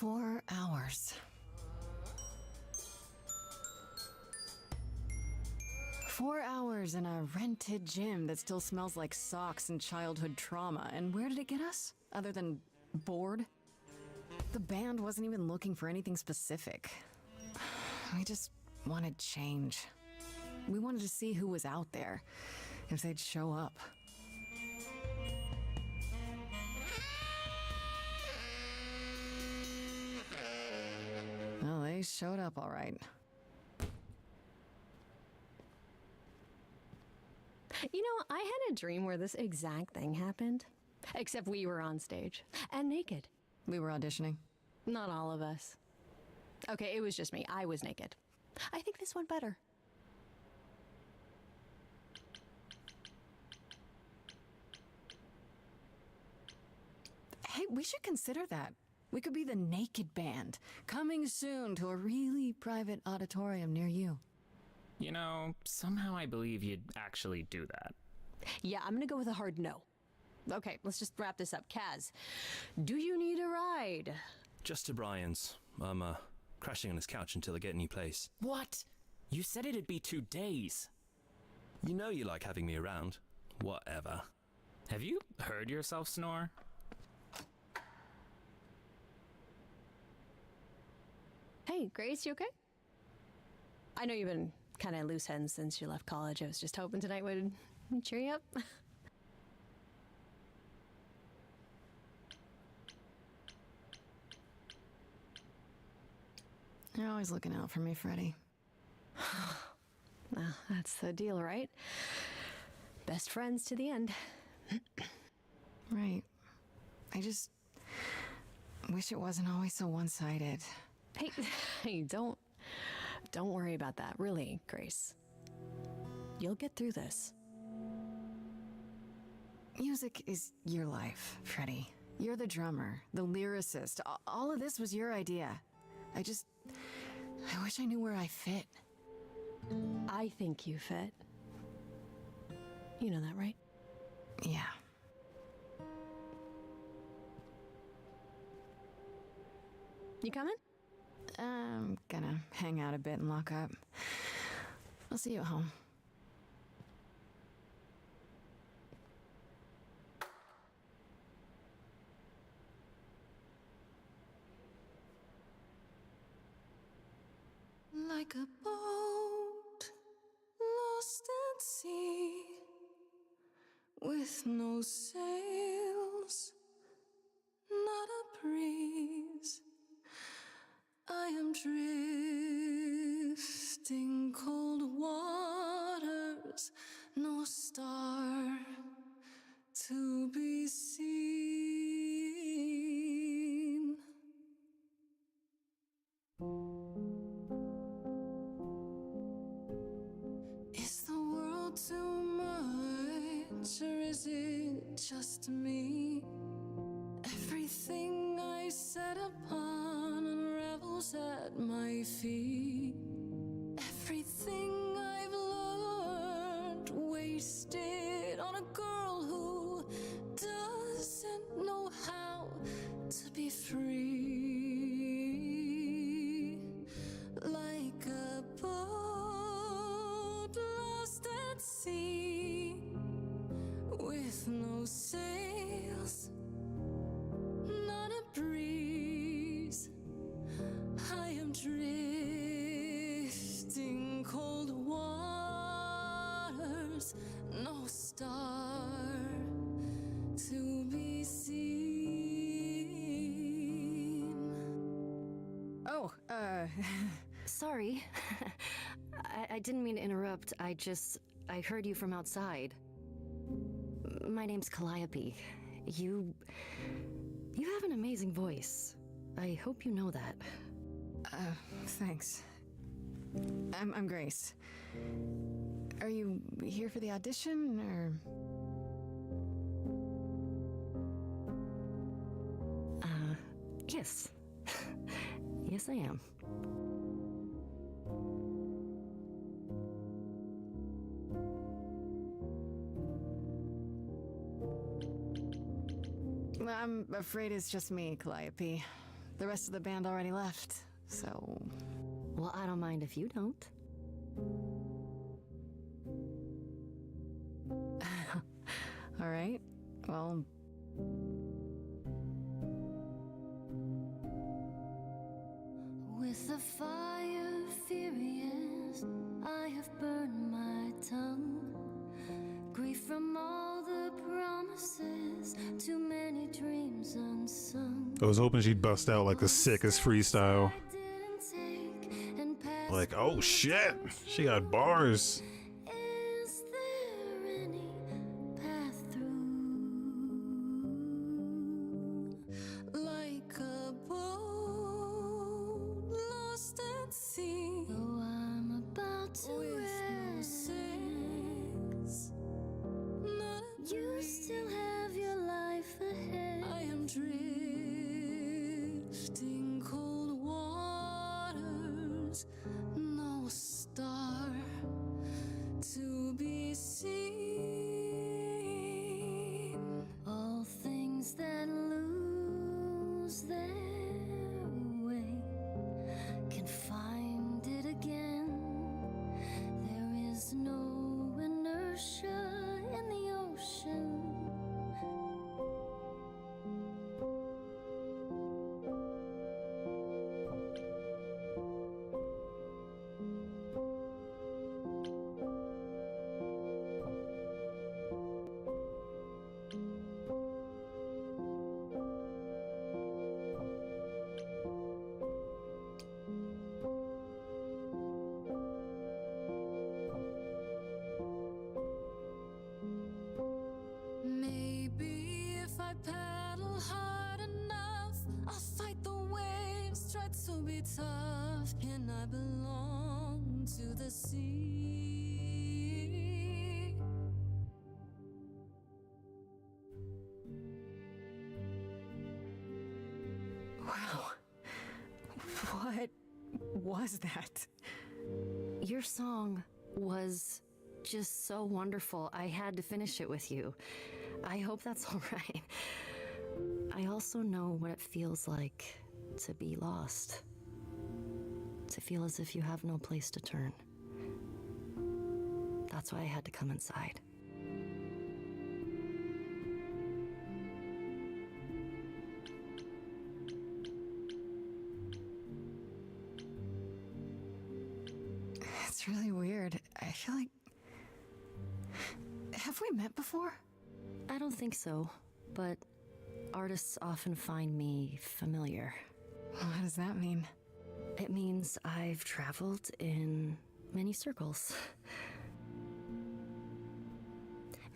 4 hours. 4 hours in a rented gym that still smells like socks and childhood trauma. And where did it get us? Other than bored? The band wasn't even looking for anything specific. We just wanted change. We wanted to see who was out there, if they'd show up. Well, they showed up all right. You know, I had a dream where this exact thing happened. Except we were on stage. And naked. We were auditioning. Not all of us. Okay, it was just me. I was naked. I think this went better. Hey, we should consider that. We could be the Naked Band, coming soon to a really private auditorium near you. You know, somehow I believe you'd actually do that. Yeah, I'm gonna go with a hard no. Okay, let's just wrap this up. Kaz, do you need a ride? Just to Brian's. I'm crashing on his couch until I get a new place. What? You said it'd be 2 days. You know you like having me around. Whatever. Have you heard yourself snore? Hey, Grace, you okay? I know you've been kind of loose ends since you left college. I was just hoping tonight would cheer you up. You're always looking out for me, Freddie. Well, that's the deal, right? Best friends to the end. Right. I just wish it wasn't always so one-sided. Hey, don't worry about that. Really, Grace. You'll get through this. Music is your life, Freddie. You're the drummer, the lyricist. All of this was your idea. I wish I knew where I fit. I think you fit. You know that, right? Yeah. You coming? I'm gonna hang out a bit and lock up. I'll see you at home. Like a boat lost at sea, with no sails, not a breeze, I am drifting cold waters, no star to be seen. Is the world too much, or is it just me? Everything I set upon unravels at my feet. Everything I've learned wasted on a girl who doesn't know how to be free. Like a boat lost at sea, with no sails, not a breeze, I am drifting cold waters, no star to be seen. Oh, Sorry. I didn't mean to interrupt. I heard you from outside. My name's Calliope. You have an amazing voice. I hope you know that. Thanks. I'm Grace. Are you here for the audition, or? Yes. Yes, I am. I'm afraid it's just me, Calliope. the rest of the band already left, so... Well, I don't mind if you don't. All right, well... With the fire furious, I have burned my tongue. Grief from all the promises, too many dreams unsung. I was hoping she'd bust out like the sickest freestyle. Like, oh shit, she got bars. Is there any path through? Like a boat lost at sea, Though I'm about to rest, you still have your life ahead. I am drifting cold waters, no star to be seen. All things that lose their way can find it again. There is no inertia in the ocean. Maybe if I paddle hard enough, I'll fight the waves, try to be tough. Can I belong to the sea? Wow. What was that? Your song was just so wonderful. I had to finish it with you. I hope that's all right. I also know what it feels like to be lost. To feel as if you have no place to turn. That's why I had to come inside. It's really weird. I feel like... Have we met before? I don't think so, but artists often find me familiar. What does that mean? It means I've traveled in many circles.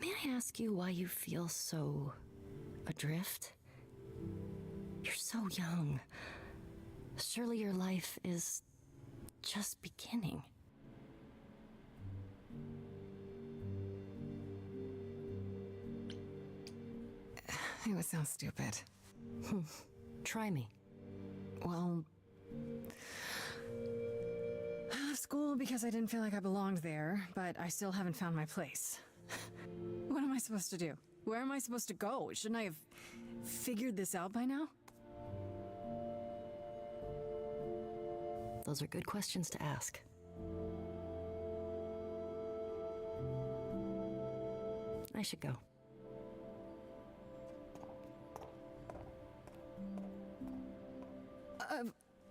May I ask you why you feel so adrift? You're so young. Surely your life is just beginning. It would sound stupid. Try me. Well, I left school because I didn't feel like I belonged there, but I still haven't found my place. What am I supposed to do? Where am I supposed to go? Shouldn't I have figured this out by now? Those are good questions to ask. I should go.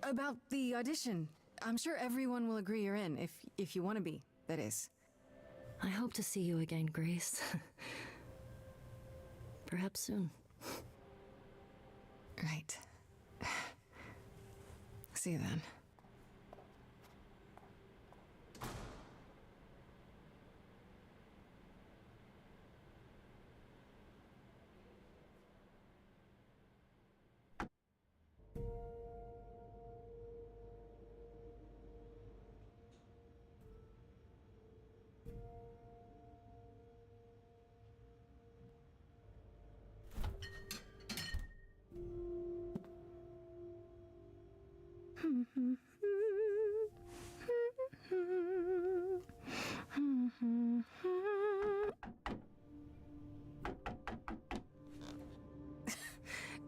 About the audition. I'm sure everyone will agree you're in, if you want to be, that is. I hope to see you again, Grace. Perhaps soon. Right. See you then.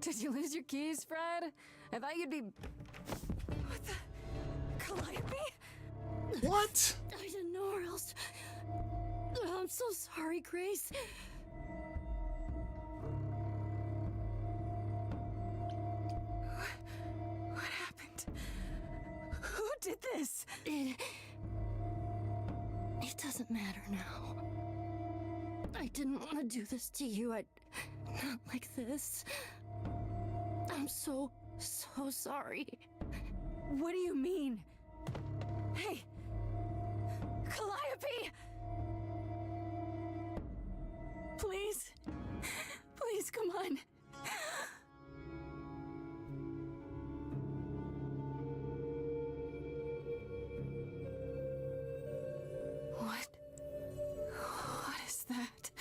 Did you lose your keys, Fred? I thought you'd be. What the? Calliope? What? I didn't know or else. I'm so sorry, Grace. What happened? Who did this? It doesn't matter now. I didn't want to do this to you. Not like this. I'm so sorry. What do you mean? Hey! Calliope! Please? Please, come on. What is that?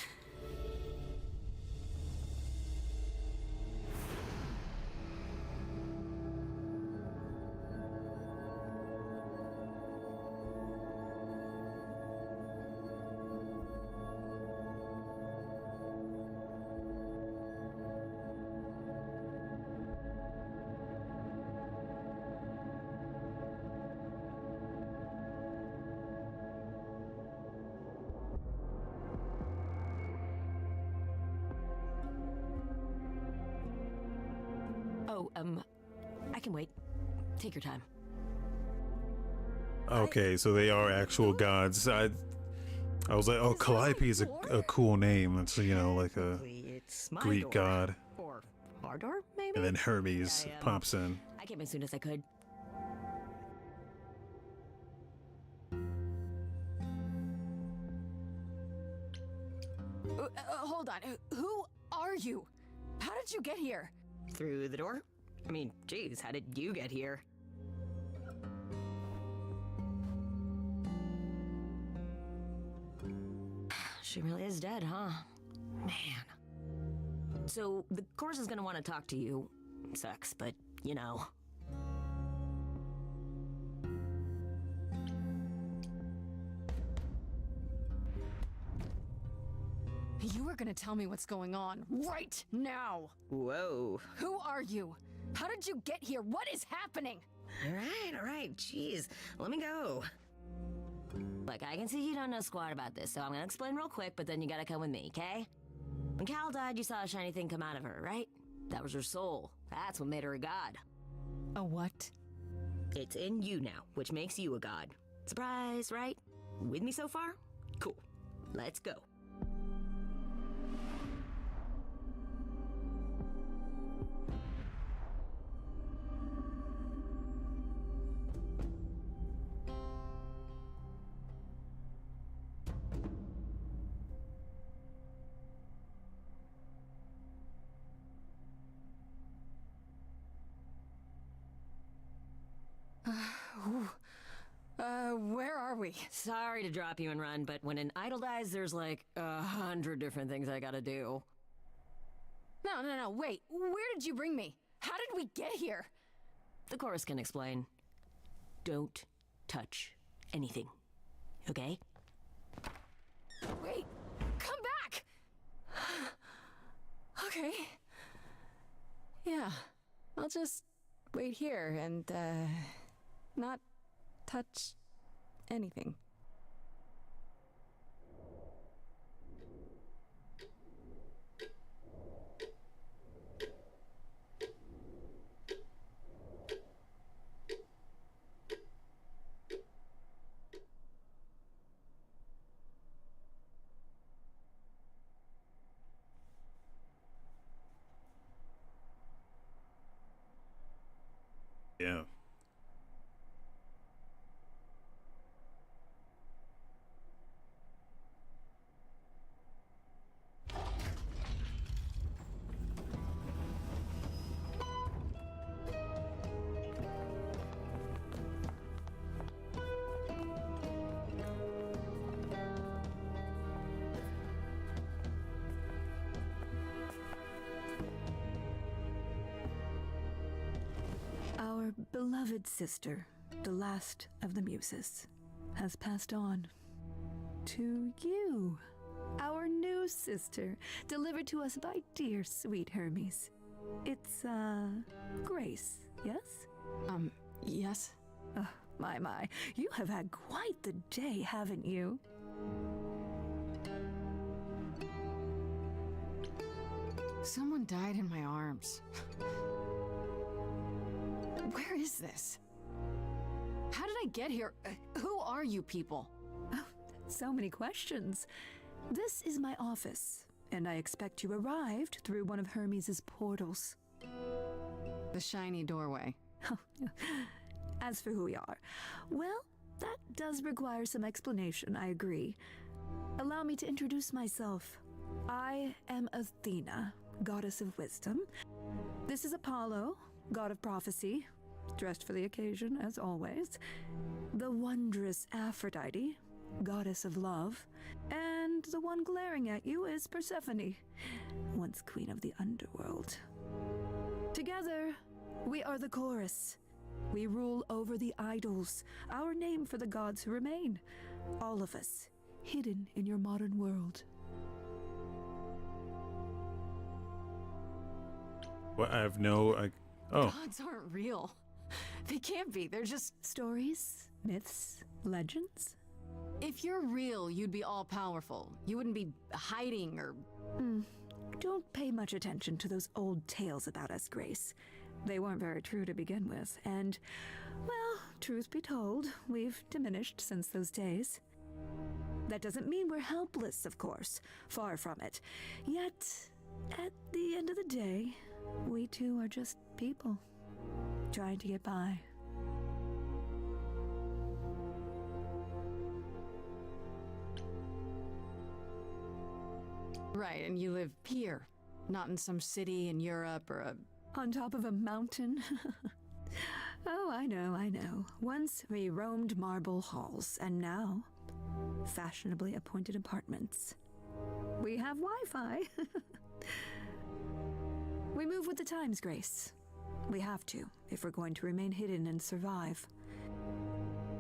Oh, I can wait. Take your time. Okay, so they are actual gods. I was like, oh, Calliope is a cool name. It's, you know, like a It's my Greek door. god. Or our door, maybe? And then Hermes pops in. I came as soon as I could. Hold on. Who are you? How did you get here? Through the door? I mean, geez, how did you get here? She really is dead, huh? Man. So, the course is gonna want to talk to you. Sucks, but, you know. You were gonna tell me what's going on right now. Whoa. Who are you? How did you get here? What is happening? All right, jeez. Let me go. Look, I can see you don't know squat about this, so I'm gonna explain real quick, but then you gotta come with me, okay? When Cal died, you saw a shiny thing come out of her, right? That was her soul. That's what made her a god. A what? It's in you now, which makes you a god. Surprise, right? With me so far? Cool. Let's go. Where are we? Sorry to drop you and run, but when an idol dies, there's like 100 different things I gotta do. No, wait. Where did you bring me? How did we get here? The chorus can explain. Don't touch anything. Okay? Wait, come back! Okay. Yeah, I'll just wait here and, not touch anything. Yeah. Our beloved sister, the last of the Muses, has passed on. To you, our new sister, delivered to us by dear sweet Hermes. It's, Grace, yes? Yes? Oh, my. You have had quite the day, haven't you? Someone died in my arms. Where is this? How did I get here? Who are you people? Oh, so many questions. This is my office, and I expect you arrived through one of Hermes' portals. The shiny doorway. As for who we are, well, that does require some explanation, I agree. Allow me to introduce myself. I am Athena, goddess of wisdom. This is Apollo, god of prophecy, dressed for the occasion, as always. The wondrous Aphrodite, goddess of love. And the one glaring at you is Persephone, once queen of the underworld. Together, we are the chorus. We rule over the idols, our name for the gods who remain. All of us, hidden in your modern world. Well, I have no. Oh, Gods aren't real. They can't be. They're just. Stories, myths, legends. If you're real, you'd be all powerful. You wouldn't be hiding or. Don't pay much attention to those old tales about us, Grace. They weren't very true to begin with, and, well, truth be told, we've diminished since those days. That doesn't mean we're helpless, of course. Far from it. Yet, at the end of the day, we too are just people, trying to get by. Right, and you live here, not in some city in Europe or a. On top of a mountain? Oh, I know. Once we roamed marble halls, and now fashionably appointed apartments. We have Wi-Fi. We move with the times, Grace. We have to, if we're going to remain hidden and survive.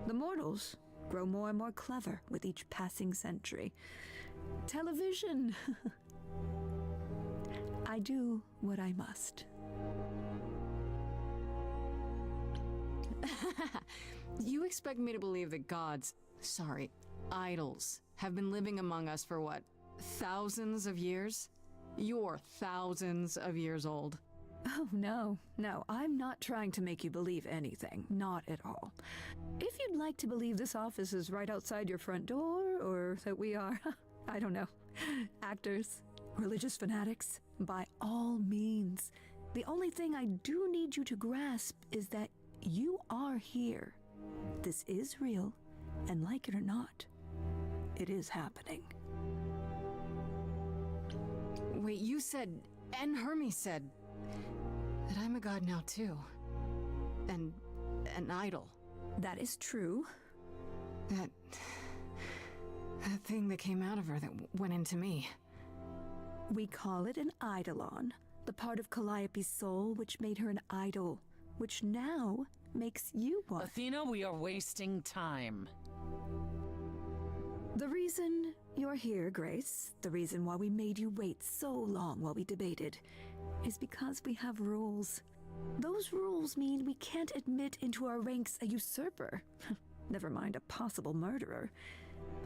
The mortals grow more and more clever with each passing century. Television! I do what I must. You expect me to believe that gods, sorry, idols, have been living among us for what, thousands of years? You're thousands of years old. Oh, no, I'm not trying to make you believe anything. Not at all. If you'd like to believe this office is right outside your front door, or that we are, I don't know, actors, religious fanatics, by all means. The only thing I do need you to grasp is that you are here. This is real, and like it or not, it is happening. Wait, you said, and Hermes said, that I'm a god now too. And an idol. That is true. That thing that came out of her that went into me. We call it an eidolon, the part of Calliope's soul which made her an idol, which now makes you one. Athena, we are wasting time. The reason you're here, Grace, the reason why we made you wait so long while we debated, is because we have rules. Those rules mean we can't admit into our ranks a usurper. Never mind a possible murderer.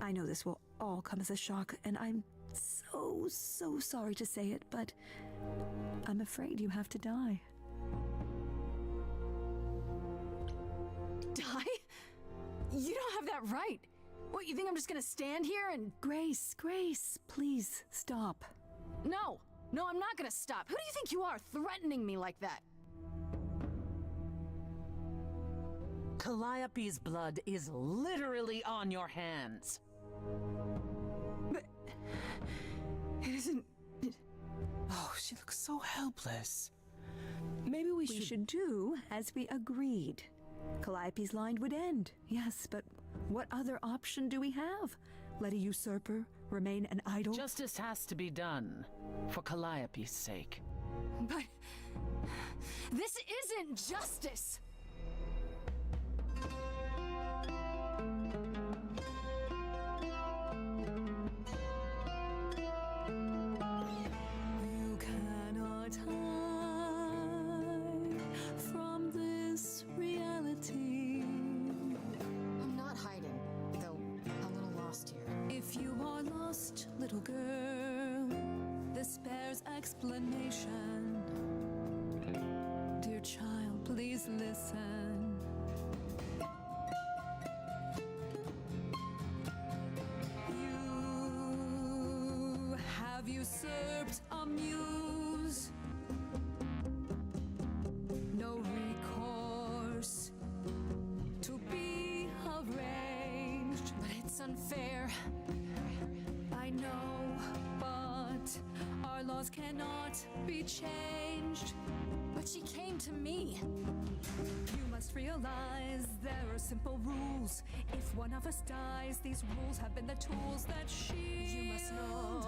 I know this will all come as a shock, and I'm so sorry to say it, but I'm afraid you have to die. Die? You don't have that right. What, you think I'm just gonna stand here and... Grace, please stop. No, I'm not gonna stop. Who do you think you are, threatening me like that? Calliope's blood is literally on your hands. But... it isn't... Oh, she looks so helpless. Maybe we should do as we agreed. Calliope's line would end, yes, but what other option do we have? Let a usurper remain an idol? Justice has to be done, for Calliope's sake. But... this isn't justice! You cannot hide. lost little girl. This bears explanation. Dear child, please listen. You have usurped a muse. No recourse to be arranged. But it's unfair. I know, but our laws cannot be changed. But she came to me. You must realize there are simple rules. If one of us dies, these rules have been the tools that You must know.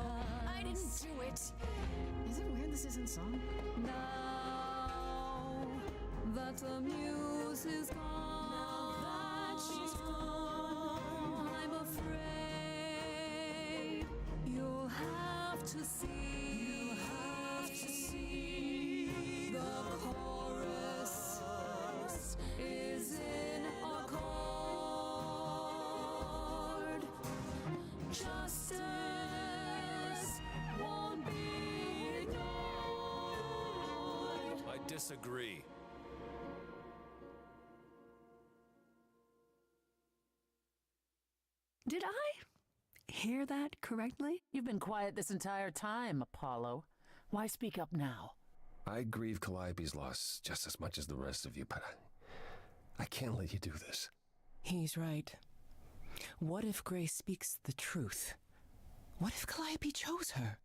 I didn't do it. Is it weird this isn't song? Now that the muse is gone, I'm afraid you'll have to see. The chorus is in accord. Justice won't be ignored. I disagree. Did I hear that correctly? You've been quiet this entire time, Apollo. Why speak up now? I grieve Calliope's loss just as much as the rest of you, but I can't let you do this. He's right. What if Grace speaks the truth? What if Calliope chose her?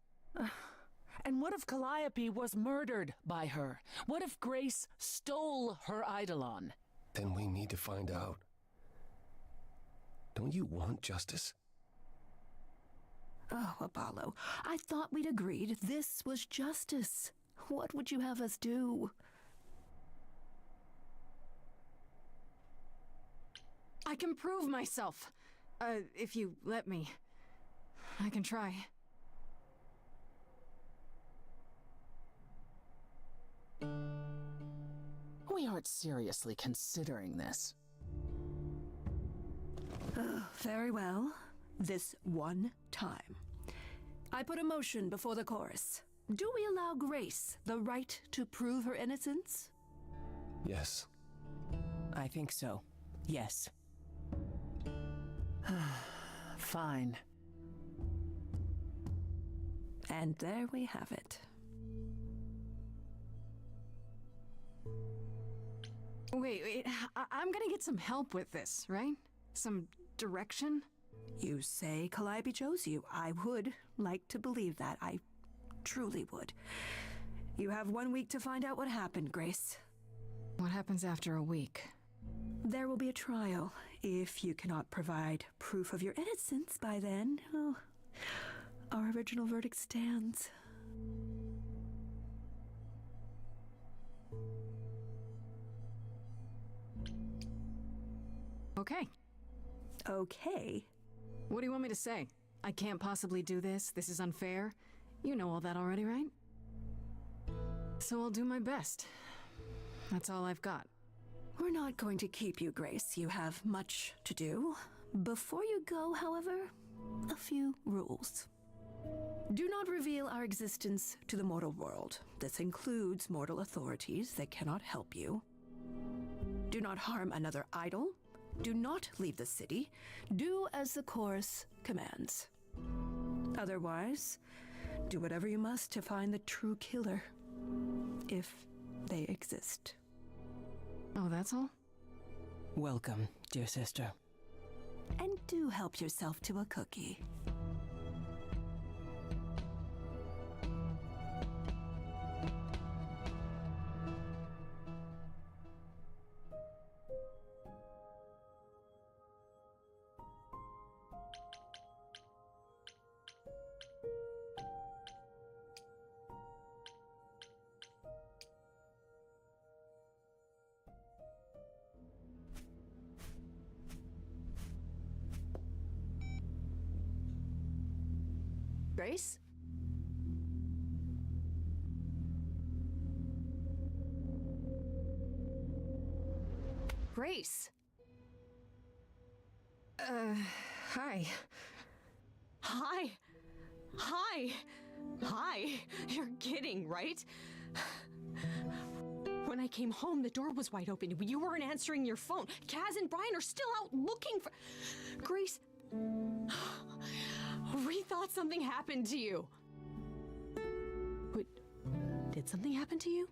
And what if Calliope was murdered by her? What if Grace stole her Eidolon? Then we need to find out. Don't you want justice? Oh, Apollo, I thought we'd agreed this was justice. What would you have us do? I can prove myself. If you let me. I can try. We aren't seriously considering this. Very well. This one time. I put a motion before the chorus. Do we allow Grace the right to prove her innocence? Yes. I think so. Yes. Fine. And there we have it. Wait, I'm gonna get some help with this, right? Some direction? You say Calliope chose you. I would like to believe that. I truly would. You have 1 week to find out what happened, Grace. What happens after a week? There will be a trial. If you cannot provide proof of your innocence by then, oh, our original verdict stands. Okay. Okay. What do you want me to say? I can't possibly do this. This is unfair. You know all that already, right? So I'll do my best. That's all I've got. We're not going to keep you, Grace. You have much to do. Before you go, however, a few rules. Do not reveal our existence to the mortal world. This includes mortal authorities that cannot help you. Do not harm another idol. Do not leave the city. Do as the chorus commands. Otherwise, do whatever you must to find the true killer, if they exist. Oh, that's all? Welcome, dear sister. And do help yourself to a cookie. Grace? Grace! Hi. Hi. Hi! Hi! You're kidding, right? When I came home, the door was wide open. You weren't answering your phone. Kaz and Brian are still out looking for... Grace... We thought something happened to you. Wait, did something happen to you?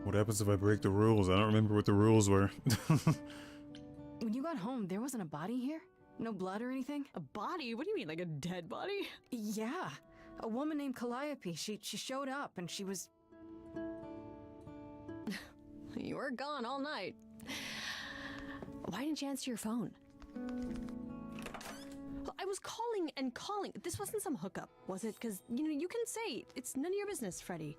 What happens if I break the rules? I don't remember what the rules were. When you got home, there wasn't a body here? No blood or anything? A body? What do you mean, like a dead body? Yeah. A woman named Calliope. She showed up and she was... You were gone all night. Why didn't you answer your phone? I was calling and calling. This wasn't some hookup, was it? Because, you can say it's none of your business, Freddie.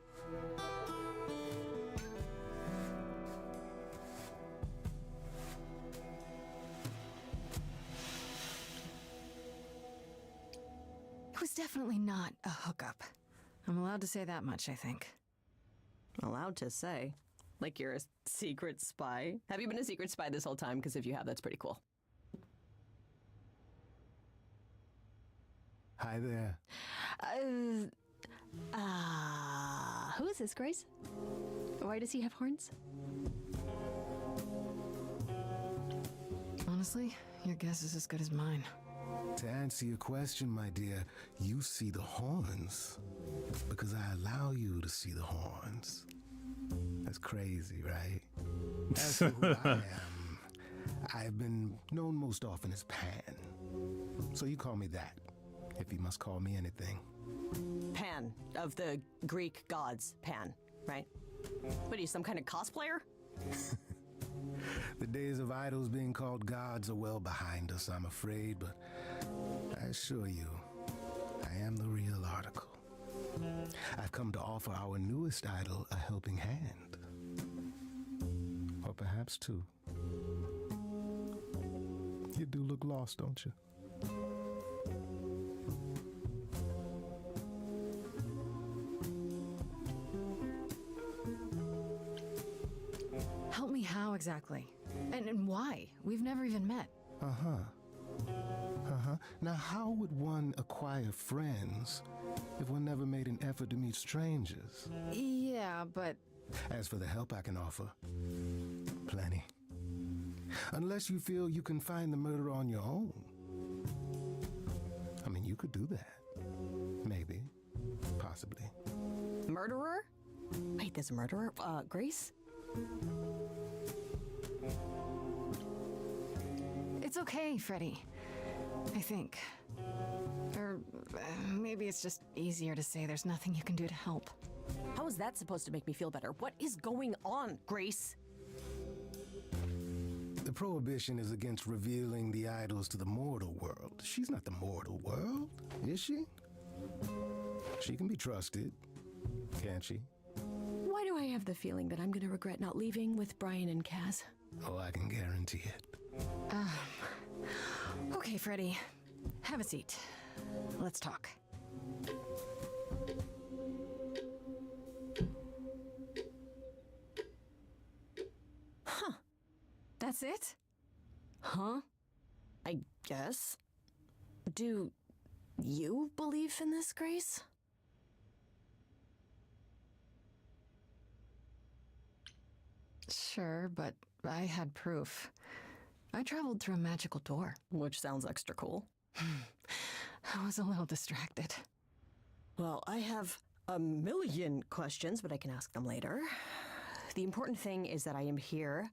It was definitely not a hookup. I'm allowed to say that much, I think. Allowed to say? Like you're a secret spy? Have you been a secret spy this whole time? Because if you have, that's pretty cool. Hi there. Who is this, Grace? Why does he have horns? Honestly, your guess is as good as mine. To answer your question, my dear, you see the horns because I allow you to see the horns. That's crazy, right? As for who I am, I've been known most often as Pan. So you call me that, if you must call me anything. Pan, of the Greek gods, Pan, right? What are you, some kind of cosplayer? The days of idols being called gods are well behind us, I'm afraid, but I assure you, I am the real article. I've come to offer our newest idol a helping hand. Or perhaps two. You do look lost, don't you? Help me how exactly? And why? We've never even met. Now, how would one acquire friends if one never made an effort to meet strangers? Yeah, but... As for the help I can offer, plenty. Unless you feel you can find the murderer on your own. I mean, you could do that. Maybe. Possibly. Murderer? Wait, there's a murderer? Grace? It's okay, Freddie. I think. Or maybe it's just easier to say there's nothing you can do to help. How is that supposed to make me feel better? What is going on, Grace? The prohibition is against revealing the idols to the mortal world. She's not the mortal world, is she? She can be trusted, can't she? Why do I have the feeling that I'm going to regret not leaving with Brian and Kaz? Oh, I can guarantee it. Okay, Freddie. Have a seat. Let's talk. Huh. That's it? Huh? I guess. Do you believe in this, Grace? Sure, but I had proof. I traveled through a magical door. Which sounds extra cool. I was a little distracted. Well, I have a million questions, but I can ask them later. The important thing is that I am here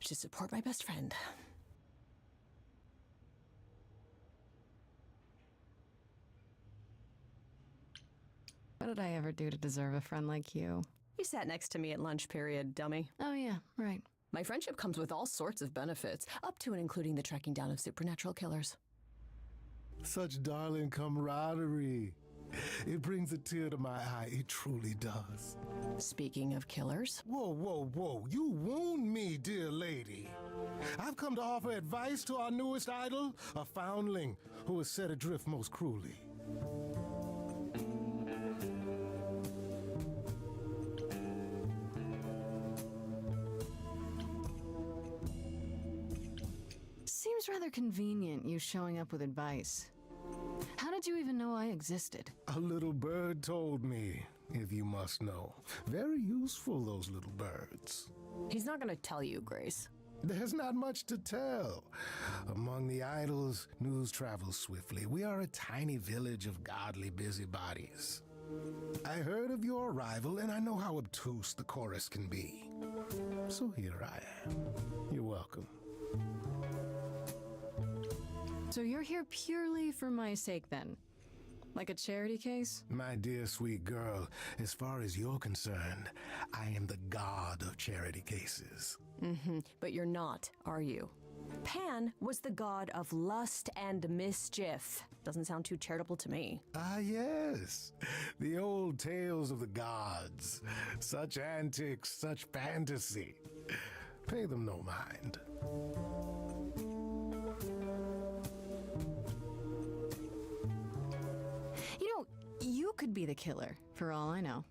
to support my best friend. What did I ever do to deserve a friend like you? You sat next to me at lunch period, dummy. Oh yeah, right. My friendship comes with all sorts of benefits, up to and including the tracking down of supernatural killers. Such darling camaraderie. It brings a tear to my eye. It truly does. Speaking of killers. Whoa, whoa, whoa. You wound me, dear lady. I've come to offer advice to our newest idol, a foundling who was set adrift most cruelly. Seems rather convenient you showing up with advice. How did you even know I existed? A little bird told me, if you must know. Very useful, those little birds. He's not gonna tell you, Grace. There's not much to tell. Among the idols, news travels swiftly. We are a tiny village of godly busybodies. I heard of your arrival, and I know how obtuse the chorus can be. So here I am. You're welcome. So you're here purely for my sake then? Like a charity case? My dear sweet girl, as far as you're concerned, I am the god of charity cases. But you're not, are you? Pan was the god of lust and mischief. Doesn't sound too charitable to me. Ah, yes. The old tales of the gods. Such antics, such fantasy. Pay them no mind. You know, you could be the killer, for all I know.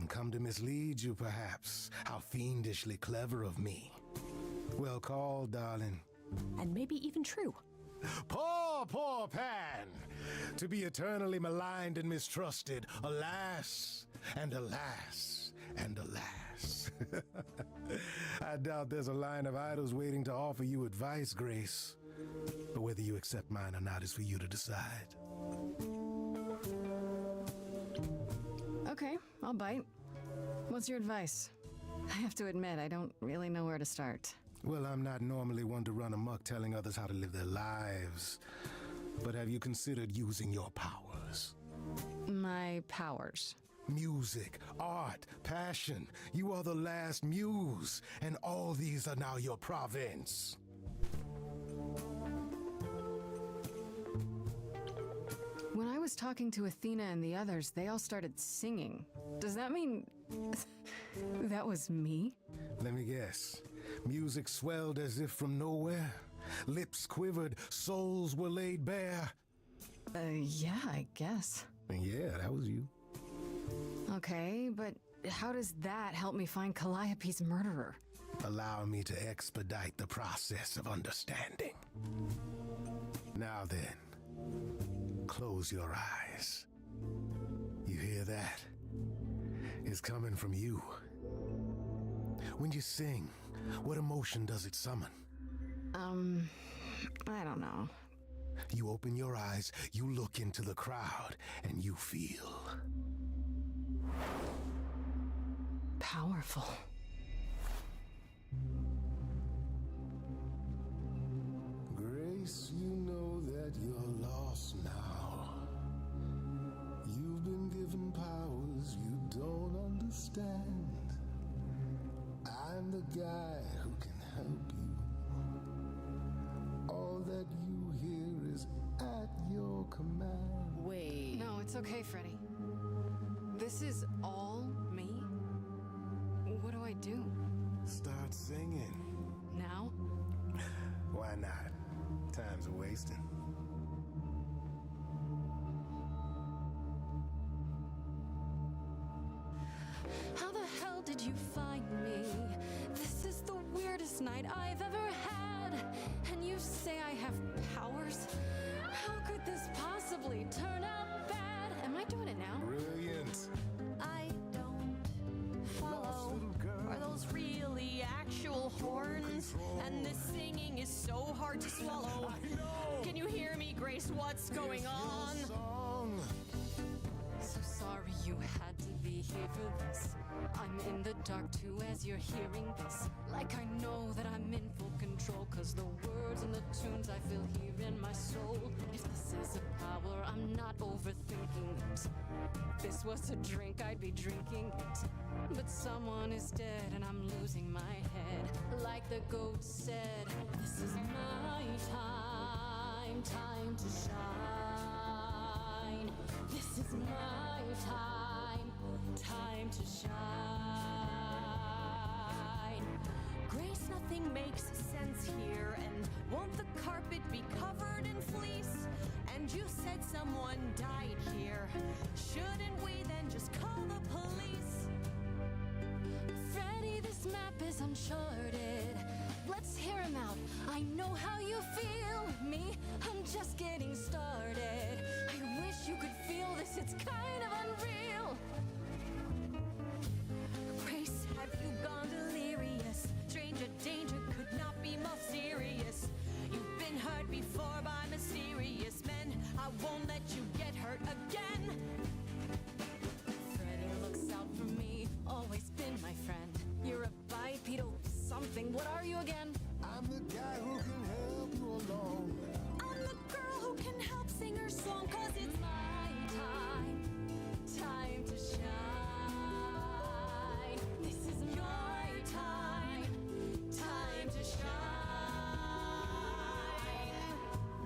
Come to mislead you, perhaps. How fiendishly clever of me. Well called, darling. And maybe even true. Poor, poor Pan! To be eternally maligned and mistrusted. Alas, and alas, and alas. I doubt there's a line of idols waiting to offer you advice, Grace. But whether you accept mine or not is for you to decide. Okay, I'll bite. What's your advice? I have to admit, I don't really know where to start. Well, I'm not normally one to run amok telling others how to live their lives. But have you considered using your powers? My powers. Music, art, passion. You are the last muse, and all these are now your province. When I was talking to Athena and the others, they all started singing. Does that mean that was me? Let me guess. Music swelled as if from nowhere. Lips quivered, souls were laid bare. Yeah, I guess. And yeah, that was you. Okay, but how does that help me find Calliope's murderer? Allow me to expedite the process of understanding. Now then, close your eyes. You hear that? It's coming from you. When you sing, what emotion does it summon? I don't know. You open your eyes, you look into the crowd, and you feel powerful. Grace, you know that you're lost now. You've been given powers you don't understand. I'm the guy who can help you. All that you hear is at your command. Wait. No, it's okay, Freddy. This is all me? What do I do? Start singing. Now? Why not? Time's a wasting. How the hell did you find me? This is the weirdest night I've ever had. And you say I have powers? How could this possibly turn out bad? Am I doing it now? Brilliant. I don't follow. Are those really actual horns? And this singing is so hard to swallow. Can you hear me, Grace? What's going on? Song. So sorry you had to be here for this. I'm in the dark too as you're hearing this. Like I know that I'm in full control, 'cause the words and the tunes I feel here in my soul. If this is a power, I'm not overthinking it. If this was a drink, I'd be drinking it. But someone is dead and I'm losing my head. Like the goat said, this is my time, time to shine. This is my time, time to shine. Grace, nothing makes sense here. And won't the carpet be covered in fleece? And you said someone died here. Shouldn't we then just call the police? Freddy, this map is uncharted. Let's hear him out. I I know how you feel. Me, I'm just getting started. I wish you could feel this, it's kind of unreal. Grace, have you gone delirious? Stranger danger could not be more serious. You've been hurt before by mysterious men. I won't let you get hurt again. Freddy looks out for me, always been my friend. You're a bipedal something, what are you again? I'm the guy who can help you along. I'm the girl who can help sing her song, 'cause it's my time, time to shine. This is my time, time to shine.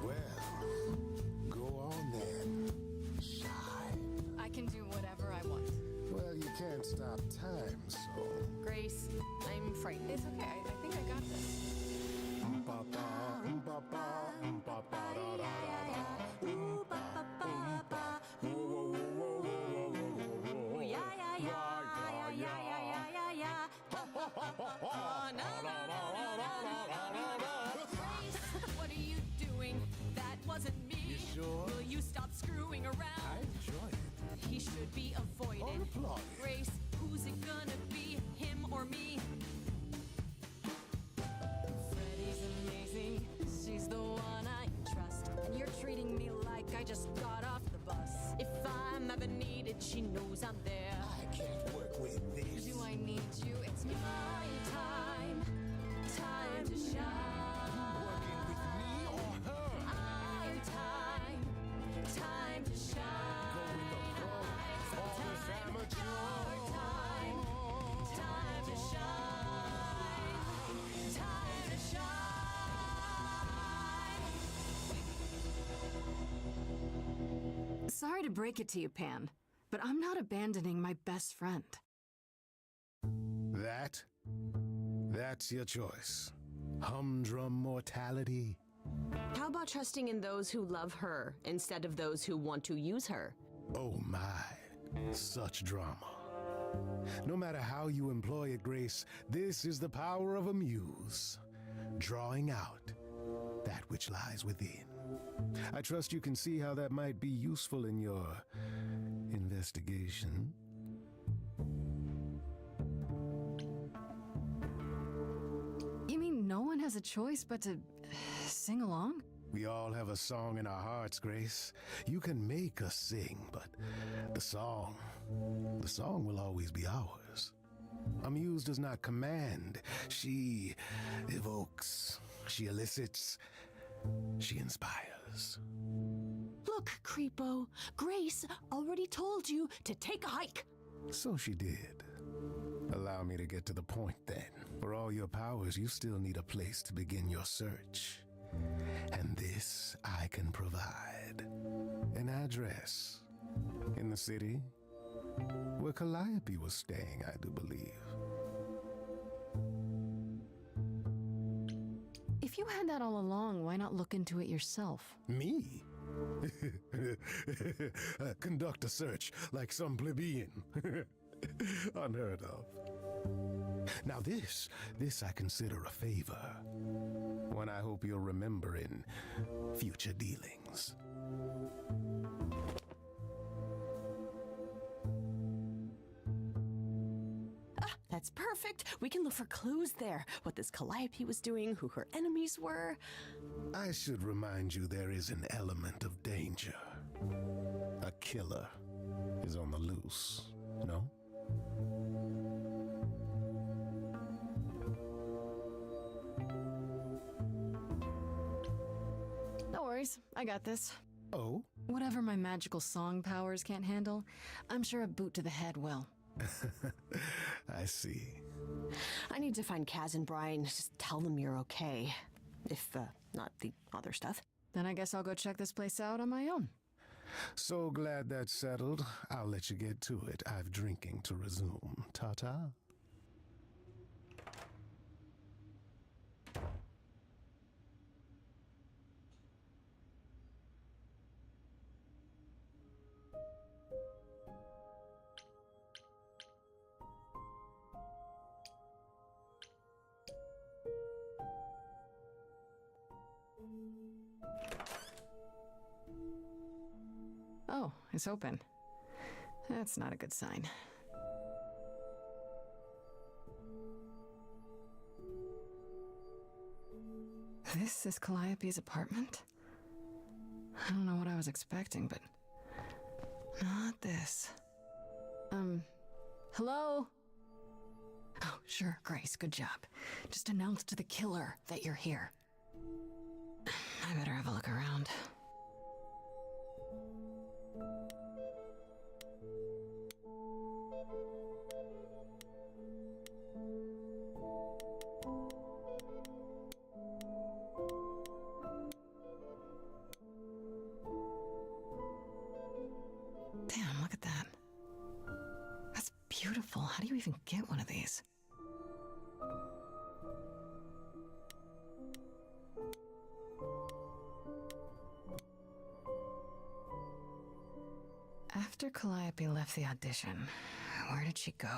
Well, go on then. Shine. I can do whatever I want. Well, you can't stop time, so. Grace, I'm frightened. It's okay, I think I got this. What are you doing? That wasn't me. You sure? Will you stop screwing around? I enjoy it. He should be avoided. Or applauded. Grace, who's it gonna be? Him or me? Freddy's amazing. She's the one I trust. And you're treating me like I just got off the bus. If I'm ever needed, she knows I'm there. I can't work with this. Do I need you? It's my time. Time to shine. Working with me or her? Our time. Time to shine. Go with the pro or this amateur? Our time. Time to shine. Time to shine. Sorry to break it to you, Pan, but I'm not abandoning my best friend. That's your choice. Humdrum mortality. How about trusting in those who love her instead of those who want to use her? Oh my, such drama. No matter how you employ it, Grace, this is the power of a muse, drawing out that which lies within. I trust you can see how that might be useful in your investigation. You mean no one has a choice but to sing along? We all have a song in our hearts, Grace. You can make us sing, but the song will always be ours. A muse does not command. She evokes, she elicits, she inspires. Look, Creepo, Grace already told you to take a hike. So she did. Allow me to get to the point then. For all your powers, you still need a place to begin your search. And this I can provide. An address. In the city, where Calliope was staying, I do believe. If you had that all along, why not look into it yourself? Me? Conduct a search like some plebeian. Unheard of. Now this I consider a favor. One I hope you'll remember in future dealings. That's perfect. We can look for clues there. What this Calliope was doing, who her enemies were. I should remind you there is an element of danger. A killer is on the loose, no? No worries, I got this. Oh? Whatever my magical song powers can't handle, I'm sure a boot to the head will. I see. I need to find Kaz and Brian. Just tell them you're okay. If, not the other stuff. Then I guess I'll go check this place out on my own. So glad that's settled. I'll let you get to it. I've drinking to resume. Ta-ta. Oh, it's open. That's not a good sign. This is Calliope's apartment? I don't know what I was expecting, but not this. Hello? Oh, sure, Grace, good job. Just announce to the killer that you're here. I better have a look around. Damn, look at that. That's beautiful. How do you even get one of these? After Calliope left the audition, where did she go?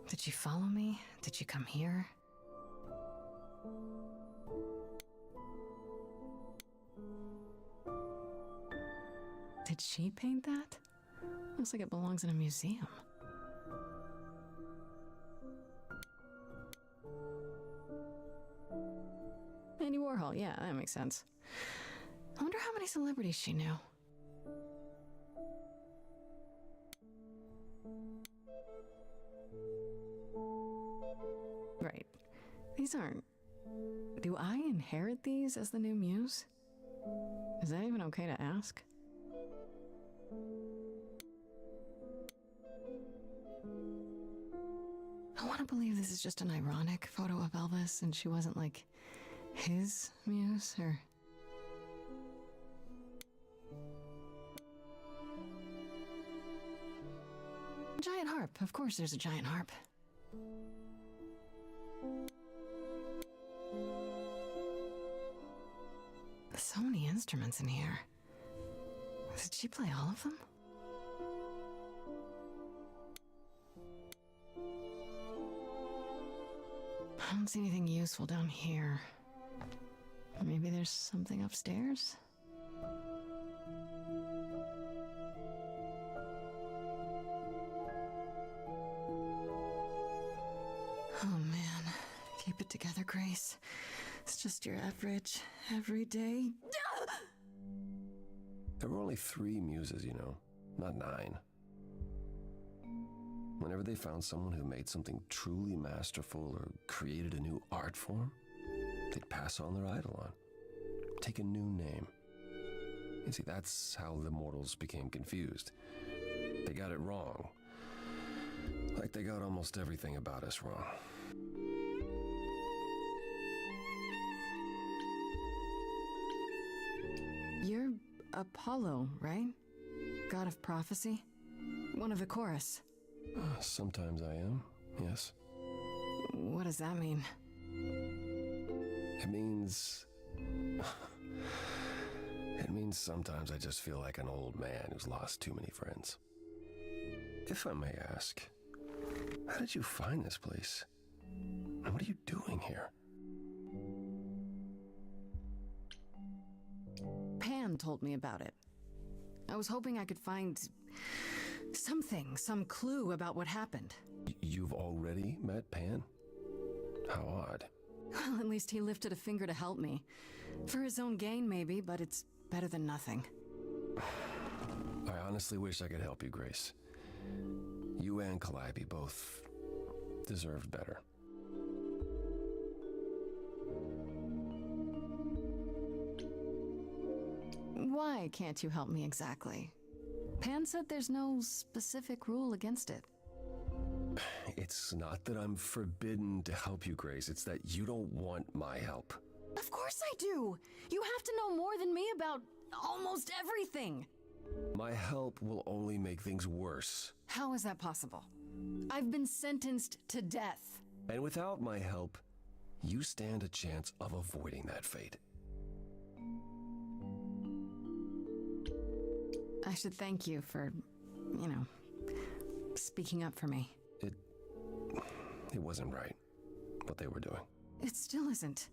Did she follow me? Did she come here? Did she paint that? Looks like it belongs in a museum. Andy Warhol, yeah, that makes sense. I wonder how many celebrities she knew. Right. These aren't... Do I inherit these as the new muse? Is that even okay to ask? I want to believe this is just an ironic photo of Elvis and she wasn't like his muse or... Giant harp. Of course there's a giant harp. So many instruments in here. Did she play all of them? I don't see anything useful down here. Maybe there's something upstairs? Oh man, keep it together, Grace. It's just your average, everyday... There were only 3 muses, you know, not 9. Whenever they found someone who made something truly masterful or created a new art form, they'd pass on their idol on, take a new name. You see, that's how the mortals became confused. They got it wrong. Like they got almost everything about us wrong. You're Apollo, right? God of prophecy? One of the chorus. Sometimes I am, yes. What does that mean? It means... It means sometimes I just feel like an old man who's lost too many friends. If I may ask, how did you find this place? And what are you doing here? Pan told me about it. I was hoping I could find something, some clue about what happened. You've already met Pan? How odd. Well, at least he lifted a finger to help me. For his own gain, maybe, but it's better than nothing. I honestly wish I could help you, Grace. You and Calliope both deserved better. Why can't you help me exactly? Pan said there's no specific rule against it. It's not that I'm forbidden to help you, Grace. It's that you don't want my help. Of course I do! You have to know more than me about almost everything! My help will only make things worse. How is that possible? I've been sentenced to death. And without my help, you stand a chance of avoiding that fate. I should thank you for, speaking up for me. It wasn't right, what they were doing. It still isn't.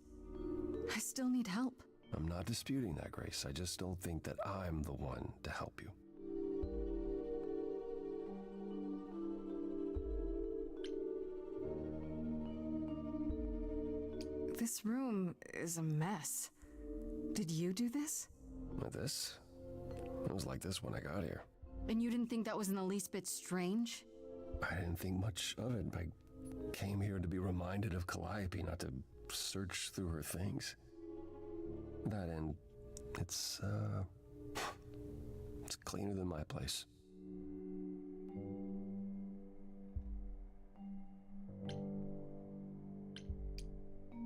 I still need help. I'm not disputing that, Grace. I just don't think that I'm the one to help you. This room is a mess. Did you do this? This? It was like this when I got here. And you didn't think that was in the least bit strange? I didn't think much of it. I came here to be reminded of Calliope, not to search through her things. That and it's cleaner than my place.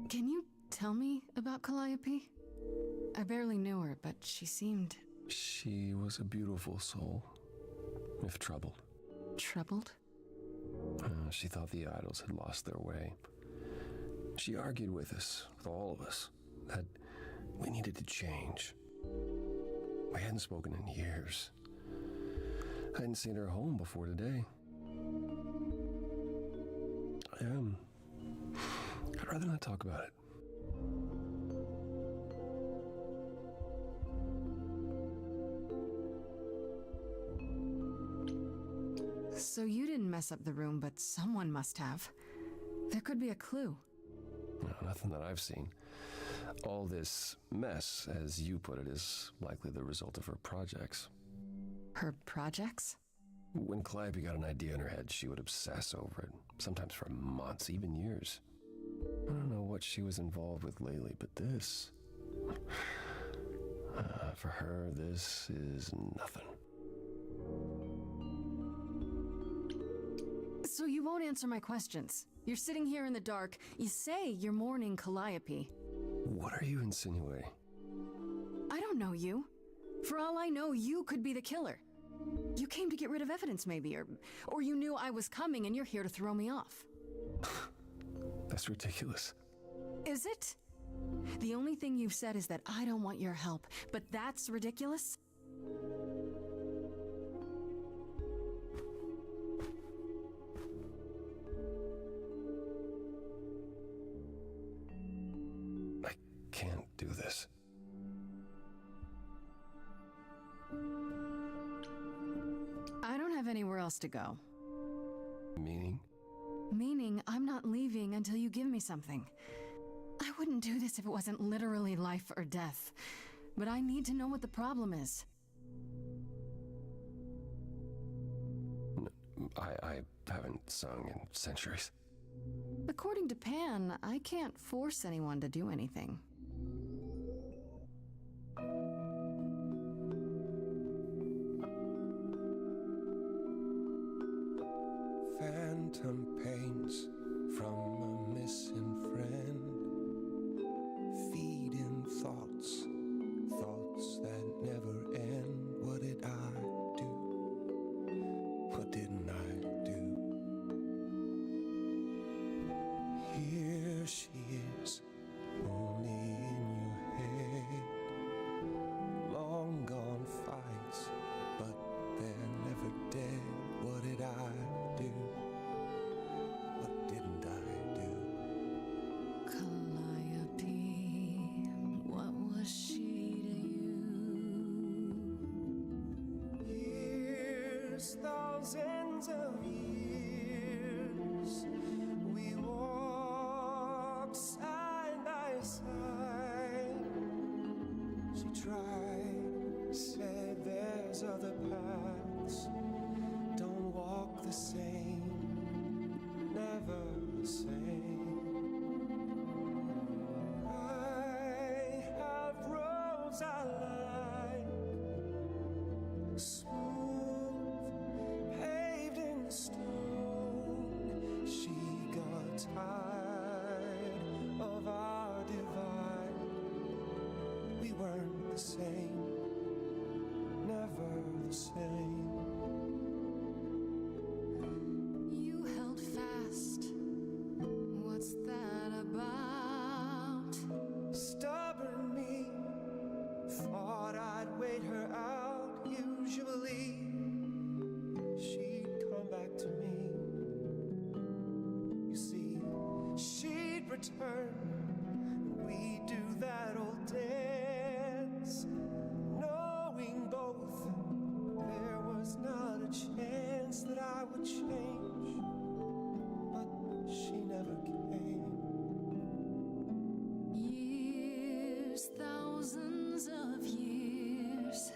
Can you tell me about Calliope? I barely knew her, but she seemed... She was a beautiful soul, if troubled. Troubled? She thought the idols had lost their way. She argued with us, with all of us, that we needed to change. We hadn't spoken in years. I hadn't seen her home before today. I'd rather not talk about it. So you didn't mess up the room, but someone must have. There could be a clue. No, nothing that I've seen. All this mess, as you put it, is likely the result of her projects. Her projects? When Calliope got an idea in her head, she would obsess over it, sometimes for months, even years. I don't know what she was involved with lately, but this... for her, this is nothing. So you won't answer my questions. You're sitting here in the dark. You say you're mourning Calliope. What are you insinuating? I don't know you. For all I know, you could be the killer. You came to get rid of evidence, maybe, or you knew I was coming and you're here to throw me off. That's ridiculous. Is it? The only thing you've said is that I don't want your help, but that's ridiculous? I can't do this. I don't have anywhere else to go. Meaning? Meaning I'm not leaving until you give me something. I wouldn't do this if it wasn't literally life or death. But I need to know what the problem is. I haven't sung in centuries. According to Pan, I can't force anyone to do anything. Phantom pains from a missing friend, feeding thoughts, thoughts that never end. What did I do? What didn't I do? Here she is, only in your head. Long gone fights, but they're never dead. What did I do? What didn't I do? Calliope, what was she to you? Years, thousands of years, we walked side by side. She tried, said there's other paths. Don't walk the same, never the same. I have roads I like, smooth, paved in stone. She got tired of our divide. We weren't the same, never the same. You held fast. What's that about? Stubborn me, thought I'd wait her out. Usually, she'd come back to me. You see, she'd return, and we'd do that old dance, knowing both there was not a chance that I would change, but she never came. Years, thousands of years,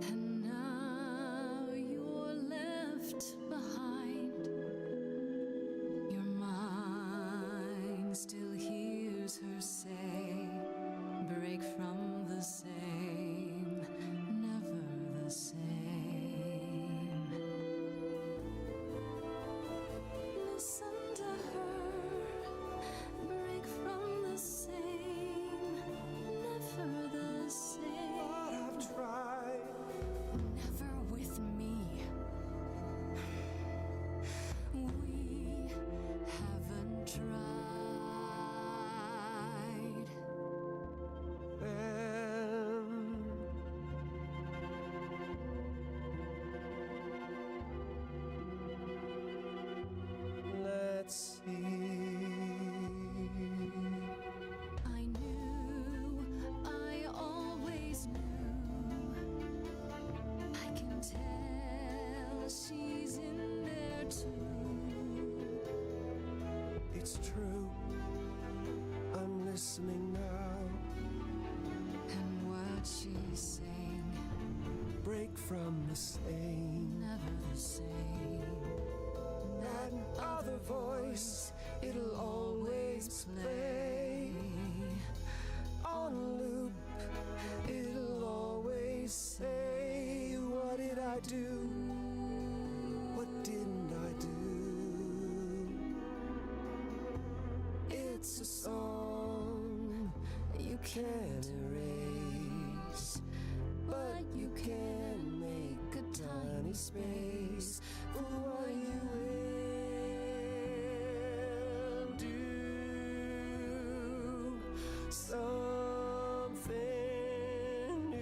and now you're left behind. Your mind still hears her say, break from the same, never the same. Listen to her, break from the same, never the same. But I've tried. Never with me. We haven't tried. Let's see. I knew, I always knew. I can tell she's in there too. It's true. I'm listening now. And what she's saying, Break from the same. never the same. That other voice, it'll always play. On loop, it'll always say, what did I do? What didn't I do? It's a song you can't erase, but you can make a tiny space for what you will do. Something new.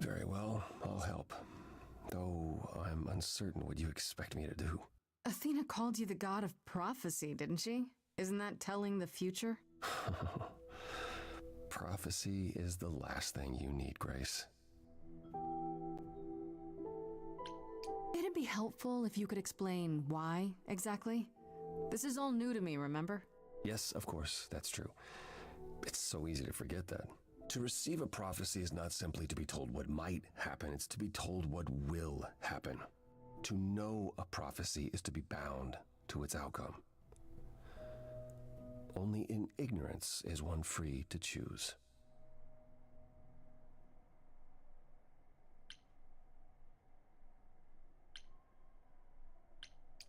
Very well, I'll help. Though I'm uncertain what you expect me to do. Athena called you the god of prophecy, didn't she? Isn't that telling the future? Prophecy is the last thing you need, Grace. It'd be helpful if you could explain why, exactly. This is all new to me, remember? Yes, of course, that's true. It's so easy to forget that. To receive a prophecy is not simply to be told what might happen, it's to be told what will happen. To know a prophecy is to be bound to its outcome. Only in ignorance is one free to choose.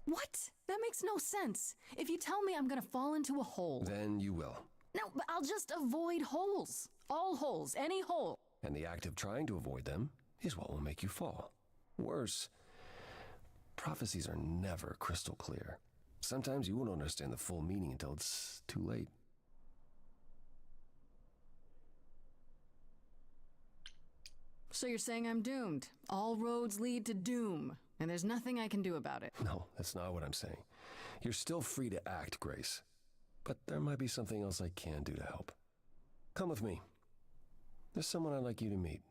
What? That makes no sense. If you tell me I'm gonna fall into a hole. Then you will. No, but I'll just avoid holes. All holes, any hole. And the act of trying to avoid them is what will make you fall. Worse, prophecies are never crystal clear. Sometimes you won't understand the full meaning until it's too late. So you're saying I'm doomed. All roads lead to doom, and there's nothing I can do about it. No, that's not what I'm saying. You're still free to act, Grace. But there might be something else I can do to help. Come with me. There's someone I'd like you to meet.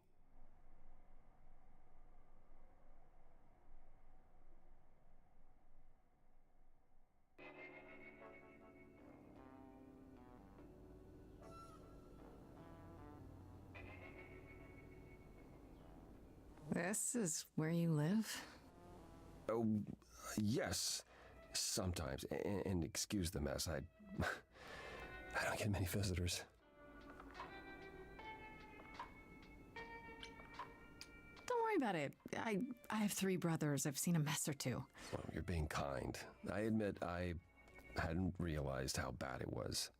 This is where you live? Oh, yes. Sometimes. And excuse the mess. I don't get many visitors. Don't worry about it. I have 3 brothers. I've seen a mess or two. Well, you're being kind. I admit I hadn't realized how bad it was.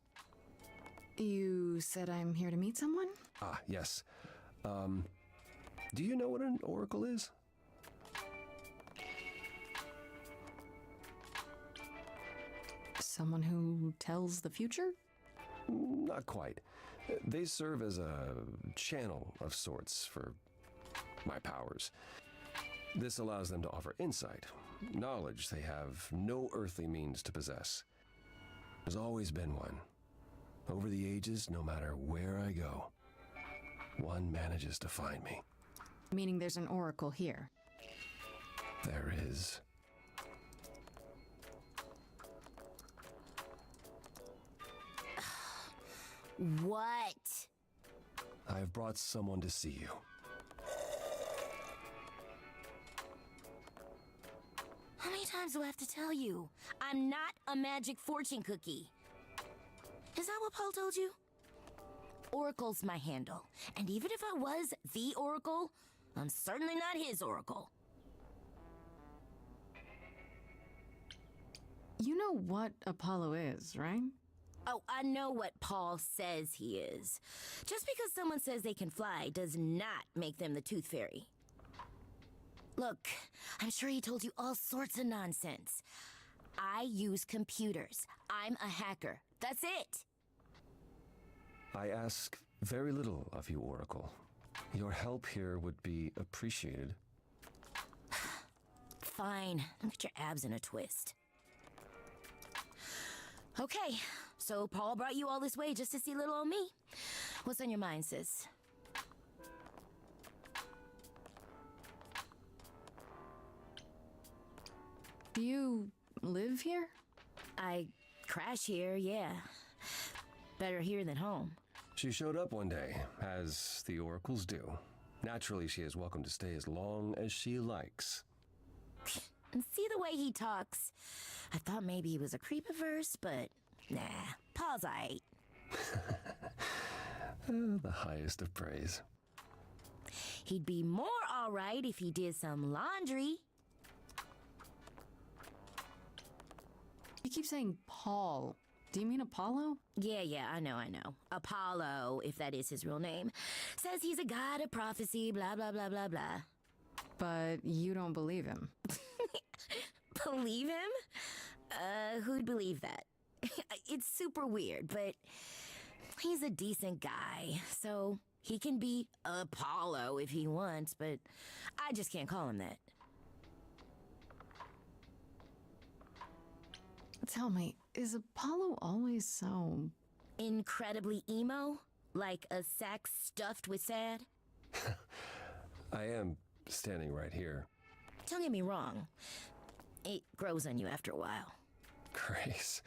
You said I'm here to meet someone? Ah, yes. Do you know what an oracle is? Someone who tells the future? Not quite. They serve as a channel of sorts for my powers. This allows them to offer insight, knowledge they have no earthly means to possess. There's always been one. Over the ages, no matter where I go, one manages to find me. Meaning there's an oracle here. There is. What? I have brought someone to see you. How many times do I have to tell you? I'm not a magic fortune cookie. Is that what Paul told you? Oracle's my handle. And even if I was the Oracle, I'm certainly not his Oracle. You know what Apollo is, right? Oh, I know what Paul says he is. Just because someone says they can fly does not make them the Tooth Fairy. Look, I'm sure he told you all sorts of nonsense. I use computers. I'm a hacker. That's it. I ask very little of you, Oracle. Your help here would be appreciated. Fine. Don't get your abs in a twist. Okay, so Paul brought you all this way just to see little old me. What's on your mind, sis? Do you live here? I crash here, yeah. Better here than home. She showed up one day, as the oracles do. Naturally, she is welcome to stay as long as she likes. And see the way he talks. I thought maybe he was a creepiverse, but nah, Paul's aight. The highest of praise. He'd be more alright if he did some laundry. You keep saying Paul. Do you mean Apollo? Yeah, I know. Apollo, if that is his real name, says he's a god of prophecy, blah, blah, blah, blah, blah. But you don't believe him. Believe him? Who'd believe that? It's super weird, but he's a decent guy, so he can be Apollo if he wants, but I just can't call him that. Tell me, is Apollo always so... incredibly emo? Like a sack stuffed with sad? I am standing right here. Don't get me wrong. It grows on you after a while. Grace,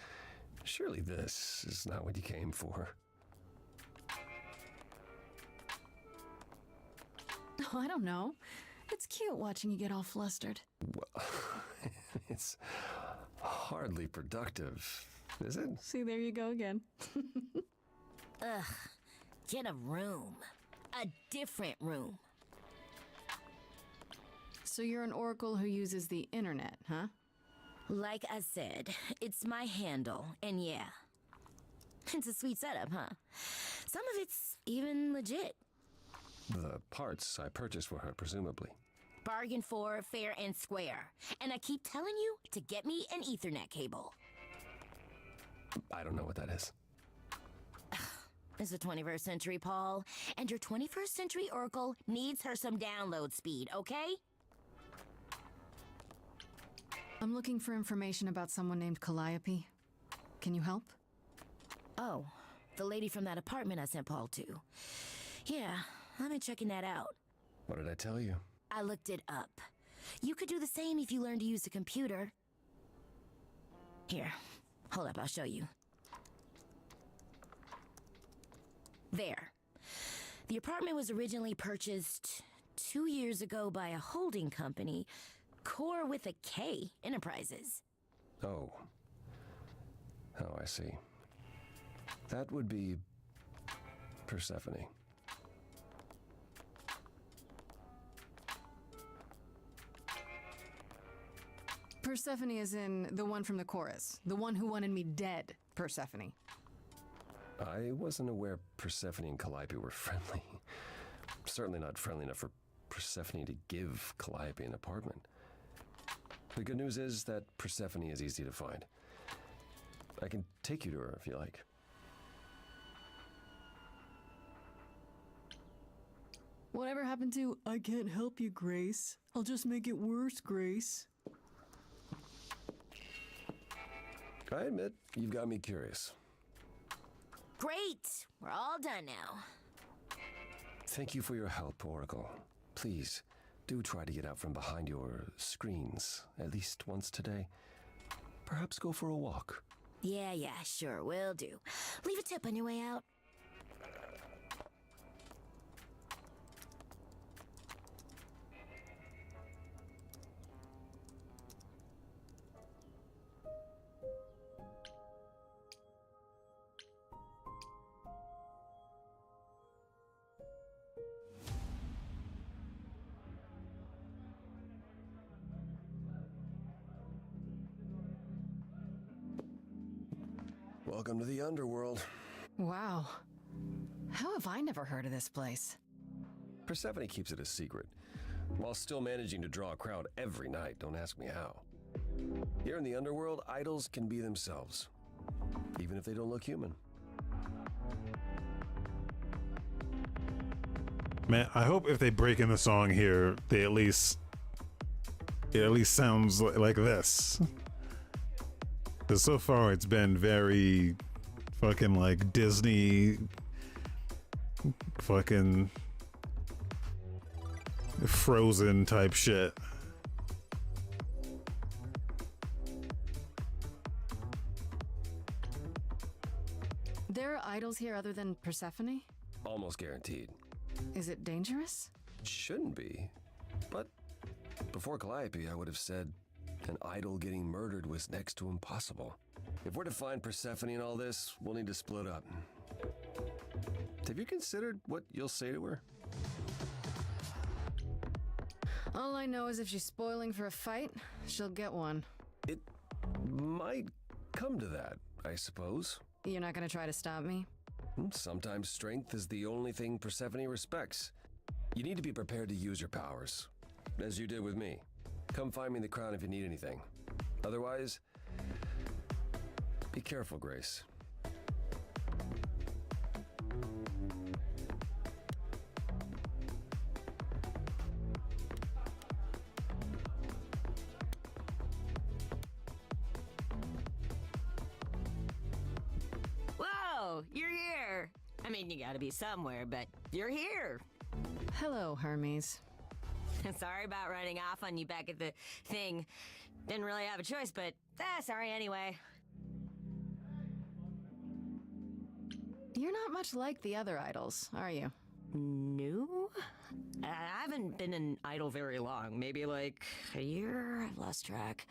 surely this is not what you came for. Oh, I don't know. It's cute watching you get all flustered. Well, it's hardly productive, is it? See, there you go again. Ugh. Get a room. A different room. So you're an oracle who uses the internet, huh? Like I said, it's my handle, and yeah. It's a sweet setup, huh? Some of it's even legit. The parts I purchased for her, presumably. Bargain for, fair and square. And I keep telling you to get me an Ethernet cable. I don't know what that is. It's the 21st century, Paul. And your 21st century Oracle needs her some download speed, okay? I'm looking for information about someone named Calliope. Can you help? Oh, the lady from that apartment I sent Paul to. Yeah, I've been checking that out. What did I tell you? I looked it up. You could do the same if you learned to use the computer. Here, hold up, I'll show you. There. The apartment was originally purchased 2 years ago by a holding company, Core with a K Enterprises. Oh. Oh, I see. That would be Persephone. Persephone is in the one from the chorus. The one who wanted me dead, Persephone. I wasn't aware Persephone and Calliope were friendly. Certainly not friendly enough for Persephone to give Calliope an apartment. The good news is that Persephone is easy to find. I can take you to her if you like. Whatever happened to, I can't help you, Grace. I'll just make it worse, Grace. I admit, you've got me curious. Great! We're all done now. Thank you for your help, Oracle. Please, do try to get out from behind your screens at least once today. Perhaps go for a walk. Yeah, sure, will do. Leave a tip on your way out. Welcome to the underworld. Wow. How have I never heard of this place? Persephone keeps it a secret, while still managing to draw a crowd every night. Don't ask me how. Here in the underworld, idols can be themselves, even if they don't look human. Man, I hope if they break in the song here, it at least sounds like this. Because so far it's been very fucking like Disney fucking Frozen type shit. There are idols here other than Persephone? Almost guaranteed. Is it dangerous? Shouldn't be. But before Calliope, I would have said an idol getting murdered was next to impossible. If we're to find Persephone in all this, we'll need to split up. Have you considered what you'll say to her? All I know is if she's spoiling for a fight, she'll get one. It might come to that, I suppose. You're not gonna try to stop me? Sometimes strength is the only thing Persephone respects. You need to be prepared to use your powers, as you did with me. Come find me in the crown if you need anything. Otherwise, be careful, Grace. Whoa, you're here. I mean, you gotta be somewhere, but you're here. Hello, Hermes. Sorry about running off on you back at the thing. Didn't really have a choice, but sorry anyway. You're not much like the other idols, are you? No? I haven't been an idol very long. Maybe like a year? I've lost track.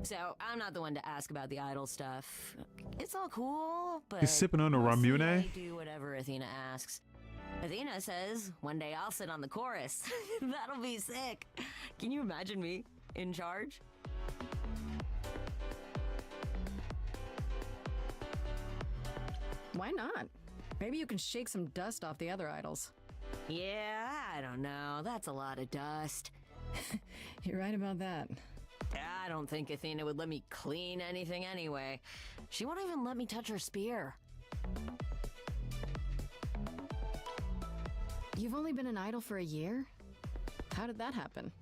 So, I'm not the one to ask about the idol stuff. It's all cool, but He's sipping on a mostly Ramune? I do whatever Athena asks. Athena says, one day I'll sit on the chorus. That'll be sick. Can you imagine me in charge? Why not? Maybe you can shake some dust off the other idols. Yeah, I don't know. That's a lot of dust. You're right about that. I don't think Athena would let me clean anything anyway. She won't even let me touch her spear. You've only been an idol for a year? How did that happen?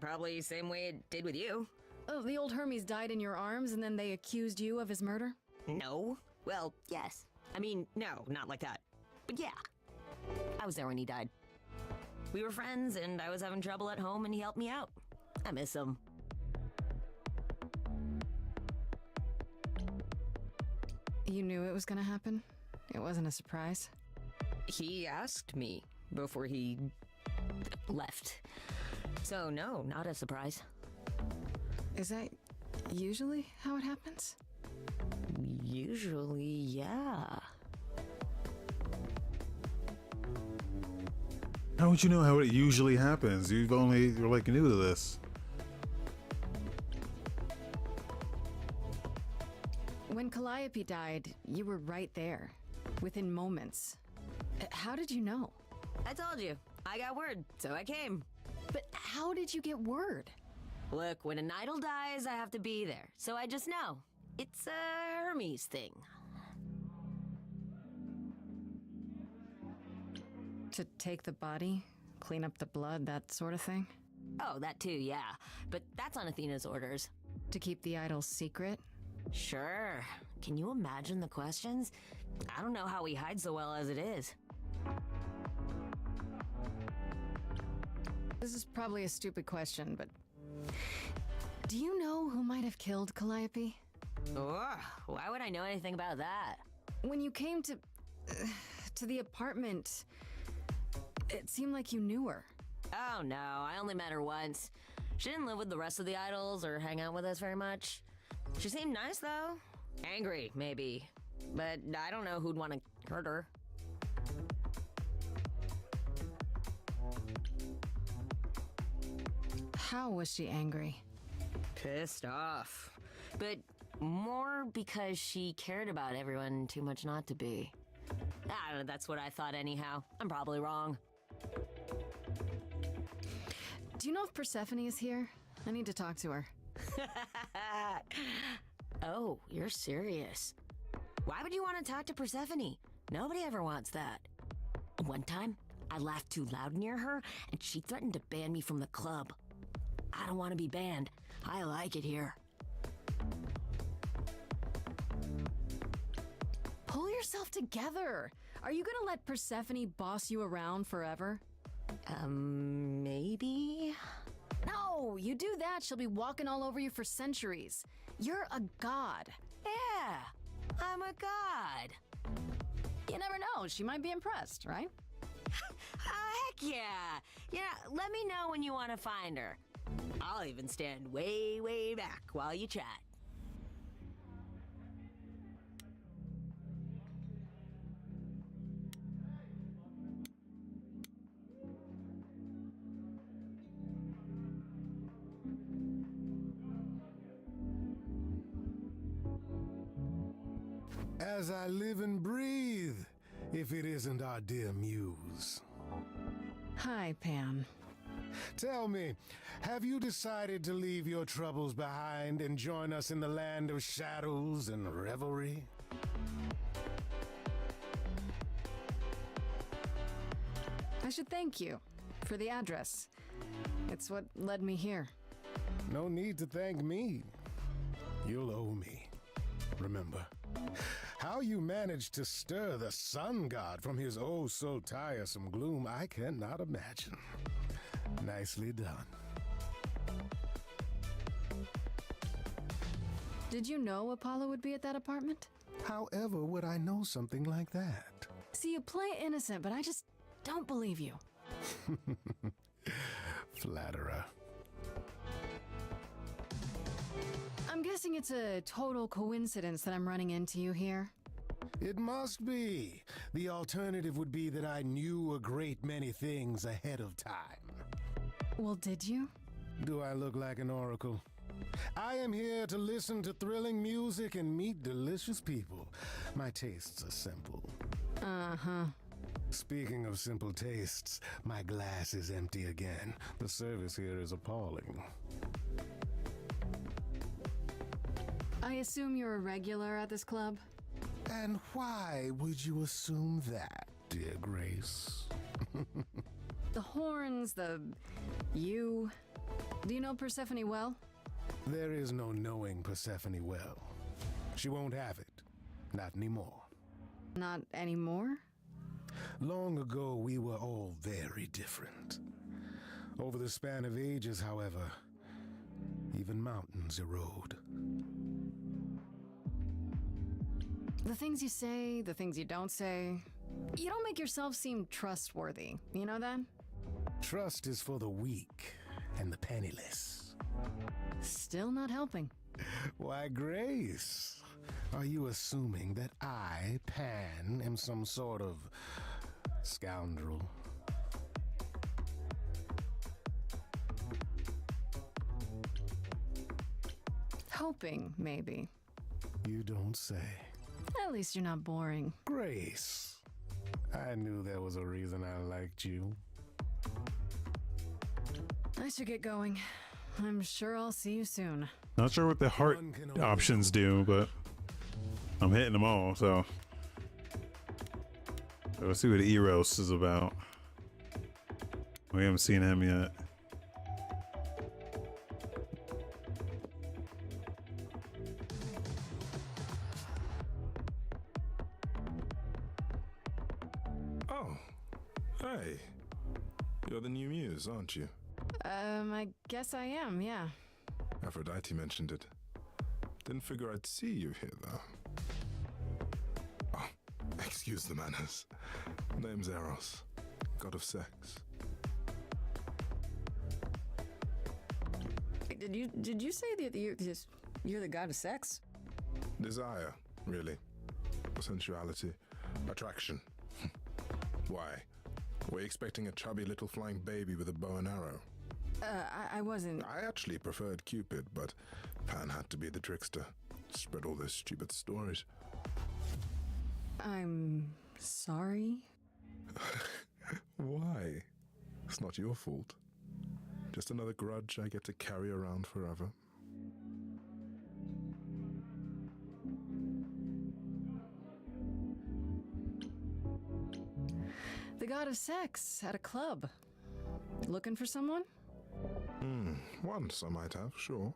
Probably same way it did with you. Oh, the old Hermes died in your arms and then they accused you of his murder? No. Well, yes. I mean, no, not like that. But yeah. I was there when he died. We were friends and I was having trouble at home and he helped me out. I miss him. You knew it was gonna happen? It wasn't a surprise? He asked me before he left. So no, not a surprise. Is that usually how it happens? Usually, yeah. How would you know how it usually happens? You're like new to this. When Calliope died, you were right there, within moments. How did you know? I told you. I got word, so I came. But how did you get word? Look, when an idol dies, I have to be there. So I just know. It's a Hermes thing. To take the body, clean up the blood, that sort of thing? Oh, that too, yeah. But that's on Athena's orders. To keep the idol secret? Sure. Can you imagine the questions? I don't know how we hide so well as it is. This is probably a stupid question, but do you know who might have killed Calliope? Ugh, why would I know anything about that? When you came to the apartment, it seemed like you knew her. Oh no, I only met her once. She didn't live with the rest of the idols or hang out with us very much. She seemed nice though. Angry, maybe. But I don't know who'd want to hurt her. How was she angry? Pissed off. But more because she cared about everyone too much not to be. I don't know, that's what I thought anyhow. I'm probably wrong. Do you know if Persephone is here? I need to talk to her. Oh, you're serious. Why would you want to talk to Persephone? Nobody ever wants that. One time, I laughed too loud near her, and she threatened to ban me from the club. I don't want to be banned. I like it here. Pull yourself together. Are you gonna let Persephone boss you around forever? Maybe? No, you do that, she'll be walking all over you for centuries. You're a god. Yeah, I'm a god. You never know, she might be impressed, right? Heck yeah. Yeah, let me know when you want to find her. I'll even stand way, way back while you chat. As I live and breathe, if it isn't our dear muse. Hi, Pan. Tell me, have you decided to leave your troubles behind and join us in the land of shadows and revelry? I should thank you for the address. It's what led me here. No need to thank me. You'll owe me. Remember, how you managed to stir the sun god from his oh so tiresome gloom, I cannot imagine. Nicely done. Did you know Apollo would be at that apartment? However would I know something like that? See, you play innocent, but I just don't believe you. Flatterer. I'm guessing it's a total coincidence that I'm running into you here. It must be. The alternative would be that I knew a great many things ahead of time. Well, did you? Do I look like an oracle? I am here to listen to thrilling music and meet delicious people. My tastes are simple. Uh-huh. Speaking of simple tastes, my glass is empty again. The service here is appalling. I assume you're a regular at this club? And why would you assume that, dear Grace? The horns, you. Do you know Persephone well? There is no knowing Persephone well. She won't have it. Not anymore. Not anymore? Long ago, we were all very different. Over the span of ages, however, even mountains erode. The things you say, the things you don't say. You don't make yourself seem trustworthy. You know that? Trust is for the weak and the penniless. Still not helping. Why, Grace, are you assuming that I, Pan, am some sort of scoundrel? Hoping, maybe. You don't say. At least you're not boring. Grace, I knew there was a reason I liked you. I should get going. I'm sure I'll see you soon. Not sure what the heart options do, but I'm hitting them all, so let's see what Eros is about. We haven't seen him yet. Oh, hey. You're the new muse, aren't you? I guess I am, yeah. Aphrodite mentioned it. Didn't figure I'd see you here, though. Oh, excuse the manners. Name's Eros, god of sex. Did you say that you're the god of sex? Desire, really. Sensuality. Attraction. Why? Were you expecting a chubby little flying baby with a bow and arrow? I wasn't. I actually preferred Cupid, but Pan had to be the trickster. Spread all those stupid stories. I'm sorry. Why? It's not your fault. Just another grudge I get to carry around forever. The god of sex at a club. Looking for someone? Once I might have, sure.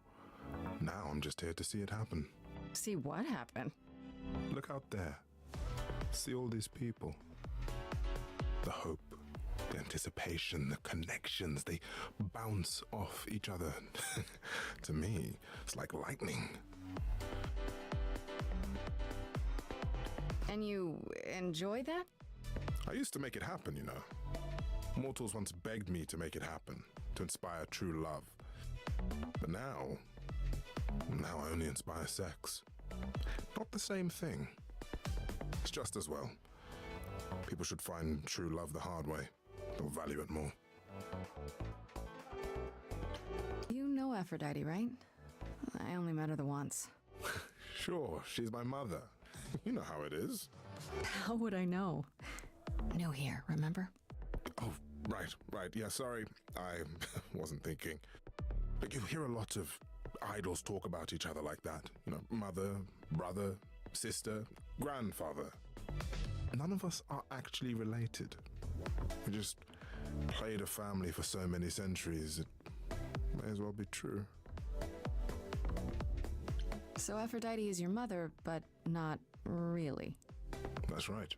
Now I'm just here to see it happen. See what happen? Look out there. See all these people. The hope, the anticipation, the connections, they bounce off each other. To me, it's like lightning. And you enjoy that? I used to make it happen, you know. Mortals once begged me to make it happen, to inspire true love. But now I only inspire sex. Not the same thing. It's just as well. People should find true love the hard way. They'll value it more. You know Aphrodite, right? I only met her the once. Sure, she's my mother. You know how it is. How would I know? New here, remember? Oh, right. Yeah, sorry. I wasn't thinking. But you hear a lot of idols talk about each other like that. You know, mother, brother, sister, grandfather. None of us are actually related. We just played a family for so many centuries, it may as well be true. So Aphrodite is your mother, but not really. That's right.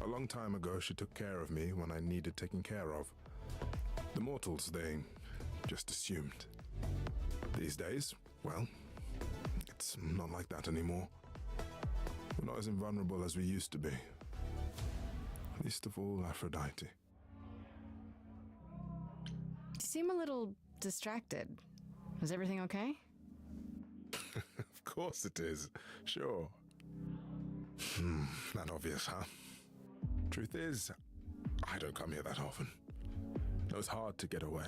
A long time ago, she took care of me when I needed taking care of. The mortals, they just assumed. These days, well, it's not like that anymore. We're not as invulnerable as we used to be. Least of all, Aphrodite. You seem a little distracted. Is everything okay? Of course it is. Sure. Not obvious, huh? Truth is, I don't come here that often. It was hard to get away.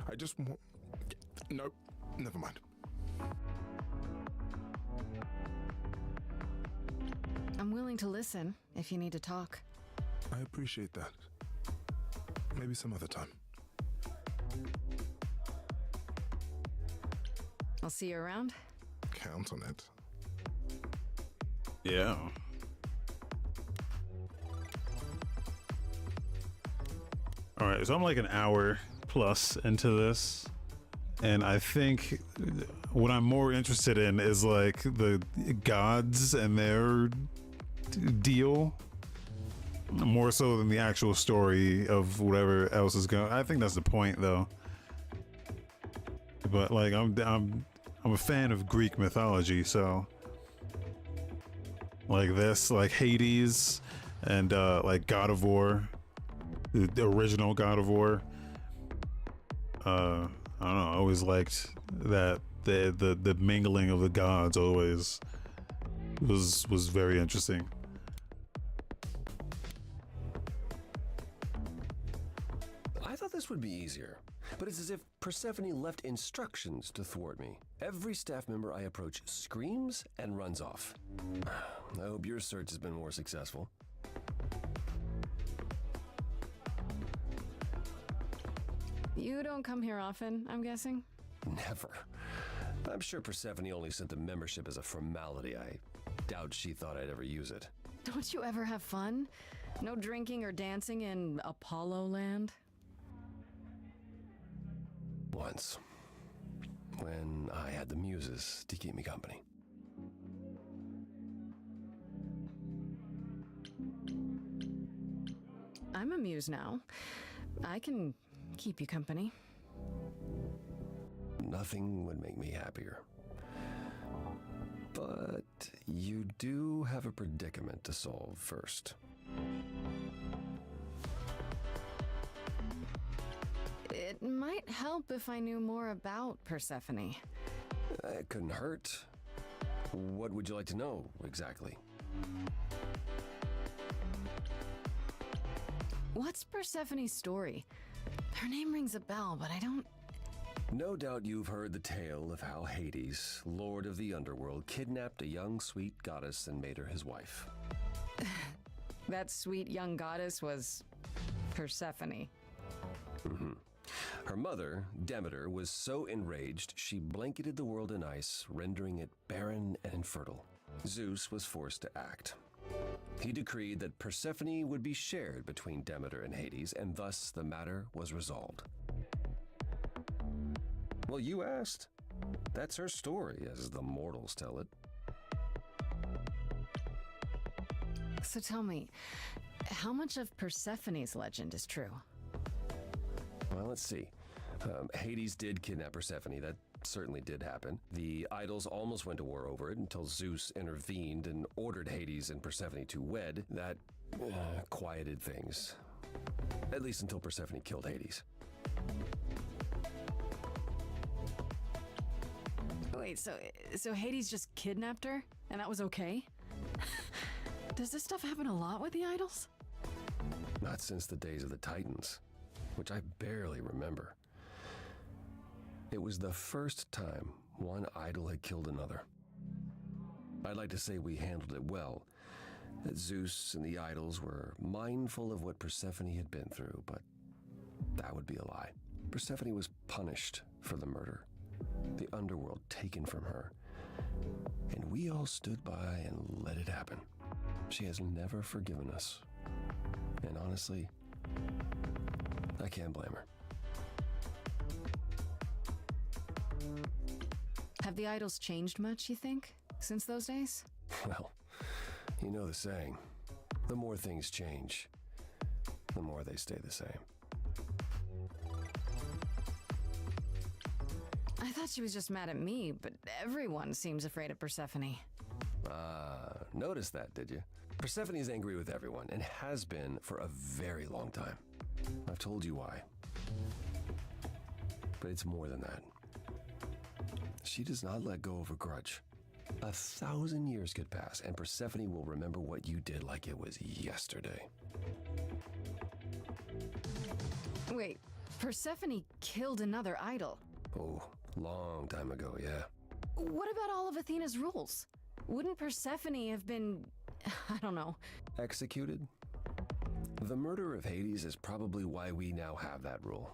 I just want... No, never mind. I'm willing to listen if you need to talk. I appreciate that. Maybe some other time. I'll see you around. Count on it. Yeah. All right, so I'm like an hour plus into this, and I think what I'm more interested in is like the gods and their deal, more so than the actual story of whatever else is going. I think that's the point, though. But like, I'm a fan of Greek mythology, so like this, like Hades, and like God of War. The original God of War. I don't know. I always liked that the mingling of the gods always was very interesting. I thought this would be easier, but it's as if Persephone left instructions to thwart me. Every staff member I approach screams and runs off. I hope your search has been more successful. You don't come here often, I'm guessing? Never. I'm sure Persephone only sent the membership as a formality. I doubt she thought I'd ever use it. Don't you ever have fun? No drinking or dancing in Apollo Land? Once. When I had the muses to keep me company. I'm a muse now. I can keep you company. Nothing would make me happier. But you do have a predicament to solve first. It might help if I knew more about Persephone. It couldn't hurt. What would you like to know, exactly? What's Persephone's story? Her name rings a bell, but I don't... No doubt you've heard the tale of how Hades, lord of the underworld, kidnapped a young sweet goddess and made her his wife. That sweet young goddess was Persephone. Mm-hmm. Her mother, Demeter, was so enraged she blanketed the world in ice, rendering it barren and infertile. Zeus was forced to act. He decreed that Persephone would be shared between Demeter and Hades, and thus the matter was resolved. Well, you asked. That's her story, as the mortals tell it. So tell me, how much of Persephone's legend is true? Well, let's see. Hades did kidnap Persephone. That certainly did happen. The idols almost went to war over it until Zeus intervened and ordered Hades and Persephone to wed. That quieted things. At least until Persephone killed Hades. Wait, so Hades just kidnapped her? And that was okay? Does this stuff happen a lot with the idols? Not since the days of the Titans, which I barely remember. It was the first time one idol had killed another. I'd like to say we handled it well, that Zeus and the idols were mindful of what Persephone had been through, but that would be a lie. Persephone was punished for the murder, the underworld taken from her, and we all stood by and let it happen. She has never forgiven us, and honestly, I can't blame her. Have the idols changed much, you think, since those days? Well, you know the saying, the more things change, the more they stay the same. I thought she was just mad at me, but everyone seems afraid of Persephone. Noticed that, did you? Persephone's angry with everyone, and has been for a very long time. I've told you why. But it's more than that. She does not let go of a grudge. 1,000 years could pass, and Persephone will remember what you did like it was yesterday. Wait, Persephone killed another idol? Oh, long time ago, yeah. What about all of Athena's rules? Wouldn't Persephone have been, I don't know... Executed? The murder of Hades is probably why we now have that rule.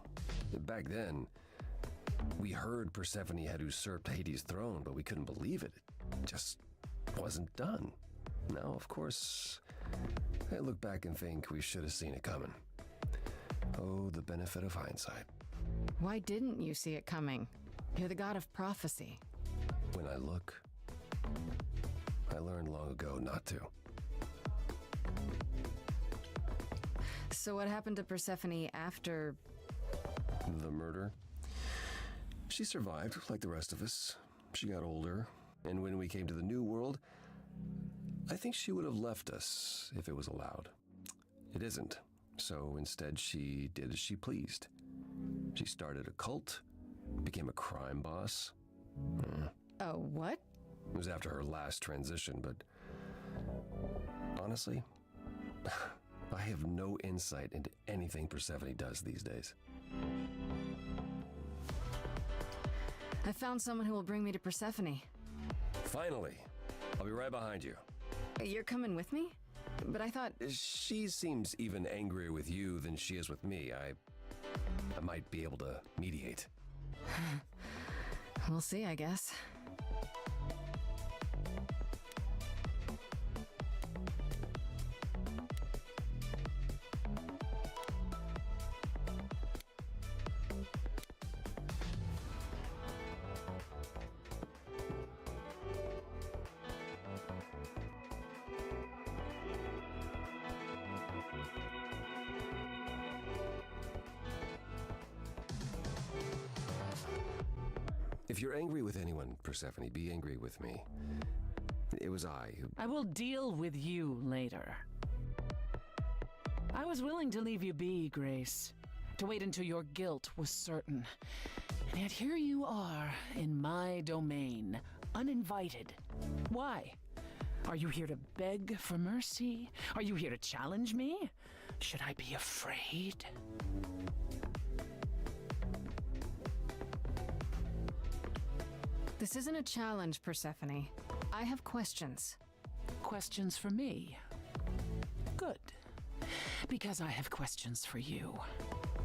Back then, we heard Persephone had usurped Hades' throne, but we couldn't believe it. It just wasn't done. Now, of course, I look back and think we should have seen it coming. Oh, the benefit of hindsight. Why didn't you see it coming? You're the god of prophecy. When I look, I learned long ago not to. So what happened to Persephone after... The murder? She survived, like the rest of us. She got older, and when we came to the New World, I think she would have left us if it was allowed. It isn't, so instead she did as she pleased. She started a cult, became a crime boss. Oh, what? It was after her last transition, but honestly, I have no insight into anything Persephone does these days. I found someone who will bring me to Persephone. Finally, I'll be right behind you. You're coming with me? But I thought... She seems even angrier with you than she is with me. I might be able to mediate. We'll see, I guess. If you're angry with anyone, Persephone, be angry with me. It was I who... I will deal with you later. I was willing to leave you be, Grace, to wait until your guilt was certain. And yet here you are, in my domain, uninvited. Why? Are you here to beg for mercy? Are you here to challenge me? Should I be afraid? This isn't a challenge, Persephone. I have questions. Questions for me? Good. Because I have questions for you.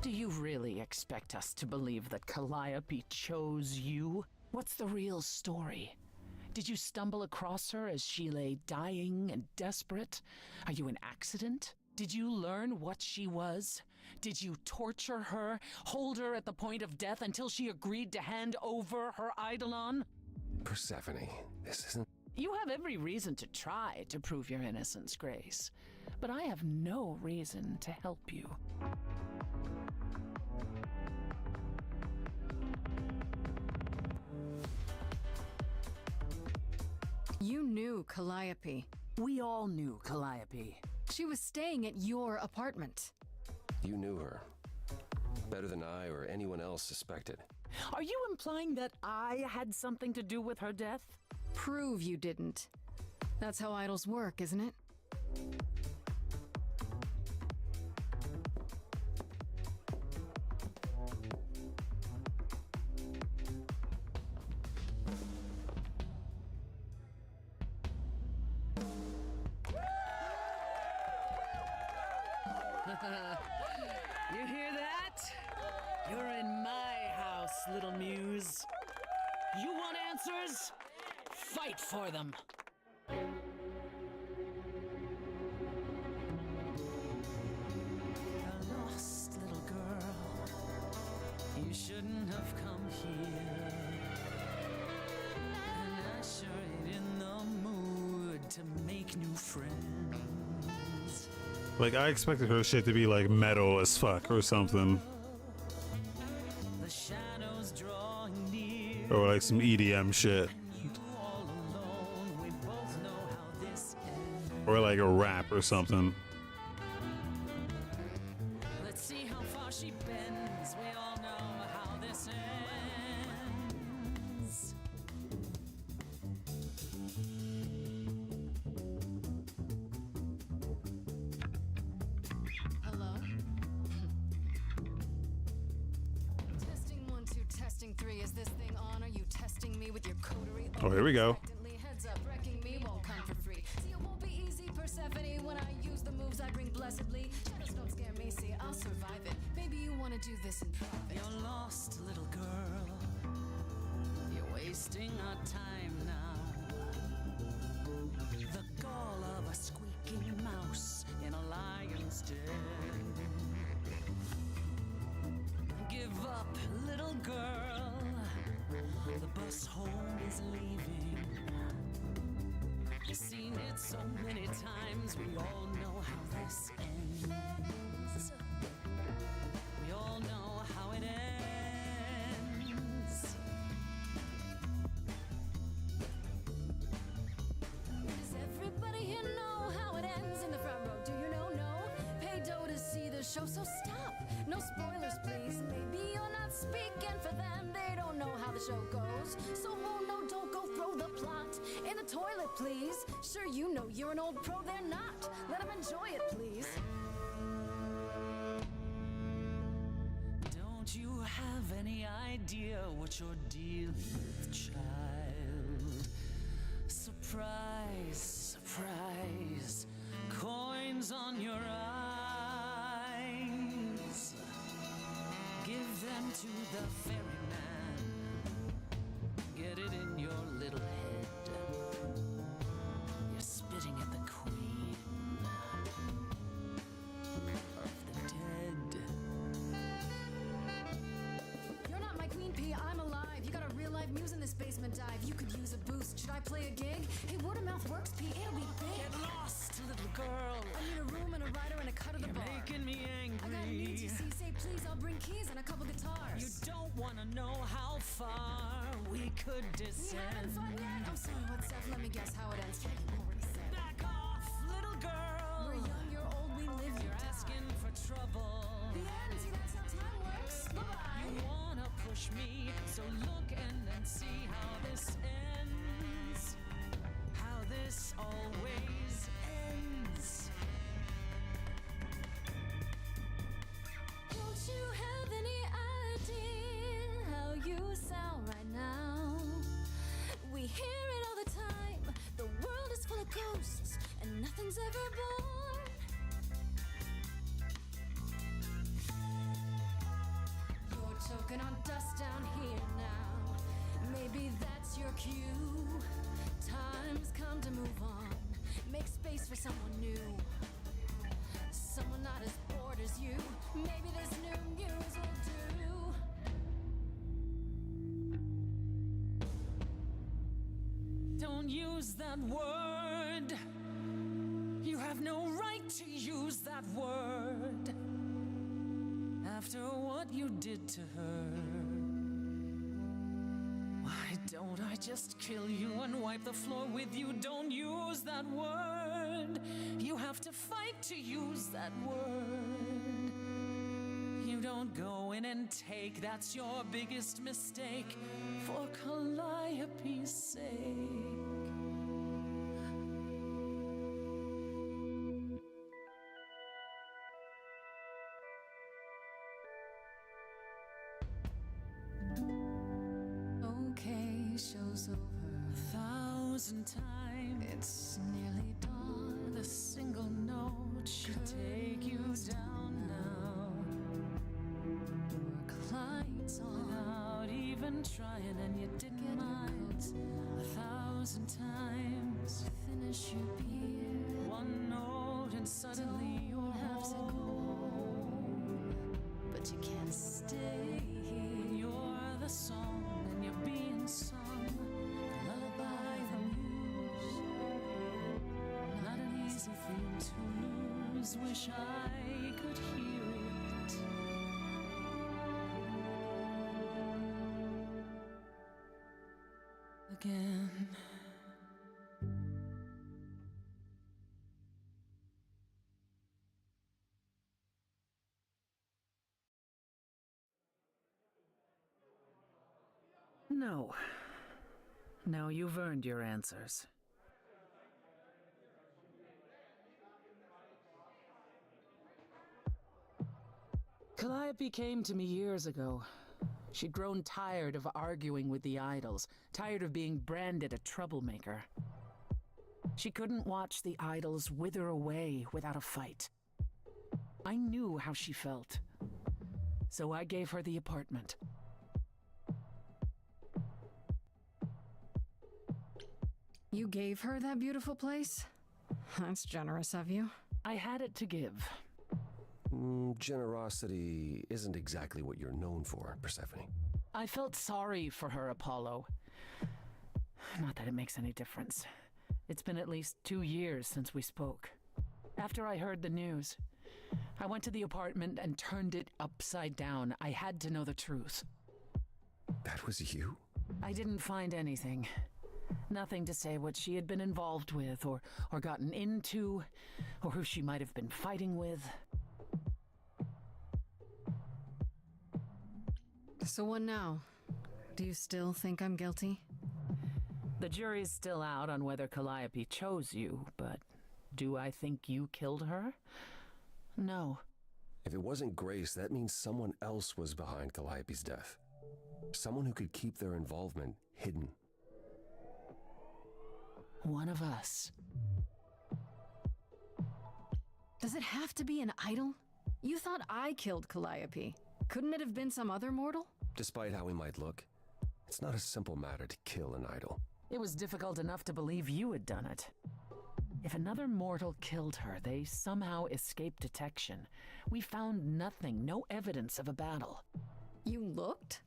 Do you really expect us to believe that Calliope chose you? What's the real story? Did you stumble across her as she lay dying and desperate? Are you an accident? Did you learn what she was? Did you torture her, hold her at the point of death until she agreed to hand over her Eidolon? Persephone, this isn't... You have every reason to try to prove your innocence, Grace, but I have no reason to help you. You knew Calliope. We all knew Calliope. She was staying at your apartment. You knew her. Better than I or anyone else suspected. Are you implying that I had something to do with her death? Prove you didn't. That's how idols work, isn't it? You hear that? You're in my house, little muse. You want answers? Fight for them. A lost little girl. You shouldn't have come here. And I sure ain't in the mood to make new friends. Like, I expected her shit to be like metal as fuck or something. Or like some EDM shit. Or like a rap or something. Let's see how far she bends. We all know how this ends. Hello? Testing 1, 2, testing 3. Is this thing on? Are you testing me with your coterie? Oh, here we go. Heads up, wrecking me won't come for free. See, it won't be easy, Persephone, when I use the moves I bring blessedly. Shadows don't scare me, see, I'll survive it. Maybe you want to do this in private. You're lost, little girl. You're wasting our time now. The gall of a squeaking mouse in a lion's den. Give up, little girl. The bus home is leaving. Seen it so many times, we all know how this ends. We all know how it ends. Does everybody here know how it ends in the front row? Do you know? No? Pay dough to see the show, so stop. No spoilers, please. Maybe you're not speaking for them. They don't know how the show goes. So, oh no, don't go throw the plot in the toilet, please. Sure, you know you're an old pro, they're not. Let them enjoy it, please. Don't you have any idea what you're dealing with, child? Surprise, surprise. Coins on your eyes. Give them to the ferryman. Get it in your little head. You're spitting at the queen of the dead. You're not my queen pea, I'm alive. You got a real live muse in this basement dive. You could use a boost. Should I play a gig? Hey, word of mouth works, P. It'll be big. Get lost, little girl. I need a room and a rider and a cut of the bar. Making me I got angry. needs, you see. Say please, I'll bring keys and a couple guitars. You don't want to know how far we could descend. I'm sorry, what's up? Let me guess how it ends. You already said. Back off, little girl. We're young, you're old, we live, You're asking for trouble. The end, see, that's how time works. Bye-bye. You wanna push me, so look and then see how this ends. How this always ends. Don't you have any idea how you sound right now? We hear it all the time. The world is full of ghosts, and nothing's ever born. You're choking on dust down here now. Maybe that's your cue. Time's come to move on. Make space for someone new. Someone not as bored as you. Maybe this new news will do. Don't use that word. You have no right to use that word. After what you did to her. Why don't I just kill you and wipe the floor with you? Don't use that word. You have to fight to use that word. You don't go in and take, that's your biggest mistake. For Calliope's sake. Okay, show's over. 1,000 times. It's nearly dawn. The single note should take you down now. Work lights on. Without even trying, and you didn't mind. 1,000 times. Finish your beer. One note, and suddenly you'll have to go home. But you can't stay here. You're the song, and you're being sung. Lullaby the muse. Not an easy thing to lose. Wish I could hear it. Again. No. No, you've earned your answers. Calliope came to me years ago. She'd grown tired of arguing with the idols, tired of being branded a troublemaker. She couldn't watch the idols wither away without a fight. I knew how she felt, so I gave her the apartment. You gave her that beautiful place? That's generous of you. I had it to give. Generosity isn't exactly what you're known for, Persephone. I felt sorry for her, Apollo. Not that it makes any difference. It's been at least 2 years since we spoke. After I heard the news, I went to the apartment and turned it upside down. I had to know the truth. That was you? I didn't find anything. Nothing to say what she had been involved with, or gotten into, or who she might have been fighting with. So what now? Do you still think I'm guilty? The jury's still out on whether Calliope chose you, but do I think you killed her? No. If it wasn't Grace, that means someone else was behind Calliope's death. Someone who could keep their involvement hidden. One of us. Does it have to be an idol? You thought I killed Calliope. Couldn't it have been some other mortal? Despite how we might look, it's not a simple matter to kill an idol. It was difficult enough to believe you had done it. If another mortal killed her, they somehow escaped detection. We found nothing, no evidence of a battle. You looked?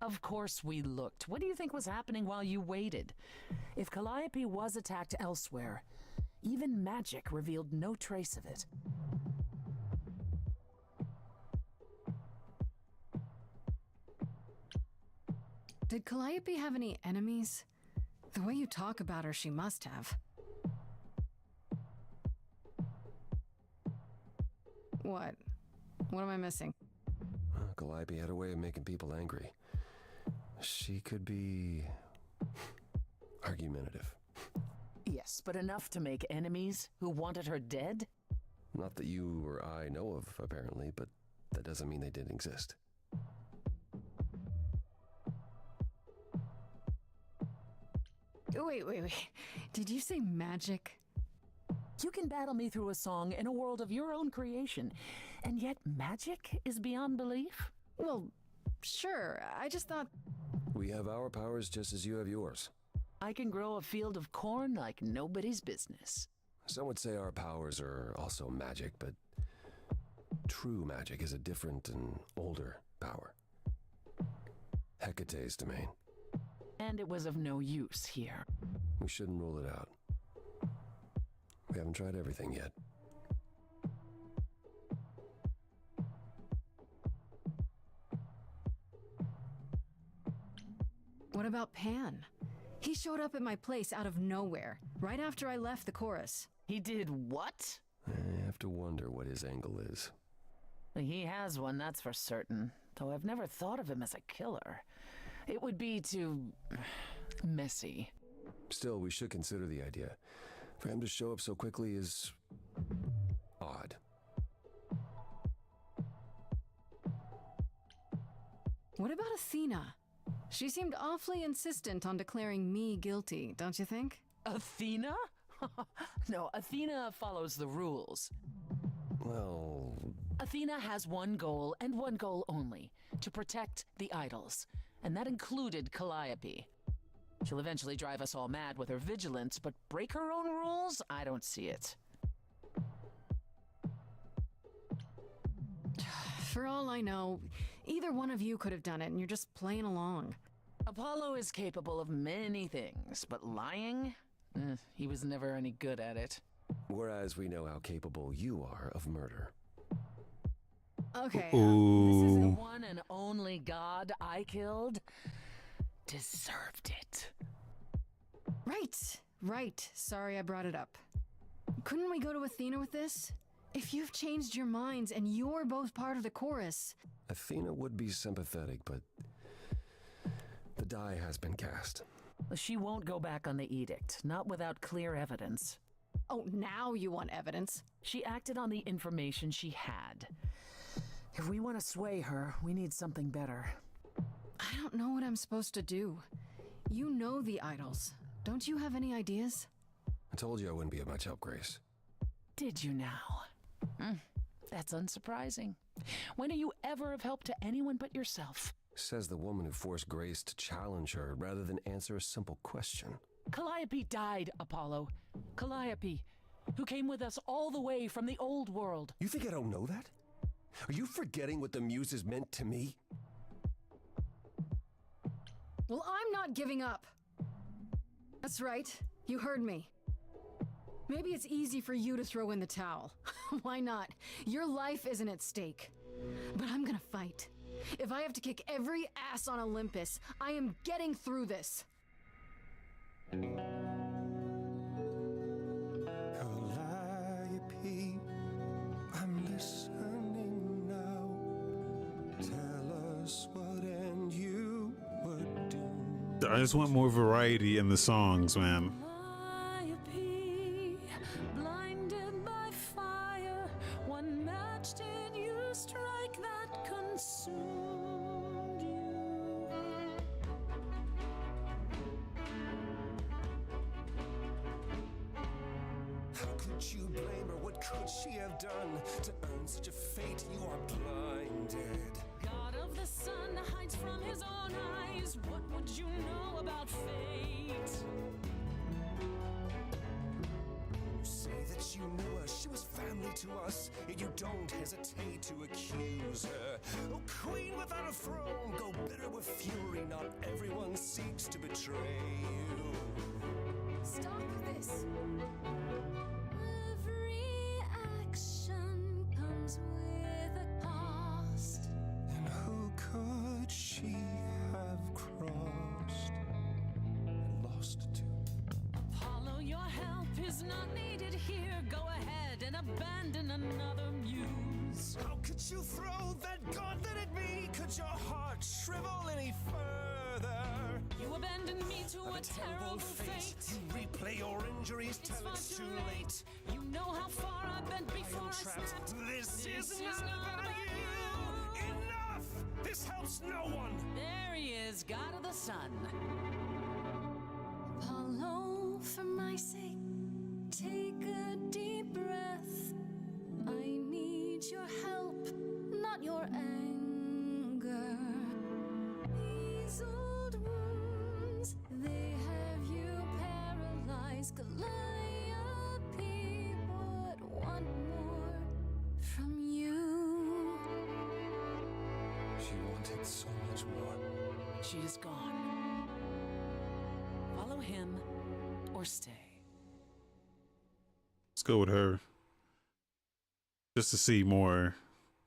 Of course we looked. What do you think was happening while you waited? If Calliope was attacked elsewhere, even magic revealed no trace of it. Did Calliope have any enemies? The way you talk about her, she must have. What? What am I missing? Calliope had a way of making people angry. She could be argumentative. Yes, but enough to make enemies who wanted her dead? Not that you or I know of, apparently, but that doesn't mean they didn't exist. Wait. Did you say magic? You can battle me through a song in a world of your own creation, and yet magic is beyond belief? Well, sure. I just thought... We have our powers just as you have yours. I can grow a field of corn like nobody's business. Some would say our powers are also magic, but true magic is a different and older power. Hecate's domain. And it was of no use here. We shouldn't rule it out. We haven't tried everything yet. What about Pan? He showed up at my place out of nowhere, right after I left the chorus. He did what? I have to wonder what his angle is. He has one, that's for certain. Though I've never thought of him as a killer. It would be too... messy. Still, we should consider the idea. For him to show up so quickly is... odd. What about Athena? She seemed awfully insistent on declaring me guilty, don't you think? Athena? No, Athena follows the rules. Well... Athena has one goal, and one goal only. To protect the idols. And that included Calliope. She'll eventually drive us all mad with her vigilance, but break her own rules? I don't see it. For all I know, either one of you could have done it, and you're just playing along. Apollo is capable of many things, but lying? He was never any good at it. Whereas we know how capable you are of murder. Okay. This is the one and only god I killed. Deserved it. Right. Sorry I brought it up. Couldn't we go to Athena with this? If you've changed your minds and you're both part of the chorus... Athena would be sympathetic, but the die has been cast. She won't go back on the edict, not without clear evidence. Oh, now you want evidence? She acted on the information she had. If we want to sway her, we need something better. I don't know what I'm supposed to do. You know the idols. Don't you have any ideas? I told you I wouldn't be of much help, Grace. Did you now? That's unsurprising. When are you ever of help to anyone but yourself? Says the woman who forced Grace to challenge her rather than answer a simple question. Calliope died, Apollo. Calliope, who came with us all the way from the old world. You think I don't know that? Are you forgetting what the Muses meant to me? Well, I'm not giving up. That's right. You heard me. Maybe it's easy for you to throw in the towel. Why not? Your life isn't at stake. But I'm gonna fight. If I have to kick every ass on Olympus, I am getting through this. Calliope, I'm listening now. Tell us what and you would do. I just want more variety in the songs, man. Calliope, blinded by fire, one match did you strike that consumed you. How could you blame her? What could she have done to earn such a fate? You are blinded. God of the sun hides from his own eyes. What would you know about fate? You say that you know her, she was family to us, yet you don't hesitate to accuse her. Oh, queen without a throne, go bitter with fury. Not everyone seeks to betray you. Stop this. Every action comes with a cost. And who could she have crossed? is not needed here. Go ahead and abandon another muse. How could you throw that gauntlet at me? Could your heart shrivel any further? You abandoned me to a terrible fate. You replay your injuries It's till far it's too too late. late. You know how far I've been before I trapped. snapped. This is not about you. Enough! This helps no one. There he is, God of the Sun. Apollo, for my sake, take a deep breath. I need your help, not your anger. These old wounds, they have you paralyzed. Calliope would want more from you. She wanted so much more. She is gone. Follow him or stay. Let's go with her. Just to see more.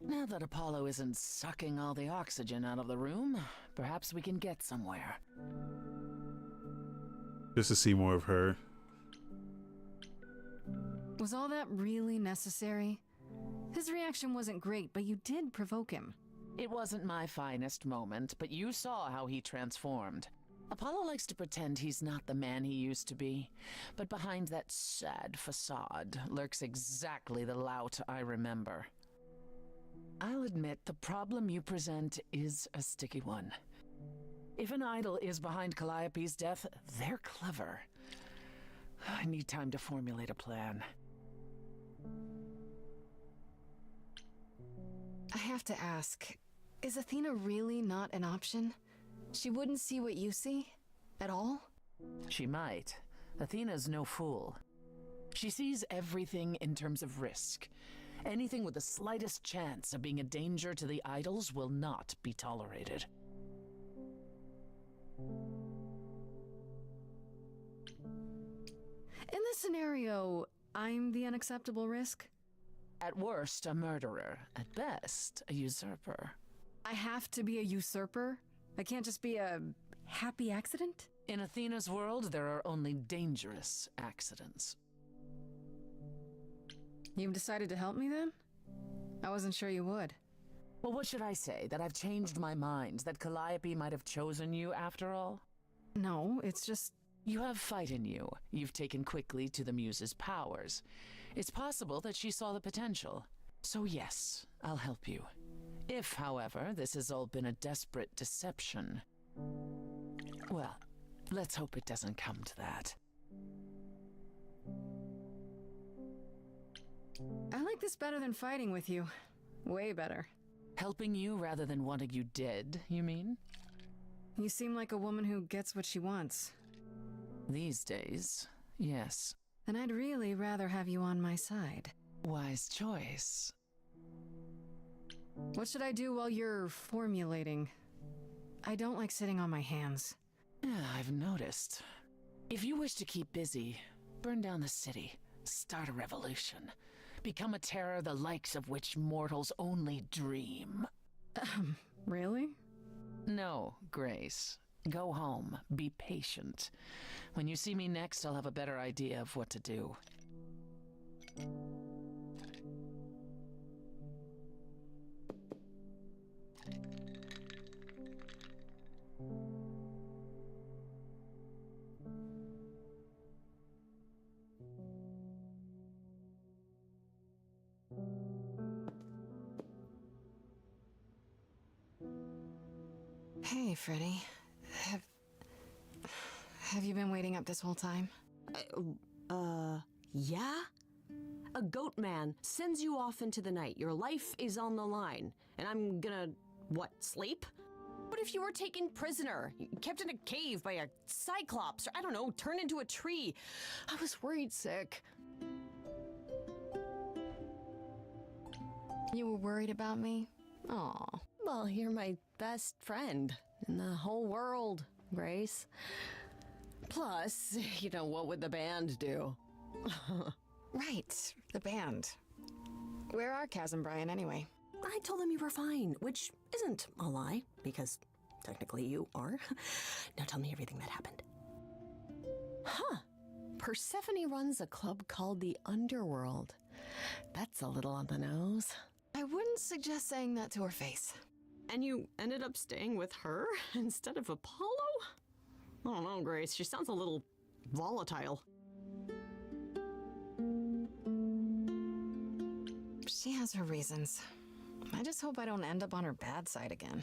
Now that Apollo isn't sucking all the oxygen out of the room, perhaps we can get somewhere. Just to see more of her. Was all that really necessary? His reaction wasn't great, but you did provoke him. It wasn't my finest moment, but you saw how he transformed. Apollo likes to pretend he's not the man he used to be, but behind that sad facade lurks exactly the lout I remember. I'll admit the problem you present is a sticky one. If an idol is behind Calliope's death, they're clever. I need time to formulate a plan. I have to ask, is Athena really not an option? She wouldn't see what you see? At all? She might. Athena's no fool. She sees everything in terms of risk. Anything with the slightest chance of being a danger to the idols will not be tolerated. In this scenario, I'm the unacceptable risk? At worst, a murderer. At best, a usurper. I have to be a usurper? I can't just be a happy accident? In Athena's world, there are only dangerous accidents. You've decided to help me then? I wasn't sure you would. Well, what should I say? That I've changed my mind? That Calliope might have chosen you after all? No, it's just... You have fight in you. You've taken quickly to the Muse's powers. It's possible that she saw the potential. So yes, I'll help you. If, however, this has all been a desperate deception... Well, let's hope it doesn't come to that. I like this better than fighting with you. Way better. Helping you rather than wanting you dead, you mean? You seem like a woman who gets what she wants. These days, yes. And I'd really rather have you on my side. Wise choice. What should I do while you're formulating? I don't like sitting on my hands. Yeah, I've noticed. If you wish to keep busy, burn down the city, start a revolution, become a terror the likes of which mortals only dream. Really? No, Grace. Go home. Be patient. When you see me next, I'll have a better idea of what to do. Hey, Freddy. Have you been waiting up this whole time? Yeah? A goat man sends you off into the night. Your life is on the line. And I'm gonna, what, sleep? What if you were taken prisoner, kept in a cave by a cyclops, or I don't know, turned into a tree? I was worried sick. You were worried about me? Aw. Well, you're my best friend in the whole world, Grace. Plus, you know, what would the band do? Right, the band. Where are Kaz and Brian anyway? I told them you were fine, which isn't a lie, because technically you are. Now tell me everything that happened. Huh. Persephone runs a club called the Underworld. That's a little on the nose. I wouldn't suggest saying that to her face. And you ended up staying with her instead of Apollo? I don't know, Grace. She sounds a little volatile. She has her reasons. I just hope I don't end up on her bad side again.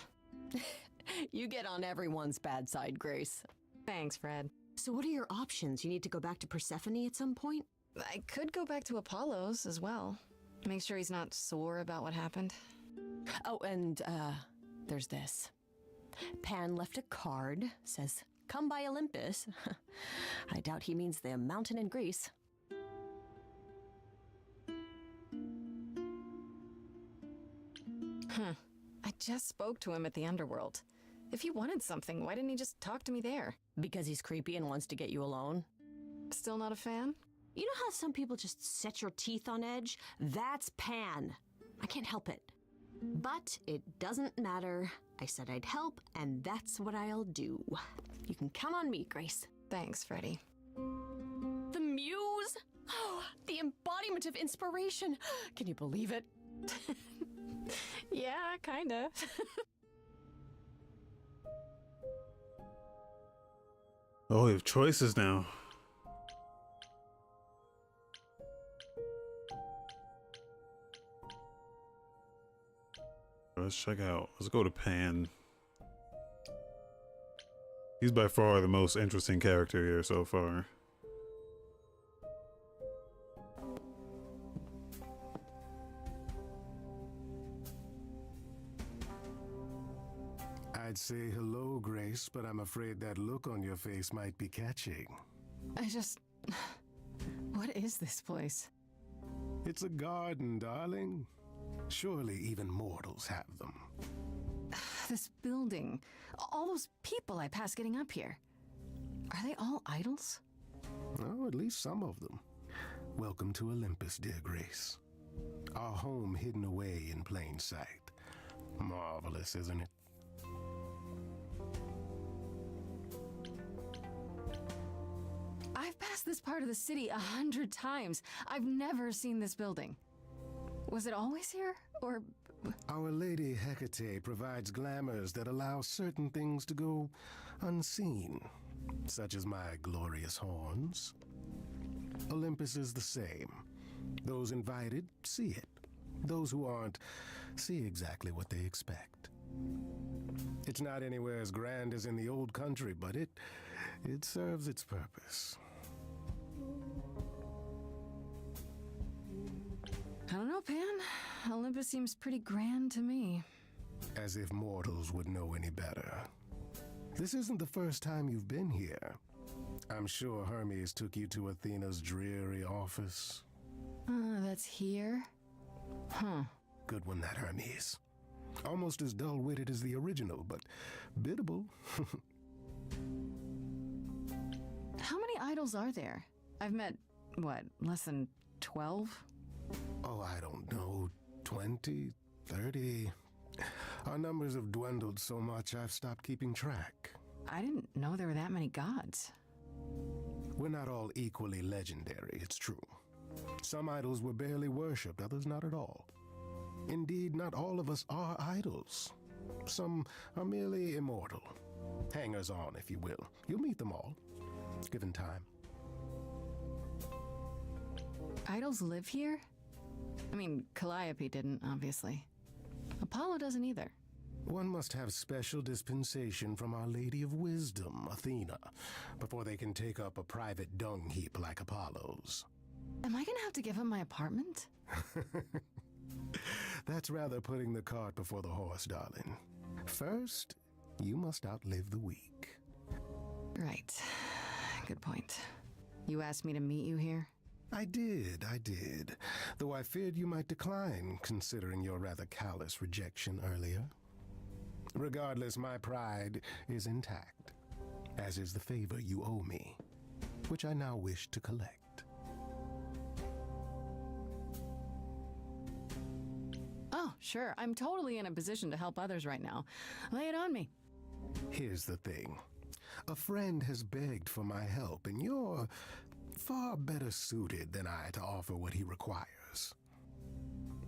You get on everyone's bad side, Grace. Thanks, Fred. So what are your options? You need to go back to Persephone at some point? I could go back to Apollo's as well. Make sure he's not sore about what happened. Oh, and, there's this. Pan left a card, says, "Come by Olympus." I doubt he means the mountain in Greece. I just spoke to him at the Underworld. If he wanted something, why didn't he just talk to me there? Because he's creepy and wants to get you alone. Still not a fan? You know how some people just set your teeth on edge? That's Pan. I can't help it. But it doesn't matter. I said I'd help, and that's what I'll do. You can count on me, Grace. Thanks, Freddie. The muse? Oh, the embodiment of inspiration. Can you believe it? Yeah, kinda. Oh, we have choices now. Let's check out. Let's go to Pan. He's by far the most interesting character here so far. I'd say hello, Grace, but I'm afraid that look on your face might be catching. What is this place? It's a garden, darling. Surely even mortals have them. This building. All those people I pass getting up here. Are they all idols? Oh, at least some of them. Welcome to Olympus, dear Grace. Our home hidden away in plain sight. Marvelous, isn't it? I've passed this part of the city 100 times. I've never seen this building. Was it always here, or...? Our Lady Hecate provides glamours that allow certain things to go unseen, such as my glorious horns. Olympus is the same. Those invited see it. Those who aren't see exactly what they expect. It's not anywhere as grand as in the old country, but it serves its purpose. I don't know, Pan. Olympus seems pretty grand to me. As if mortals would know any better. This isn't the first time you've been here. I'm sure Hermes took you to Athena's dreary office. That's here? Huh. Good one, that Hermes. Almost as dull-witted as the original, but biddable. How many idols are there? I've met, what, less than 12? Oh, I don't know, 20, 30. Our numbers have dwindled so much I've stopped keeping track. I didn't know there were that many gods. We're not all equally legendary, it's true. Some idols were barely worshipped, others not at all. Indeed, not all of us are idols. Some are merely immortal. Hangers-on, if you will. You'll meet them all, given time. Idols live here? I mean, Calliope didn't, obviously. Apollo doesn't either. One must have special dispensation from Our Lady of Wisdom, Athena, before they can take up a private dung heap like Apollo's. Am I gonna have to give up my apartment? That's rather putting the cart before the horse, darling. First, you must outlive the week. Right. Good point. You asked me to meet you here? I did. Though I feared you might decline, considering your rather callous rejection earlier. Regardless, my pride is intact, as is the favor you owe me, which I now wish to collect. Oh, sure. I'm totally in a position to help others right now. Lay it on me. Here's the thing. A friend has begged for my help, and you're far better suited than I to offer what he requires.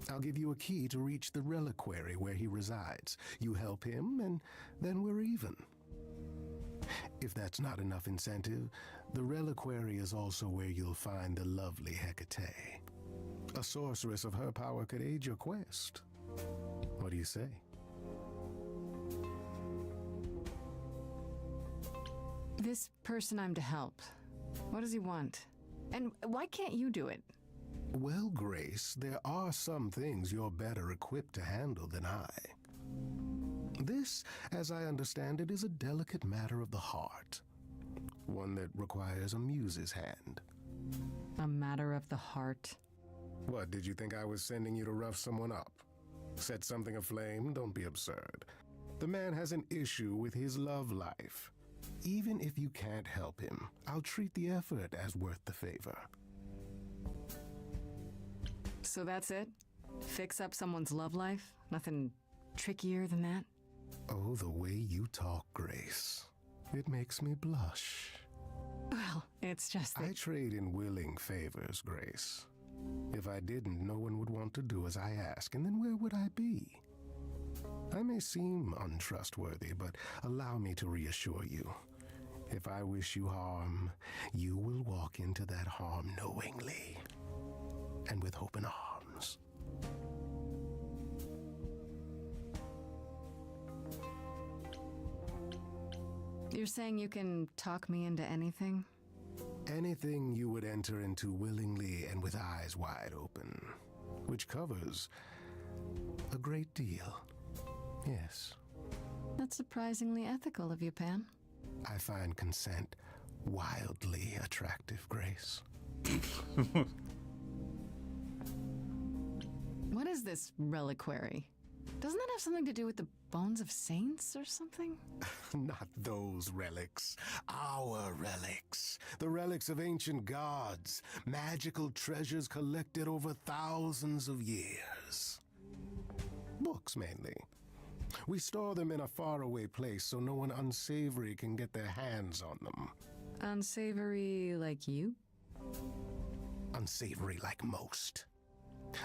I'll give you a key to reach the reliquary where he resides. You help him, and then we're even. If that's not enough incentive, the reliquary is also where you'll find the lovely Hecate. A sorceress of her power could aid your quest. What do you say? This person I'm to help, what does he want? And why can't you do it? Well, Grace, there are some things you're better equipped to handle than I. This, as I understand it, is a delicate matter of the heart. One that requires a muse's hand. A matter of the heart. What, did you think I was sending you to rough someone up? Set something aflame? Don't be absurd. The man has an issue with his love life. Even if you can't help him, I'll treat the effort as worth the favor. So that's it? Fix up someone's love life? Nothing trickier than that? Oh, the way you talk, Grace. It makes me blush. Well, it's just that... I trade in willing favors, Grace. If I didn't, no one would want to do as I ask, and then where would I be? I may seem untrustworthy, but allow me to reassure you. If I wish you harm, you will walk into that harm knowingly and with open arms. You're saying you can talk me into anything? Anything you would enter into willingly and with eyes wide open, which covers a great deal. Yes. That's surprisingly ethical of you, Pan. I find consent wildly attractive, Grace. What is this reliquary? Doesn't that have something to do with the bones of saints or something? Not those relics. Our relics. The relics of ancient gods. Magical treasures collected over thousands of years. Books, mainly. We store them in a faraway place so no one unsavory can get their hands on them. Unsavory like you? Unsavory like most.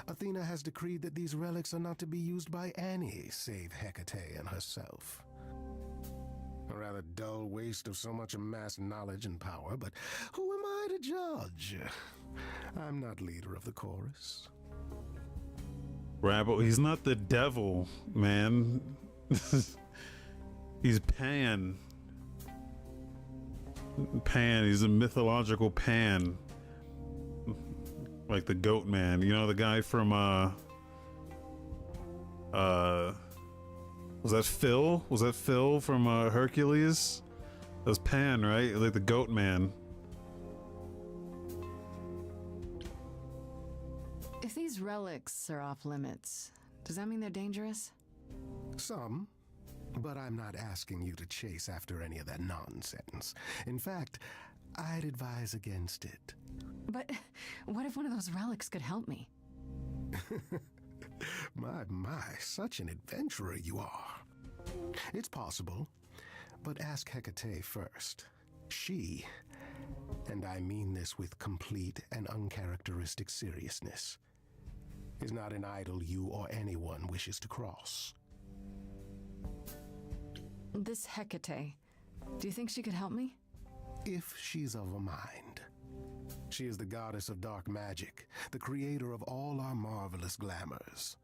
Athena has decreed that these relics are not to be used by any save Hecate and herself. A rather dull waste of so much amassed knowledge and power, but who am I to judge? I'm not leader of the chorus. Rabble, he's not the devil, man. He's Pan. Pan, he's a mythological Pan. Like the goat man, you know, the guy from was that Phil? Was that Phil from Hercules? That was Pan, right? Like the goat man. If these relics are off limits, does that mean they're dangerous? Some, but I'm not asking you to chase after any of that nonsense. In fact, I'd advise against it. But what if one of those relics could help me? My, such an adventurer you are. It's possible, but ask Hecate first. She, and I mean this with complete and uncharacteristic seriousness, is not an idol you or anyone wishes to cross. This Hecate, do you think she could help me? If she's of a mind. She is the goddess of dark magic, the creator of all our marvelous glamours.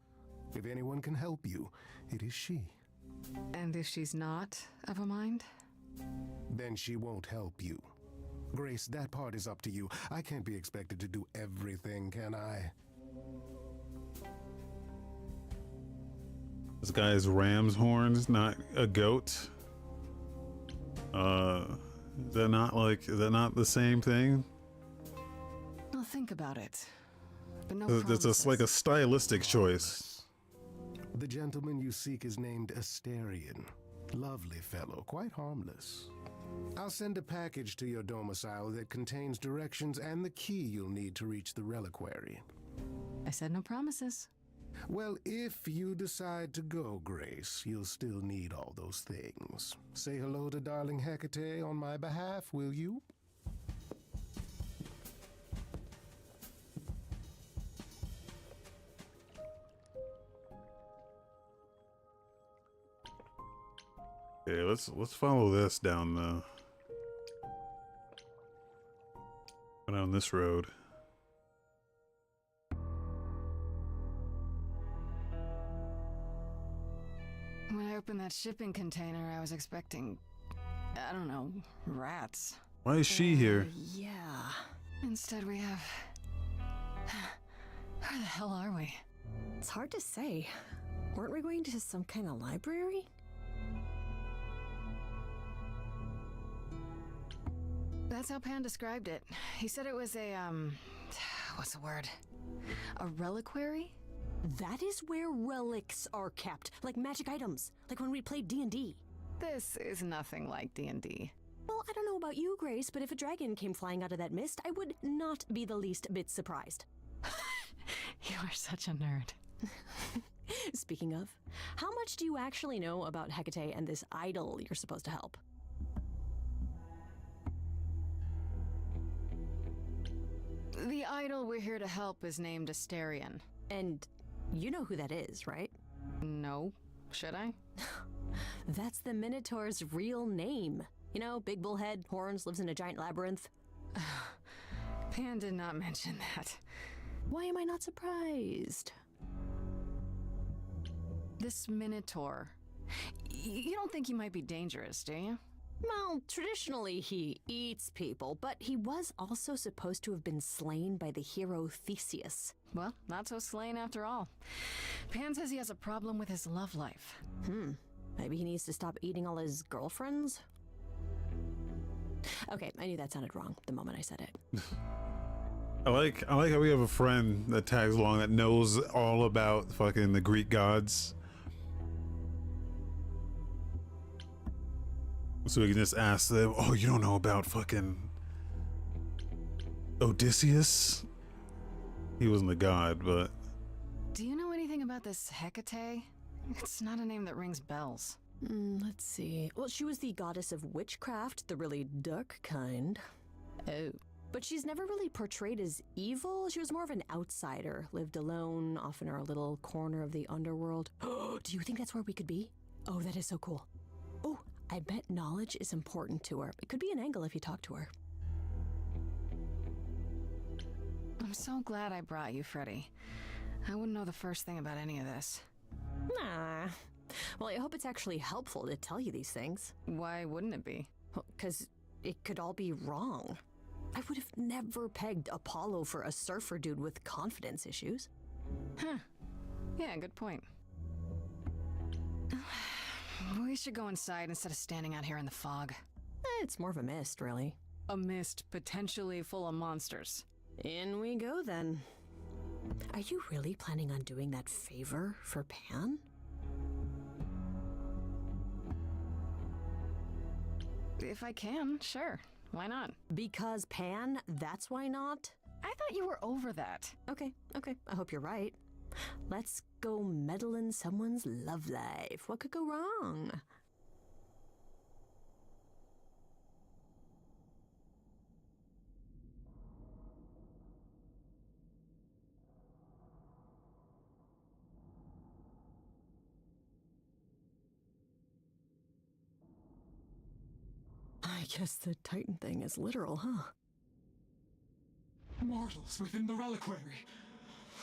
If anyone can help you, it is she. And if she's not of a mind? Then she won't help you. Grace, that part is up to you. I can't be expected to do everything, can I? This guy's ram's horns, not a goat. Is that not the same thing? I'll think about it. But no It's promises. like a stylistic choice. The gentleman you seek is named Asterion. Lovely fellow, quite harmless. I'll send a package to your domicile that contains directions and the key you'll need to reach the reliquary. I said no promises. Well, if you decide to go, Grace, you'll still need all those things. Say hello to darling Hecate on my behalf, will you? Okay, let's follow this down this road. When I opened that shipping container, I was expecting, I don't know, rats. Why is she here? Yeah. Instead, we have. Where the hell are we? It's hard to say. Weren't we going to some kind of library? That's how Pan described it. He said it was a, what's the word? A reliquary? That is where relics are kept, like magic items, like when we played D&D. This is nothing like D&D. Well, I don't know about you, Grace, but if a dragon came flying out of that mist, I would not be the least bit surprised. You are such a nerd. Speaking of, how much do you actually know about Hecate and this idol you're supposed to help? The idol we're here to help is named Asterion. And you know who that is, right? No. Should I? That's the Minotaur's real name. You know, big bullhead, horns, lives in a giant labyrinth. Pan did not mention that. Why am I not surprised? This Minotaur. You don't think he might be dangerous, do you? Well, traditionally he eats people, but he was also supposed to have been slain by the hero Theseus. Well, not so slain after all. Pan says he has a problem with his love life. Maybe he needs to stop eating all his girlfriends? Okay, I knew that sounded wrong the moment I said it. I like how we have a friend that tags along that knows all about fucking the Greek gods. So we can just ask them, oh, you don't know about fucking Odysseus? He wasn't a god, but... Do you know anything about this Hecate? It's not a name that rings bells. Let's see. Well, she was the goddess of witchcraft, the really dark kind. Oh. But she's never really portrayed as evil. She was more of an outsider, lived alone, off in her little corner of the underworld. Do you think that's where we could be? Oh, that is so cool. Oh, I bet knowledge is important to her. It could be an angle if you talk to her. I'm so glad I brought you, Freddy. I wouldn't know the first thing about any of this. Nah. Well, I hope it's actually helpful to tell you these things. Why wouldn't it be? Because it could all be wrong. I would have never pegged Apollo for a surfer dude with confidence issues. Huh. Yeah, good point. We should go inside instead of standing out here in the fog. It's more of a mist, really. A mist potentially full of monsters. In we go, then. Are you really planning on doing that favor for Pan? If I can, sure. Why not? Because Pan, that's why not? I thought you were over that. Okay. I hope you're right. Let's go meddle in someone's love life. What could go wrong? I guess the Titan thing is literal, huh? Mortals within the reliquary.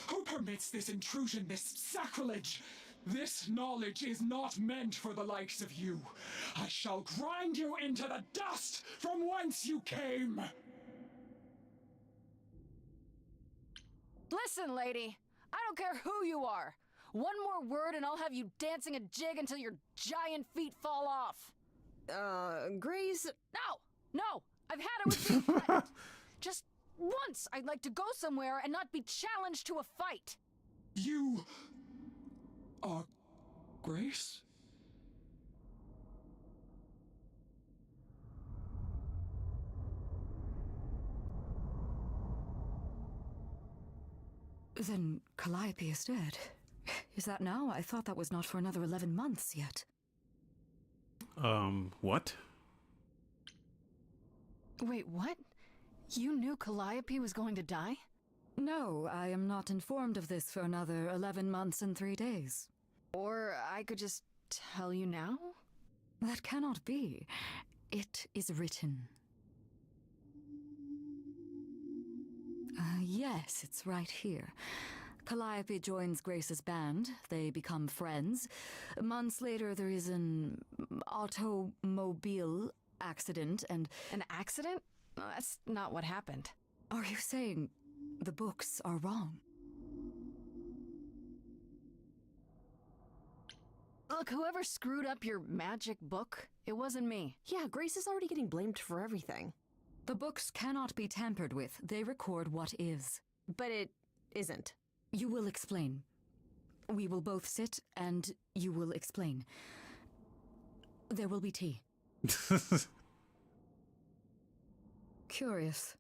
Who permits this intrusion, this sacrilege? This knowledge is not meant for the likes of you. I shall grind you into the dust from whence you came. Listen, lady. I don't care who you are. One more word and I'll have you dancing a jig until your giant feet fall off. Grace? No! I've had it with being threatened. Just once I'd like to go somewhere and not be challenged to a fight. You are Grace? Then Calliope is dead. Is that now? I thought that was not for another 11 months yet. What? Wait, what? You knew Calliope was going to die? No, I am not informed of this for another 11 months and 3 days. Or I could just tell you now? That cannot be. It is written. Yes, it's right here. Calliope joins Grace's band. They become friends. Months later, there is an automobile accident and... An accident? That's not what happened. Are you saying the books are wrong? Look, whoever screwed up your magic book, it wasn't me. Yeah, Grace is already getting blamed for everything. The books cannot be tampered with. They record what is. But it isn't. You will explain. We will both sit and you will explain. There will be tea. Curious.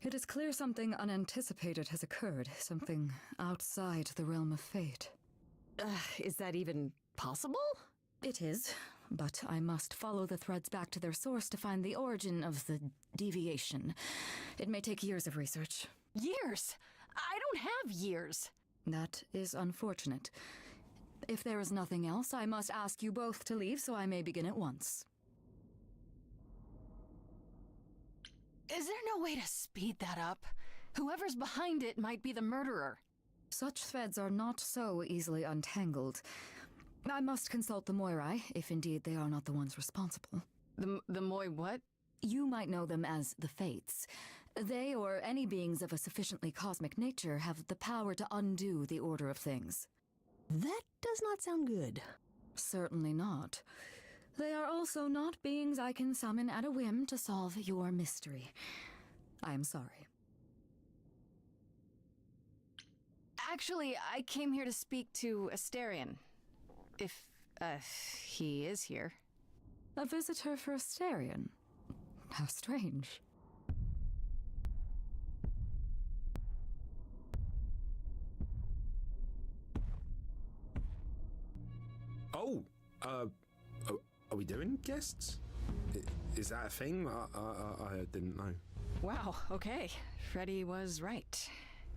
It is clear something unanticipated has occurred, something outside the realm of fate. Is that even possible? It is, but I must follow the threads back to their source to find the origin of the deviation. It may take years of research. Years? I don't have years. That is unfortunate. If there is nothing else, I must ask you both to leave so I may begin at once. Is there no way to speed that up? Whoever's behind it might be the murderer. Such threads are not so easily untangled. I must consult the Moirai, if indeed they are not the ones responsible. The Moi what? You might know them as the Fates. They, or any beings of a sufficiently cosmic nature, have the power to undo the order of things. That does not sound good. Certainly not. They are also not beings I can summon at a whim to solve your mystery. I am sorry. Actually, I came here to speak to Asterion. If, he is here. A visitor for Asterion? How strange. Oh, are we doing guests? Is that a thing? I didn't know. Wow, okay. Freddy was right.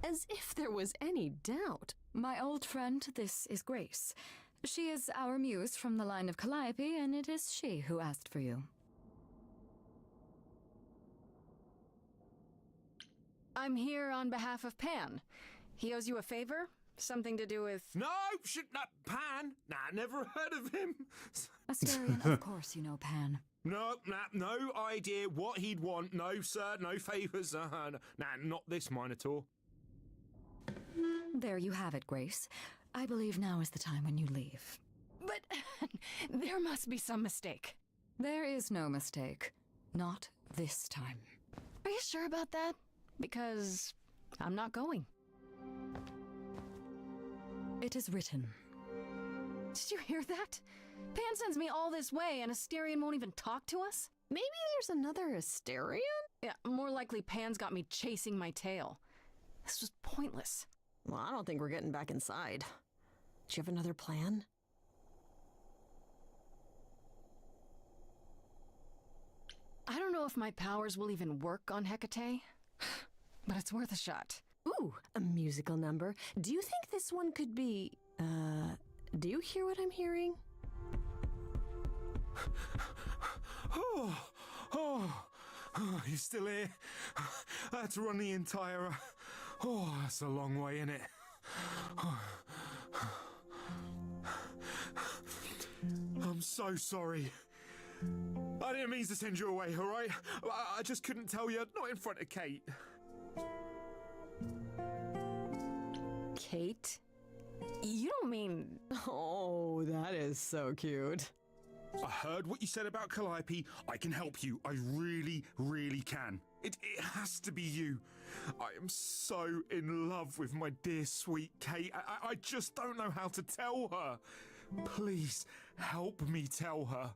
As if there was any doubt. My old friend, this is Grace. She is our muse from the line of Calliope, and it is she who asked for you. I'm here on behalf of Pan. He owes you a favor? Something to do with... No, not Pan. Nah, never heard of him. Asterion, of course you know Pan. No idea what he'd want. No, sir, no favours. Not this Minotaur. There you have it, Grace. I believe now is the time when you leave. But there must be some mistake. There is no mistake. Not this time. Are you sure about that? Because I'm not going. It is written. Did you hear that? Pan sends me all this way and Asterion won't even talk to us? Maybe there's another Asterion? Yeah, more likely Pan's got me chasing my tail. This was pointless. Well, I don't think we're getting back inside. Do you have another plan? I don't know if my powers will even work on Hecate, but it's worth a shot. Ooh, a musical number. Do you think this one could be, do you hear what I'm hearing? You still here? I had to run the entire... that's a long way, innit? I'm so sorry. I didn't mean to send you away, alright? I just couldn't tell you, not in front of Kate. Kate? You don't mean... Oh, that is so cute. I heard what you said about Calliope. I can help you. I really, really can. It has to be you. I am so in love with my dear sweet Kate. I just don't know how to tell her. Please, help me tell her.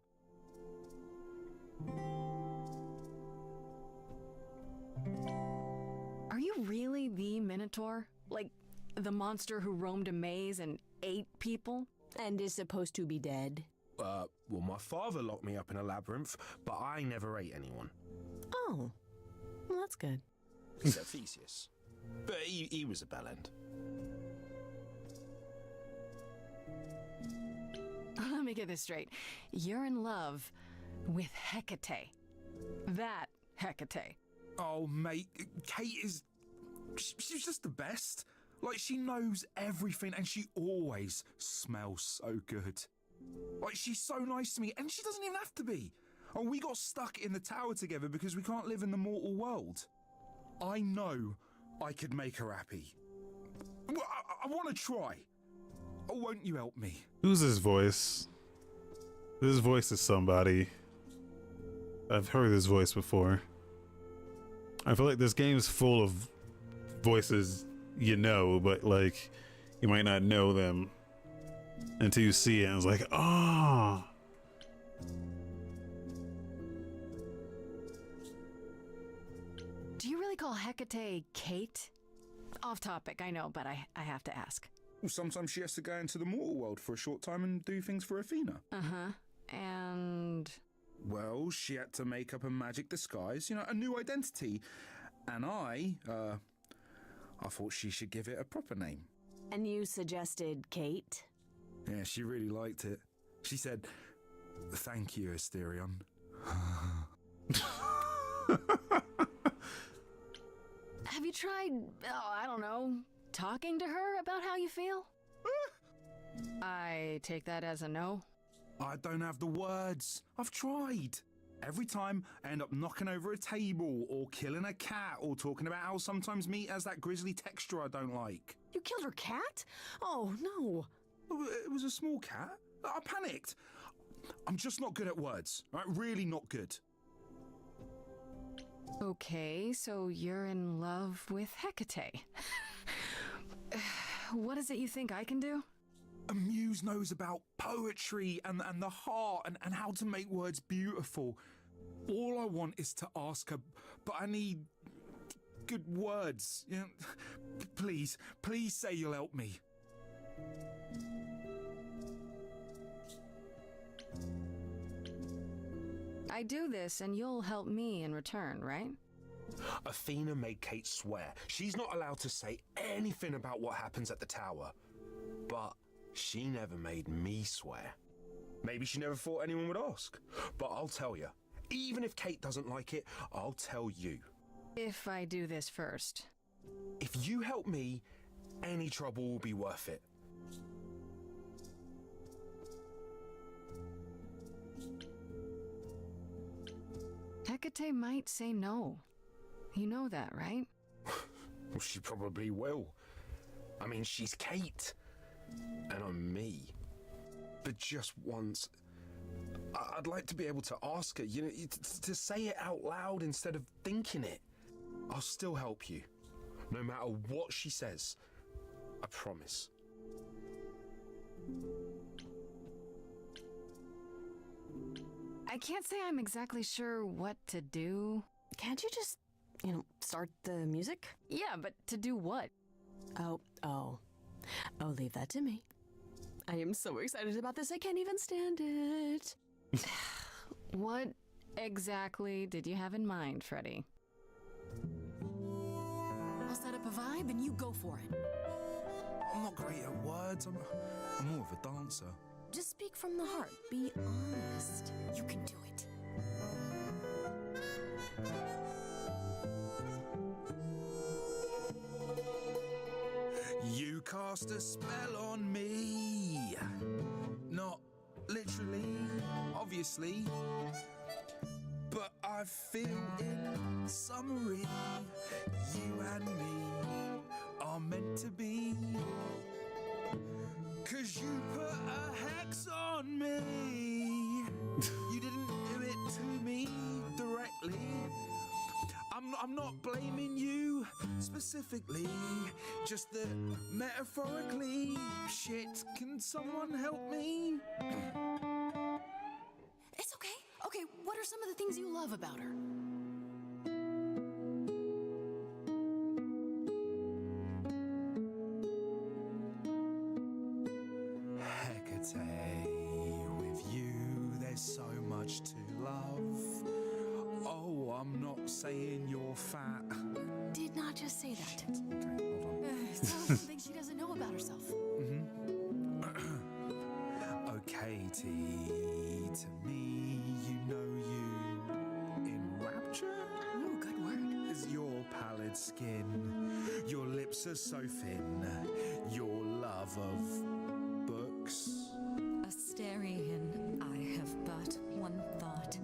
Are you really the Minotaur? Like, the monster who roamed a maze and ate people? And is supposed to be dead? Well, my father locked me up in a labyrinth, but I never ate anyone. Oh, well, that's good. Except Theseus. But he was a bellend. let me get this straight. You're in love with Hecate. That Hecate. Oh, mate, Kate is... She's just the best. Like, she knows everything and she always smells so good. Like, she's so nice to me and she doesn't even have to be. Oh, we got stuck in the tower together because we can't live in the mortal world. I know I could make her happy. Well, I want to try. Oh, won't you help me? Who's his voice? This voice is somebody. I've heard this voice before. I feel like this game's full of voices you know, but like you might not know them until you see it and it's like, ah. Do you really call Hecate Kate? Off topic, I know, but I have to ask. Well, sometimes she has to go into the mortal world for a short time and do things for Athena. Uh-huh. And... Well, she had to make up a magic disguise, you know, a new identity. And I thought she should give it a proper name. And you suggested Kate? Yeah, she really liked it. She said, "Thank you, Asterion." Have you tried, I don't know, talking to her about how you feel? I take that as a no. I don't have the words. I've tried. Every time I end up knocking over a table or killing a cat or talking about how sometimes meat has that grisly texture I don't like. You killed her cat? Oh, no. It was a small cat. I panicked. I'm just not good at words. Right? Really not good. Okay, so you're in love with Hecate. What is it you think I can do? A muse knows about poetry and the heart and how to make words beautiful. All I want is to ask her, but I need good words. You know, please say you'll help me. I do this and you'll help me in return, right? Athena made Kate swear she's not allowed to say anything about what happens at the tower. But she never made me swear. Maybe she never thought anyone would ask. But I'll tell you, even if Kate doesn't like it, I'll tell you. If I do this first. If you help me, any trouble will be worth it. Hecate might say no. You know that, right? Well, she probably will. I mean, she's Kate. And I'm me. But just once, I'd like to be able to ask her, you know, to say it out loud instead of thinking it. I'll still help you, no matter what she says. I promise. I can't say I'm exactly sure what to do. Can't you just, start the music? Yeah, but to do what? Oh, leave that to me. I am so excited about this, I can't even stand it. What exactly did you have in mind, Freddy? I'll set up a vibe and you go for it. I'm not great at words. I'm more of a dancer. Just speak from the heart. Be honest. You can do it. You cast a spell on me. Not literally, obviously. But I feel in summary, you and me are meant to be. 'Cause you put a hex on me. You didn't do it to me directly. I'm not blaming you specifically, just that metaphorically. Shit, can someone help me? It's okay. Okay, what are some of the things you love about her? Hecate, with you there's so much to love. Oh, I'm not saying you're fat. Did not just say that. Okay, hold on. Tell her something she doesn't know about herself. Okay, Katie, to me, you know you enrapture. Ooh, good word. Is your pallid skin, your lips are so thin, your love of books. Asterion, I have but one thought.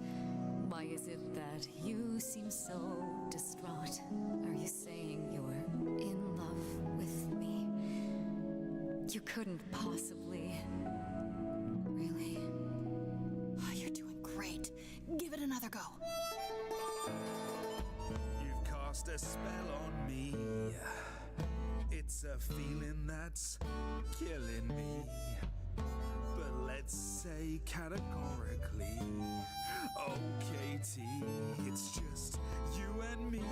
Why is it that you seem so distraught? Are you saying you're in love with me? You couldn't possibly. Really? Oh, you're doing great. Give it another go. You've cast a spell on me. It's a feeling that's killing me. But let's say categorically, oh Katie, it's just you and me.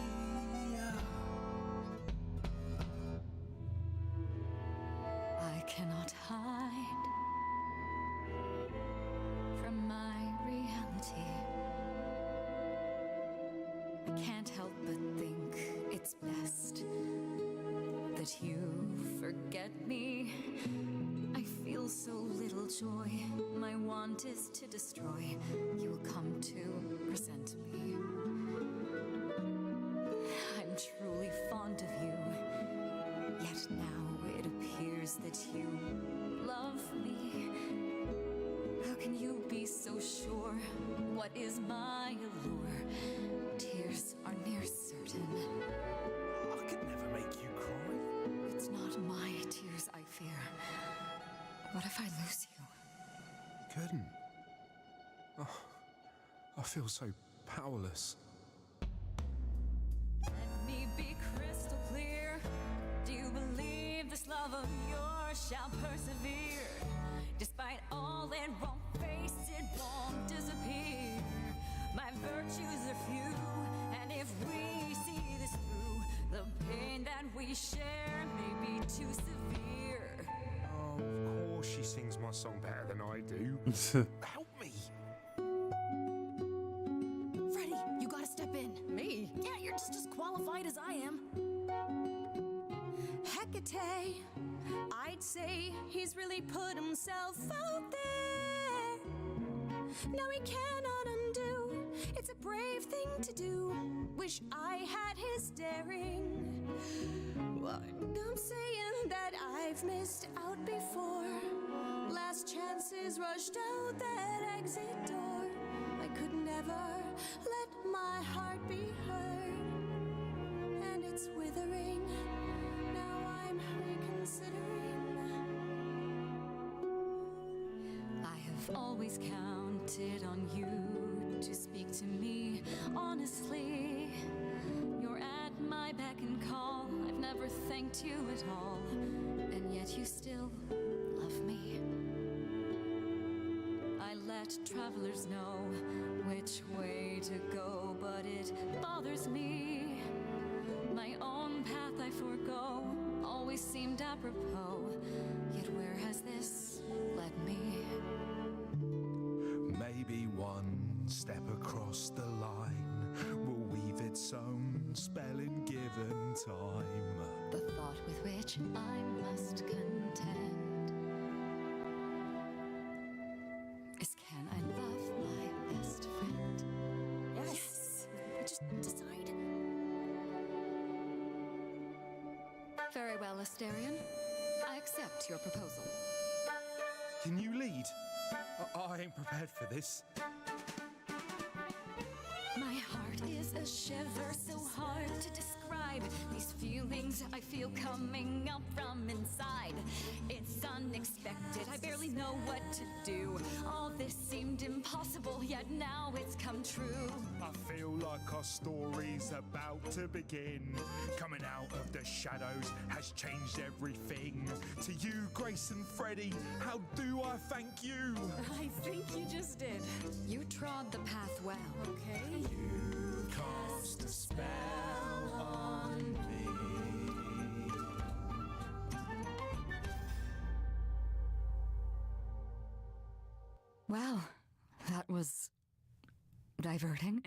I cannot hide from my reality. I can't help but think it's best that you forget me. I feel so little joy. My want is to destroy. You will come to resent me. I'm truly fond of you. Yet now it appears that you love me. How can you be so sure? What is my allure? Tears are near certain. I could never make you cry. It's not my tears I fear. What if I lose you? Couldn't. Oh, I feel so powerless. Let me be crystal clear. Do you believe this love of yours shall persevere? Despite all, it won't face, it won't disappear. My virtues are few, and if we see this through, the pain that we share may be too severe. Oh, of course she sings my song better than I do. Help me. Freddy, you gotta step in. Me? Yeah, you're just as qualified as I am. Hecate, I'd say he's really put himself out there. No, he cannot undo. It's a brave thing to do. Wish I had his daring. Well, I'm saying that I've missed out before. Last chances rushed out that exit door. I could never let my heart be heard. And it's withering. Now I'm reconsidering. I have always counted on you to speak to me honestly. You're at my beck and call. I've never thanked you at all, and yet you still love me. I let travelers know which way to go, but it bothers me. My own path I forego always seemed apropos, yet where has this led me? Maybe one step across the line will weave its own spell in given time. The thought with which I must contend is, can I love my best friend? Yes. Just decide. Very well, Asterion. I accept your proposal. Can you lead? I ain't prepared for this. My heart is a shiver so hard to describe. These feelings I feel coming up from inside. It's unexpected, I barely know what to do. All this seemed impossible, yet now it's come true. I feel like our story's about to begin. Coming out of the shadows has changed everything. To you, Grace and Freddy, how do I thank you? I think you just did. You trod the path well. Okay. You cast a spell on me. Well, that was diverting.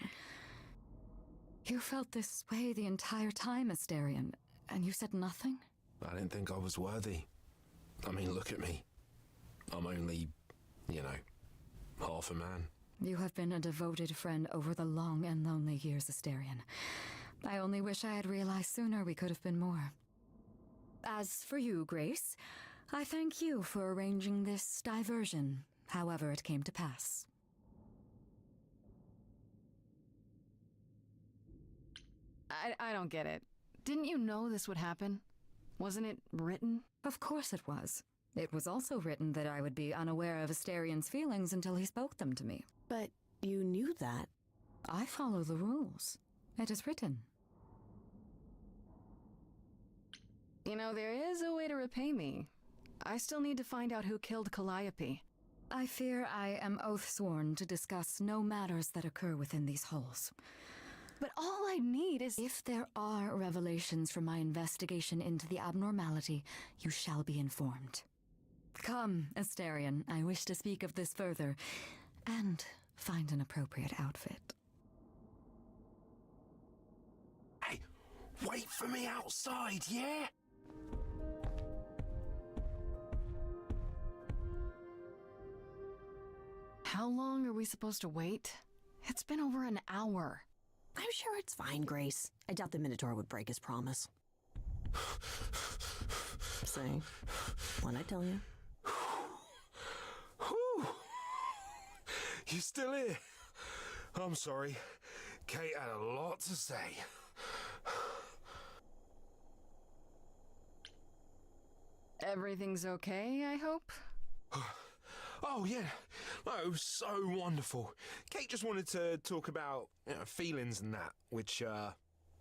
You felt this way the entire time, Asterion, and you said nothing? I didn't think I was worthy. I mean, look at me. I'm only, half a man. You have been a devoted friend over the long and lonely years, Asterion. I only wish I had realized sooner we could have been more. As for you, Grace, I thank you for arranging this diversion, however it came to pass. I don't get it. Didn't you know this would happen? Wasn't it written? Of course it was. It was also written that I would be unaware of Asterion's feelings until he spoke them to me. But you knew that. I follow the rules. It is written. You know, there is a way to repay me. I still need to find out who killed Calliope. I fear I am oath-sworn to discuss no matters that occur within these halls. But all I need is... If there are revelations from my investigation into the abnormality, you shall be informed. Come, Asterion, I wish to speak of this further, and find an appropriate outfit. Hey, wait for me outside, yeah? How long are we supposed to wait? It's been over an hour. I'm sure it's fine, Grace. I doubt the Minotaur would break his promise. Say, what'd I tell you? You still here? I'm sorry. Kate had a lot to say. Everything's okay, I hope? Oh, yeah. No, it was so wonderful. Kate just wanted to talk about feelings and that, which,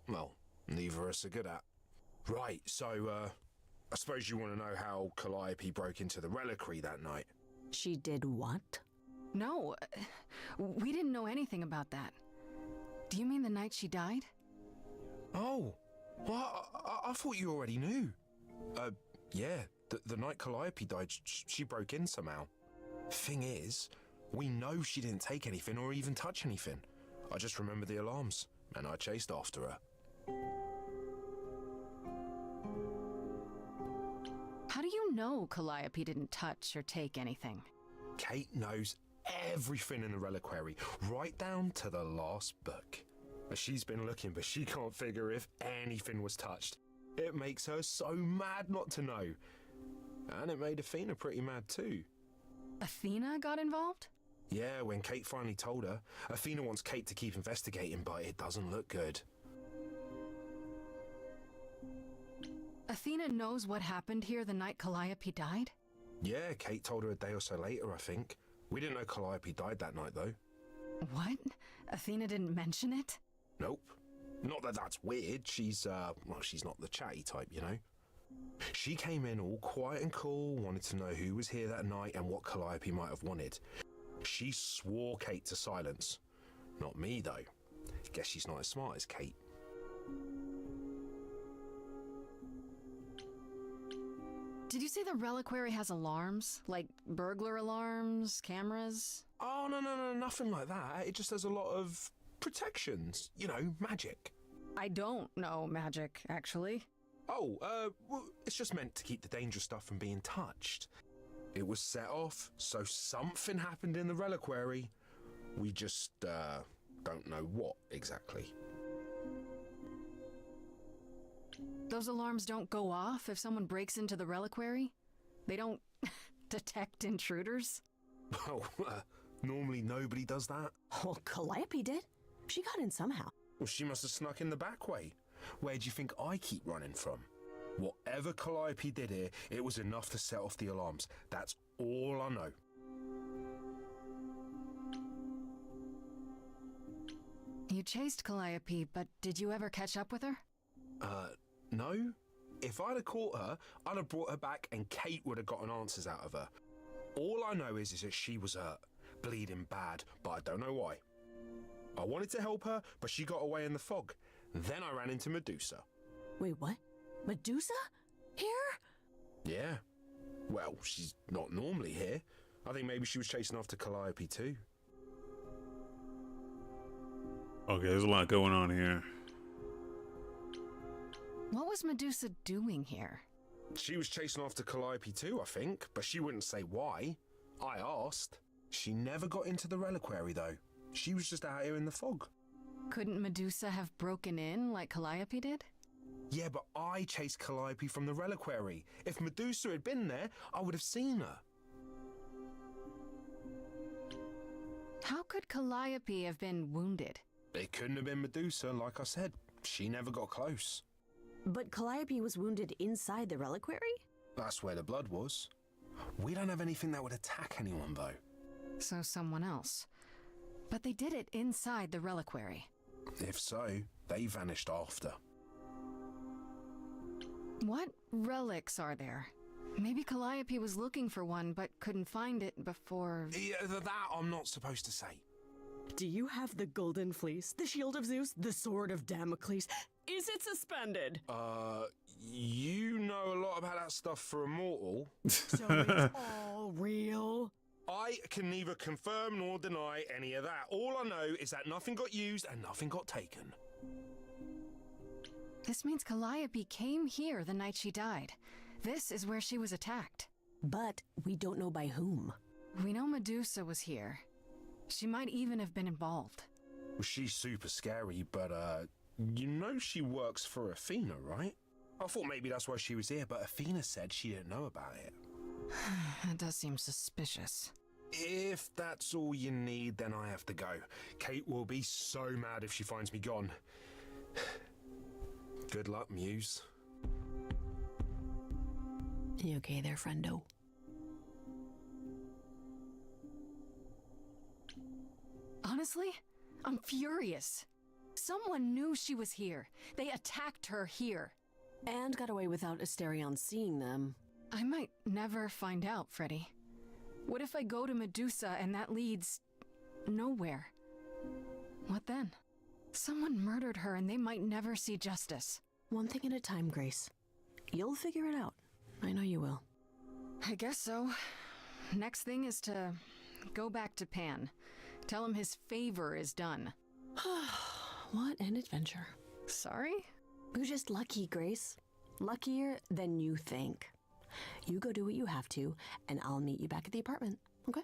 well, neither of us are good at. Right, so, I suppose you want to know how Calliope broke into the reliquary that night. She did what? No, we didn't know anything about that. Do you mean the night she died? Oh, well, I thought you already knew. Yeah, the night Calliope died, she broke in somehow. Thing is, we know she didn't take anything or even touch anything. I just remember the alarms, and I chased after her. How do you know Calliope didn't touch or take anything? Kate knows everything in the reliquary, right down to the last book. She's been looking, but she can't figure if anything was touched. It makes her so mad not to know. And it made Athena pretty mad too. Athena got involved? Yeah, when Kate finally told her, Athena wants Kate to keep investigating, but it doesn't look good. Athena knows what happened here the night Calliope died? Yeah, Kate told her a day or so later, I think. We didn't know Calliope died that night, though. What? Athena didn't mention it? Nope. Not that that's weird. She's not the chatty type, you know? She came in all quiet and cool, wanted to know who was here that night and what Calliope might have wanted. She swore Kate to silence. Not me, though. Guess she's not as smart as Kate. Did you say the reliquary has alarms? Like burglar alarms, cameras? Oh, no, nothing like that. It just has a lot of protections. You know, magic. I don't know magic, actually. Oh, well, it's just meant to keep the dangerous stuff from being touched. It was set off, so something happened in the reliquary. We just, don't know what exactly. Those alarms don't go off if someone breaks into the reliquary? They don't detect intruders? Well, normally nobody does that. Well, Calliope did. She got in somehow. Well, she must have snuck in the back way. Where do you think I keep running from? Whatever Calliope did here, it was enough to set off the alarms. That's all I know. You chased Calliope, but did you ever catch up with her? No. If I'd have caught her, I'd have brought her back and Kate would have gotten answers out of her. All I know is that she was hurt, bleeding bad, but I don't know why. I wanted to help her, but she got away in the fog. Then I ran into Medusa. Wait, what? Medusa? Here? Yeah. Well, she's not normally here. I think maybe she was chasing after Calliope too. Okay, there's a lot going on here. What was Medusa doing here? She was chasing after Calliope too, I think, but she wouldn't say why. I asked. She never got into the reliquary, though. She was just out here in the fog. Couldn't Medusa have broken in like Calliope did? Yeah, but I chased Calliope from the reliquary. If Medusa had been there, I would have seen her. How could Calliope have been wounded? It couldn't have been Medusa, like I said. She never got close. But Calliope was wounded inside the reliquary? That's where the blood was. We don't have anything that would attack anyone, though. So someone else. But they did it inside the reliquary. If so, they vanished after. What relics are there? Maybe Calliope was looking for one, but couldn't find it before... Yeah, that I'm not supposed to say. Do you have the Golden Fleece, the Shield of Zeus, the Sword of Damocles? Is it suspended? You know a lot about that stuff for a mortal. So it's all real? I can neither confirm nor deny any of that. All I know is that nothing got used and nothing got taken. This means Calliope came here the night she died. This is where she was attacked. But we don't know by whom. We know Medusa was here. She might even have been involved. Well, she's super scary, but, you know she works for Athena, right? I thought maybe that's why she was here, but Athena said she didn't know about it. That does seem suspicious. If that's all you need, then I have to go. Kate will be so mad if she finds me gone. Good luck, Muse. You okay there, friendo? Honestly, I'm furious. Someone knew she was here. They attacked her here. And got away without Asterion seeing them. I might never find out, Freddy. What if I go to Medusa and that leads... nowhere? What then? Someone murdered her and they might never see justice. One thing at a time, Grace. You'll figure it out. I know you will. I guess so. Next thing is to go back to Pan. Tell him his favor is done. What an adventure. Sorry? You're just lucky, Grace. Luckier than you think. You go do what you have to, and I'll meet you back at the apartment, okay?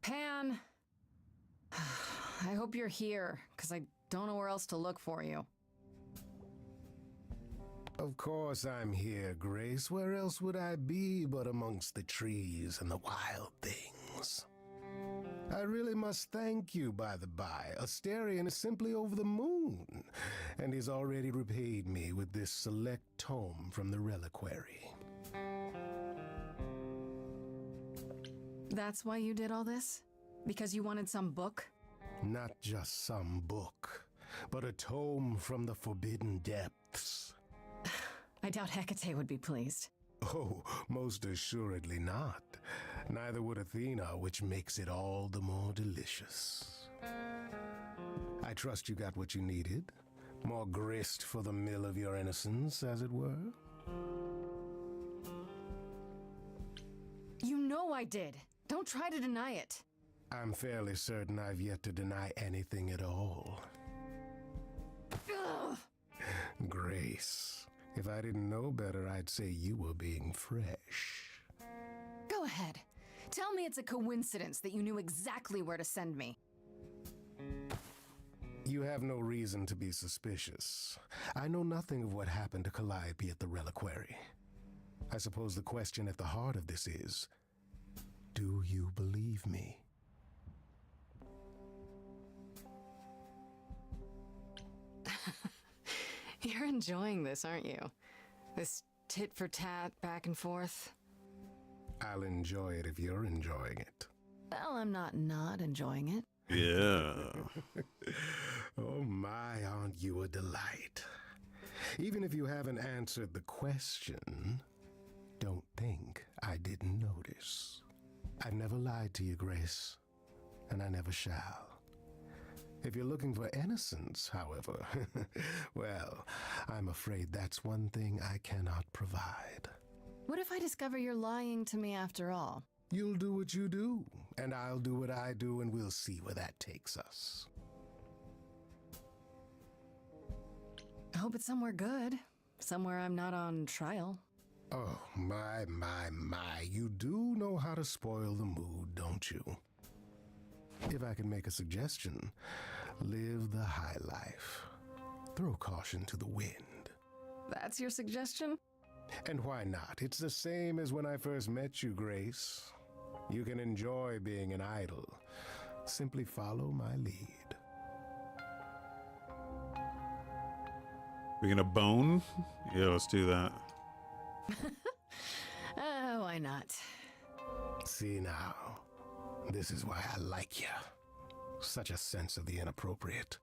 Pan! I hope you're here, because I don't know where else to look for you. Of course I'm here, Grace. Where else would I be but amongst the trees and the wild things? I really must thank you, by the by. Asterion is simply over the moon, and he's already repaid me with this select tome from the reliquary. That's why you did all this? Because you wanted some book? Not just some book, but a tome from the forbidden depths. I doubt Hecate would be pleased. Oh, most assuredly not. Neither would Athena, which makes it all the more delicious. I trust you got what you needed. More grist for the mill of your innocence, as it were. You know I did. Don't try to deny it. I'm fairly certain I've yet to deny anything at all. Ugh. Grace, if I didn't know better, I'd say you were being fresh. Go ahead. Tell me it's a coincidence that you knew exactly where to send me. You have no reason to be suspicious. I know nothing of what happened to Calliope at the reliquary. I suppose the question at the heart of this is, do you believe me? You're enjoying this, aren't you? This tit-for-tat, back and forth. I'll enjoy it if you're enjoying it. Well, I'm not enjoying it. Yeah. Oh my, aren't you a delight? Even if you haven't answered the question, don't think I didn't notice. I've never lied to you, Grace, and I never shall. If you're looking for innocence, however, well, I'm afraid that's one thing I cannot provide. What if I discover you're lying to me after all? You'll do what you do, and I'll do what I do, and we'll see where that takes us. I hope it's somewhere good. Somewhere I'm not on trial. Oh, my. You do know how to spoil the mood, don't you? If I can make a suggestion, live the high life. Throw caution to the wind. That's your suggestion? And why not? It's the same as when I first met you, Grace. You can enjoy being an idol. Simply follow my lead. We gonna bone? Yeah, let's do that. Why not? See now, this is why I like you. Such a sense of the inappropriate.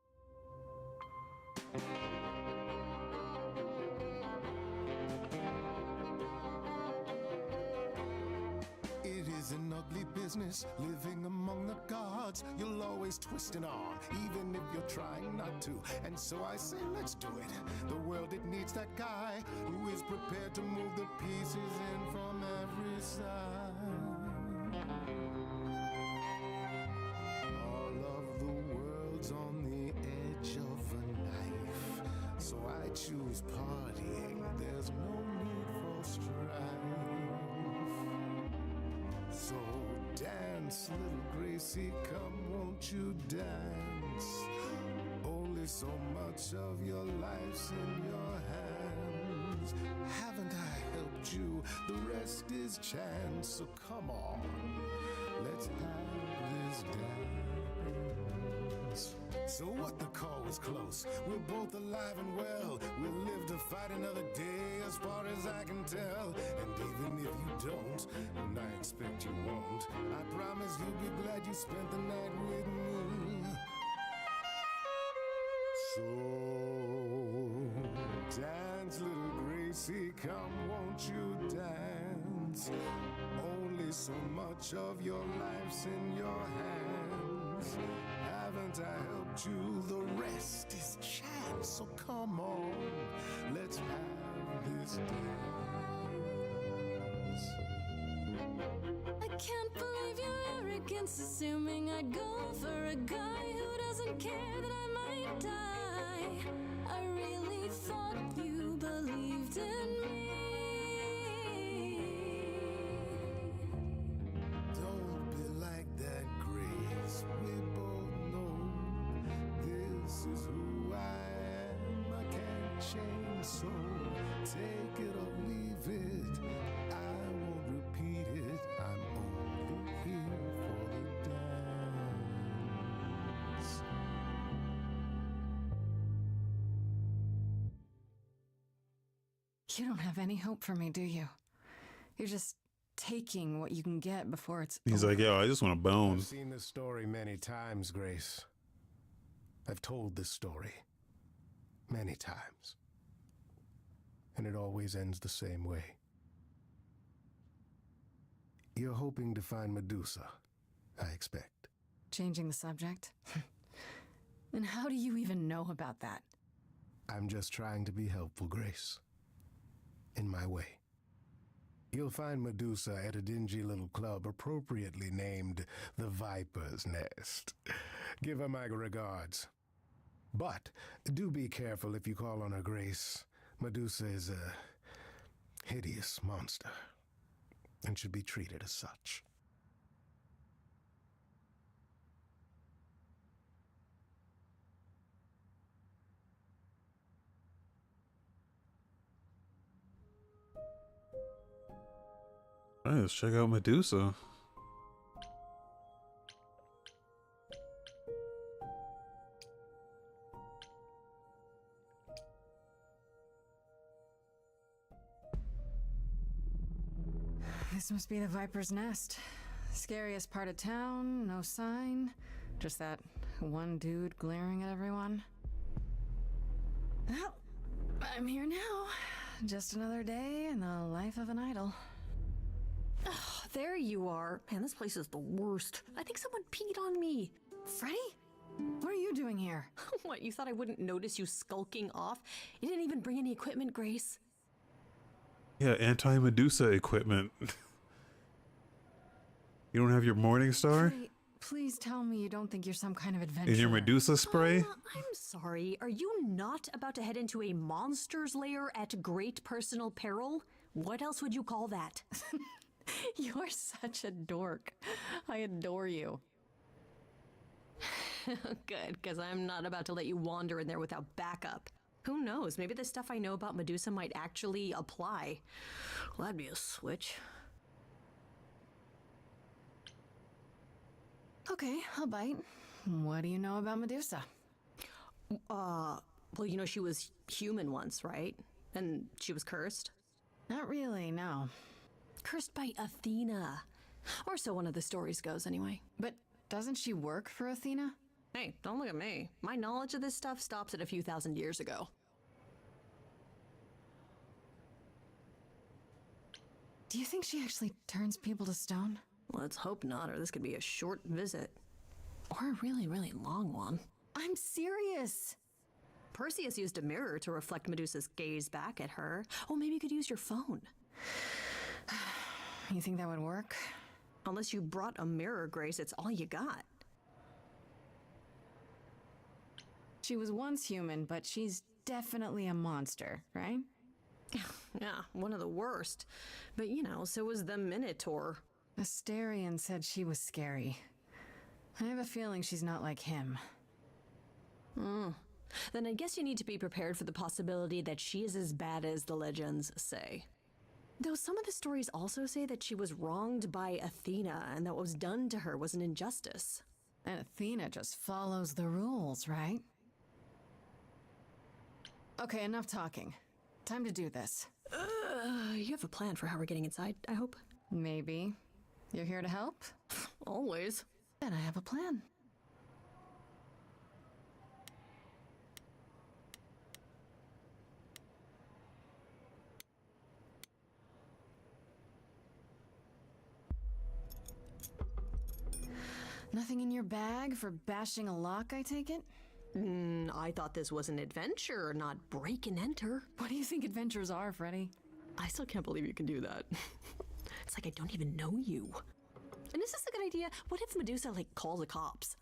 It is an ugly business, living among the gods. You'll always twist an arm, even if you're trying not to. And so I say, let's do it. The world, it needs that guy who is prepared to move the pieces in from every side. All of the world's on the edge of a knife. So I choose partying. There's no need for strife. So dance, little Gracie, come, won't you dance? Only so much of your life's in your hands. Haven't I helped you? The rest is chance. So come on, let's have this dance. So what, the call was close. We're both alive and well. We'll live to fight another day, as far as I can tell. And even if you don't, and I expect you won't, I promise you'll be glad you spent the night with me. So dance, little Gracie, come, won't you dance? Only so much of your life's in your hands. Haven't I helped you? The rest is chance. So come on, let's have this dance. I can't believe your arrogance, assuming I'd go for a guy who doesn't care that I might die. I really thought you believed in me. Don't be like that, Grace. We both know this is who I am. I can't change, so take it or leave it. I won't repeat it. I'm only here for the dance. You don't have any hope for me, do you? You're just taking what you can get before it's He's like, yo, I just want to bone. I've seen this story many times, Grace. I've told this story many times. And it always ends the same way. You're hoping to find Medusa, I expect. Changing the subject? And how do you even know about that? I'm just trying to be helpful, Grace. In my way. You'll find Medusa at a dingy little club appropriately named the Viper's Nest. Give her my regards. But do be careful if you call on her, Grace. Medusa is a hideous monster and should be treated as such. All right, let's check out Medusa. This must be the Viper's Nest. Scariest part of town, no sign. Just that one dude glaring at everyone. Well, I'm here now. Just another day in the life of an idol. Oh, there you are. Man, this place is the worst. I think someone peed on me. Freddy? What are you doing here? What, you thought I wouldn't notice you skulking off? You didn't even bring any equipment, Grace. Yeah, anti-Medusa equipment. You don't have your Morning Star? Freddy, please tell me you don't think you're some kind of adventurer. In your Medusa spray? I'm sorry. Are you not about to head into a monster's lair at great personal peril? What else would you call that? You're such a dork. I adore you. Good, because I'm not about to let you wander in there without backup. Who knows? Maybe the stuff I know about Medusa might actually apply. Well, that'd be a switch. Okay, I'll bite. What do you know about Medusa? Well, you know she was human once, right? And she was cursed? Not really, no. Cursed by Athena. Or so one of the stories goes, anyway. But doesn't she work for Athena? Hey, don't look at me. My knowledge of this stuff stops at a few thousand years ago. Do you think she actually turns people to stone? Let's hope not, or this could be a short visit. Or a really, really long one. I'm serious. Perseus used a mirror to reflect Medusa's gaze back at her. Oh, maybe you could use your phone. You think that would work? Unless you brought a mirror, Grace, it's all you got. She was once human, but she's definitely a monster, right? Yeah, one of the worst. But you know, so was the Minotaur. Asterion said she was scary. I have a feeling she's not like him. Then I guess you need to be prepared for the possibility that she is as bad as the legends say. Though some of the stories also say that she was wronged by Athena and that what was done to her was an injustice. And Athena just follows the rules, right? Okay, enough talking. Time to do this. You have a plan for how we're getting inside, I hope? Maybe. You're here to help? Always. Then I have a plan. Nothing in your bag for bashing a lock, I take it? I thought this was an adventure, not break and enter. What do you think adventures are, Freddy? I still can't believe you can do that. It's like I don't even know you. And is this a good idea? What if Medusa, calls the cops?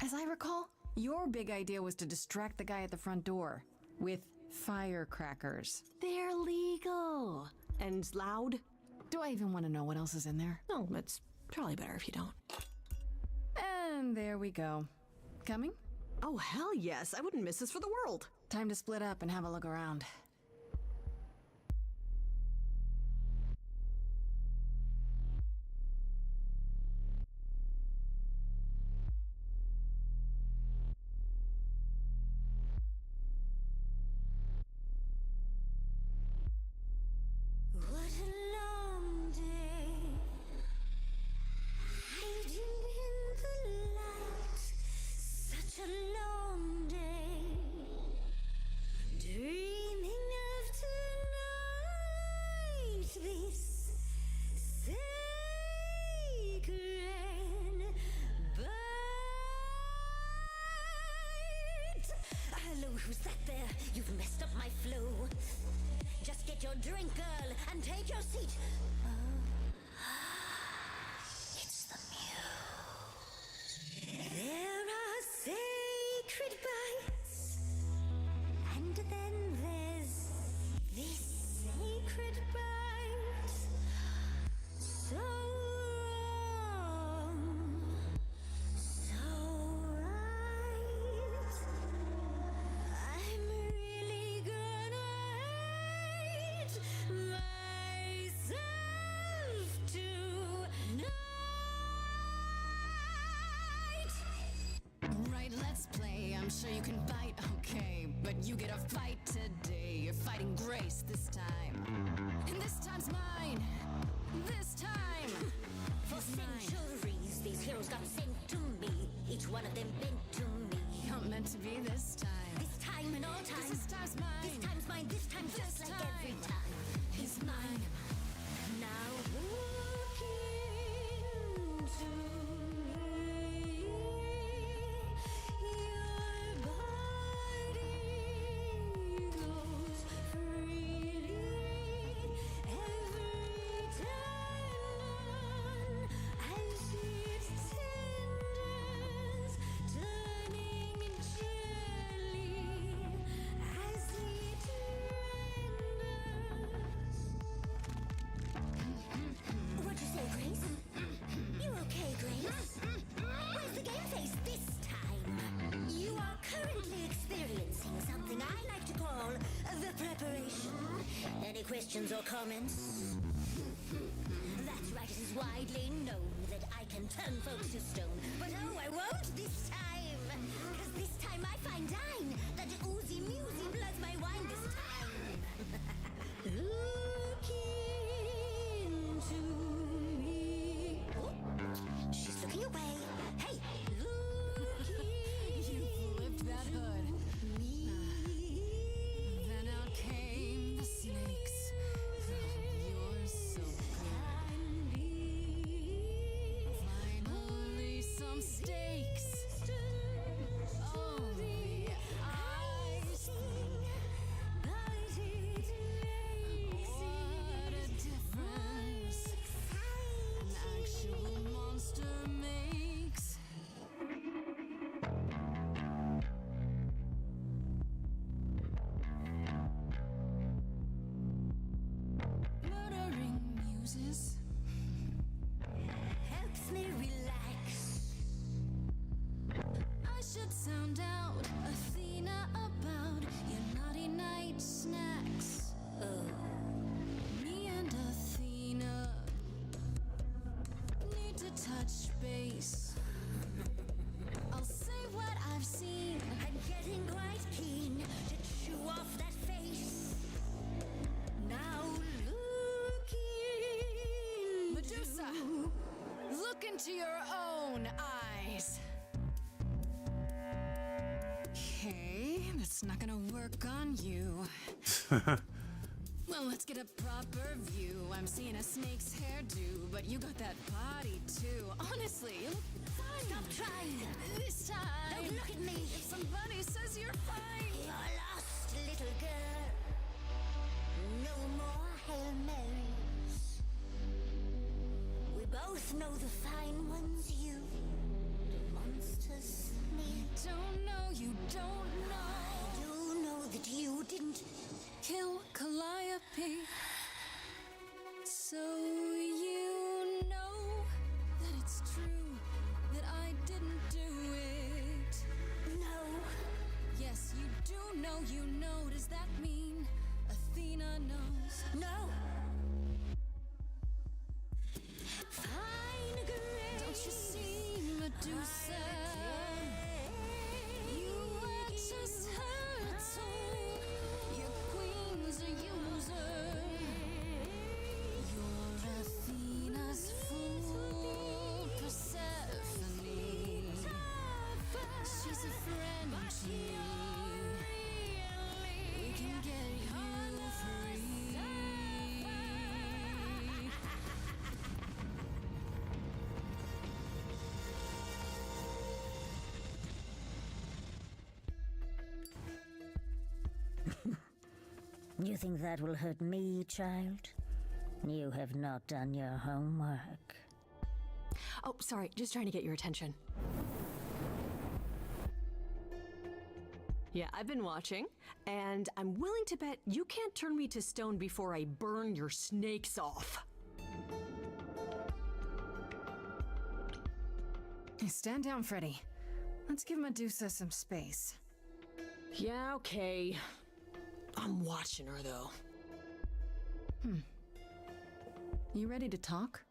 As I recall, your big idea was to distract the guy at the front door with firecrackers. They're legal. And loud. Do I even want to know what else is in there? No, it's probably better if you don't. And there we go. Coming? Oh, hell yes. I wouldn't miss this for the world. Time to split up and have a look around. What a long day, hiding in the light. Such a long day, dreaming of tonight. This sacred bite. Hello, who's that there? You've messed up my flow. Just get your drink, girl, and take your seat. It's the Muse. There are sacred bites, and then there's this sacred bite. So wrong, so right. I'm really gonna hate myself tonight. Right, let's play. I'm sure you can bite, okay. But you get a fight today. You're fighting Grace this time. And this time's mine. This time. For centuries, these heroes got sent to me. Each one of them bent to me. Not meant to be this time. This time and all time. This time's mine. This time's mine. This time just like every time. It's mine. Now look into me. Your body goes freely. Every questions or comments? That's right, it is widely known that I can turn folks to stone. But oh, I won't this time. Cause this time I find dine that oozy musy bloods my wine this time. Look into me. Oh, she's looking away. Hey, look You flipped that hood. Then out came the snakes. You're so good. Finally, some steaks. Oh, the eyes. What a difference an actual monster makes. Murdering muses helps me relax. I should sound out Athena about your naughty night snacks. Me and Athena need to touch base. I'll say what I've seen. I'm getting quite keen to chew off that face. Now look in Medusa, look into your own eyes. Okay, that's not gonna work on you. Well, let's get a proper view. I'm seeing a snake's hairdo, but you got that body too. Honestly, you look fine. Stop trying. This time. Don't look at me. If somebody says you're fine. You're lost, little girl. No more Hail Marys. We both know the fine ones you, the monsters, me. Don't know, you don't know. I do know that you didn't Kill Calliope. So you know that it's true that I didn't do it. know. Yes, you do know, you know. Does that mean Athena knows? No. Fine grace. Don't you see, Medusa? You were just her tool. Your queen's a user. You're Athena's fool, Persephone. She's a friend to me. We can get you free. You think that will hurt me, child? You have not done your homework. Oh, sorry, just trying to get your attention. Yeah, I've been watching, and I'm willing to bet you can't turn me to stone before I burn your snakes off. Hey, stand down, Freddy. Let's give Medusa some space. Yeah, okay. I'm watching her, though. You ready to talk?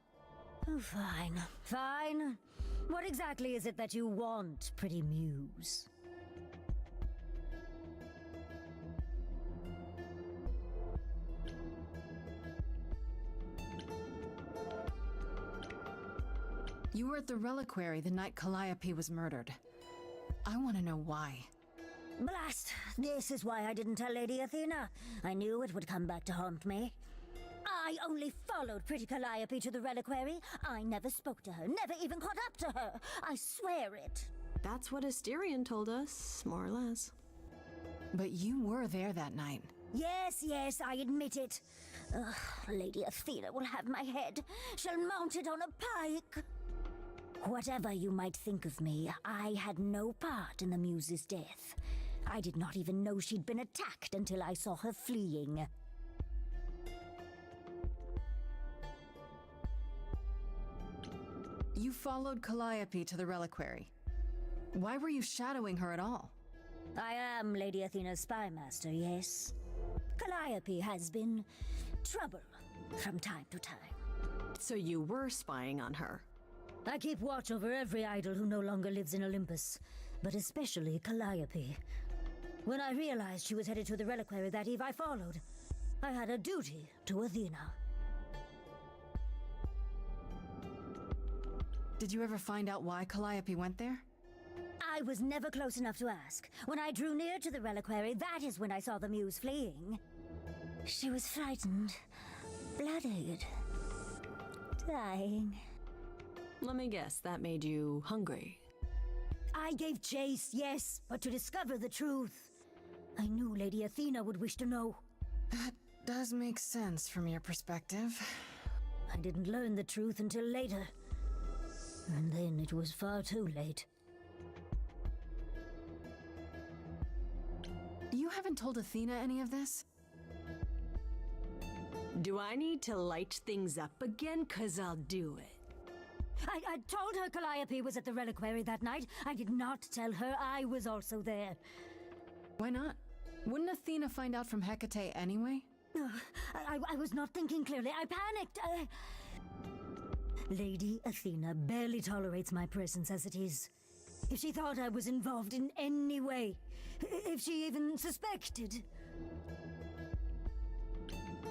Oh, fine. Fine. What exactly is it that you want, pretty muse? You were at the reliquary the night Calliope was murdered. I want to know why. Blast! This is why I didn't tell Lady Athena. I knew it would come back to haunt me. I only followed pretty Calliope to the reliquary. I never spoke to her, never even caught up to her. I swear it. That's what Asterion told us, more or less. But you were there that night. Yes, yes, I admit it. Ugh, Lady Athena will have my head. She'll mount it on a pike. Whatever you might think of me, I had no part in the Muse's death. I did not even know she'd been attacked until I saw her fleeing. You followed Calliope to the reliquary. Why were you shadowing her at all? I am Lady Athena's spy master, yes. Calliope has been trouble from time to time. So you were spying on her? I keep watch over every idol who no longer lives in Olympus, but especially Calliope. When I realized she was headed to the reliquary that eve, I followed. I had a duty to Athena. Did you ever find out why Calliope went there? I was never close enough to ask. When I drew near to the reliquary, that is when I saw the muse fleeing. She was frightened, bloodied, dying. Let me guess, that made you hungry. I gave chase, yes, but to discover the truth. I knew Lady Athena would wish to know. That does make sense from your perspective. I didn't learn the truth until later. And then it was far too late. You haven't told Athena any of this? Do I need to light things up again? 'Cause I'll do it. I told her Calliope was at the reliquary that night. I did not tell her I was also there. Why not? Wouldn't Athena find out from Hecate anyway? I was not thinking clearly. I panicked. Lady Athena barely tolerates my presence as it is. If she thought I was involved in any way, if she even suspected.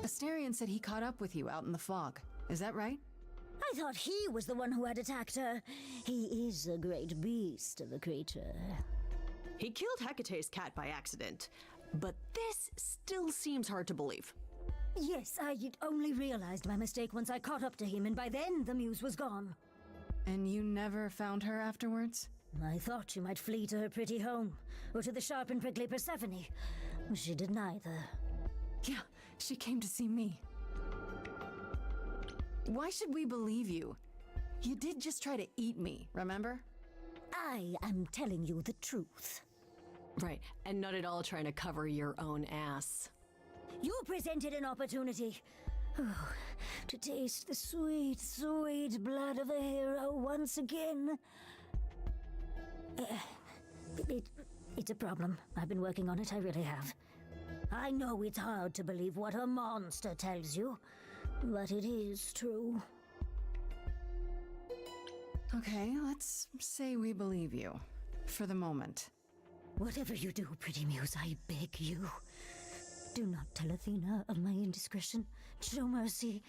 Asterion said he caught up with you out in the fog. Is that right? I thought he was the one who had attacked her. He is a great beast of a creature. He killed Hecate's cat by accident, but this still seems hard to believe. Yes, I only realized my mistake once I caught up to him, and by then the muse was gone. And you never found her afterwards? I thought she might flee to her pretty home, or to the sharp and prickly Persephone. She did neither. Yeah, she came to see me. Why should we believe you? You did just try to eat me, remember? I am telling you the truth. Right, and not at all trying to cover your own ass. You presented an opportunity. To taste the sweet, sweet blood of a hero once again. It's a problem. I've been working on it, I really have. I know it's hard to believe what a monster tells you, but it is true. Okay, let's say we believe you. For the moment. Whatever you do, pretty muse, I beg you. Do not tell Athena of my indiscretion. Show mercy.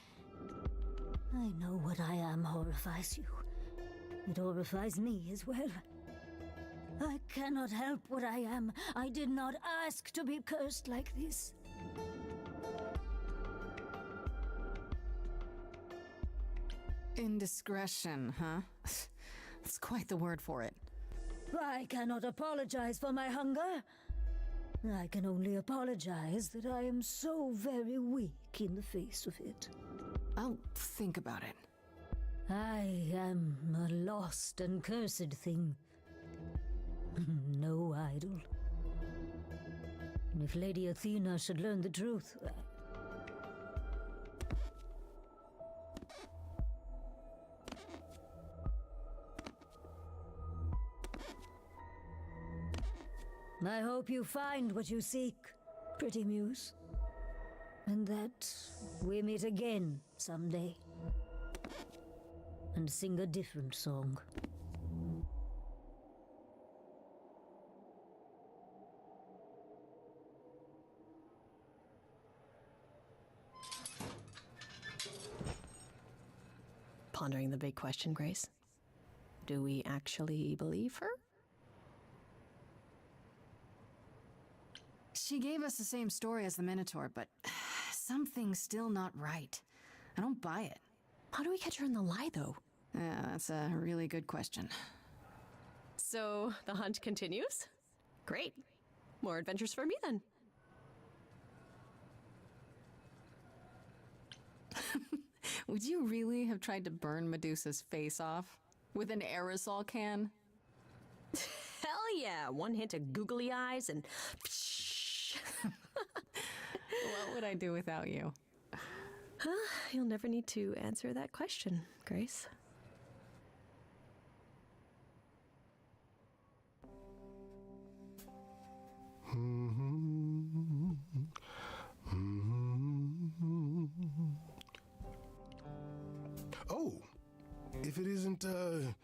I know what I am horrifies you. It horrifies me as well. I cannot help what I am. I did not ask to be cursed like this. Indiscretion, huh? That's quite the word for it. I cannot apologize for my hunger. I can only apologize that I am so very weak in the face of it. I'll think about it. I am a lost and cursed thing. No idol. And if Lady Athena should learn the truth... I hope you find what you seek, pretty muse. And that we meet again someday. And sing a different song. Pondering the big question, Grace. Do we actually believe her? She gave us the same story as the Minotaur, but something's still not right. I don't buy it. How do we catch her in the lie, though? Yeah, that's a really good question. So, the hunt continues? Great. More adventures for me, then. Would you really have tried to burn Medusa's face off? With an aerosol can? Hell yeah! One hint of googly eyes and... What would I do without you? You'll never need to answer that question, Grace. If it isn't, the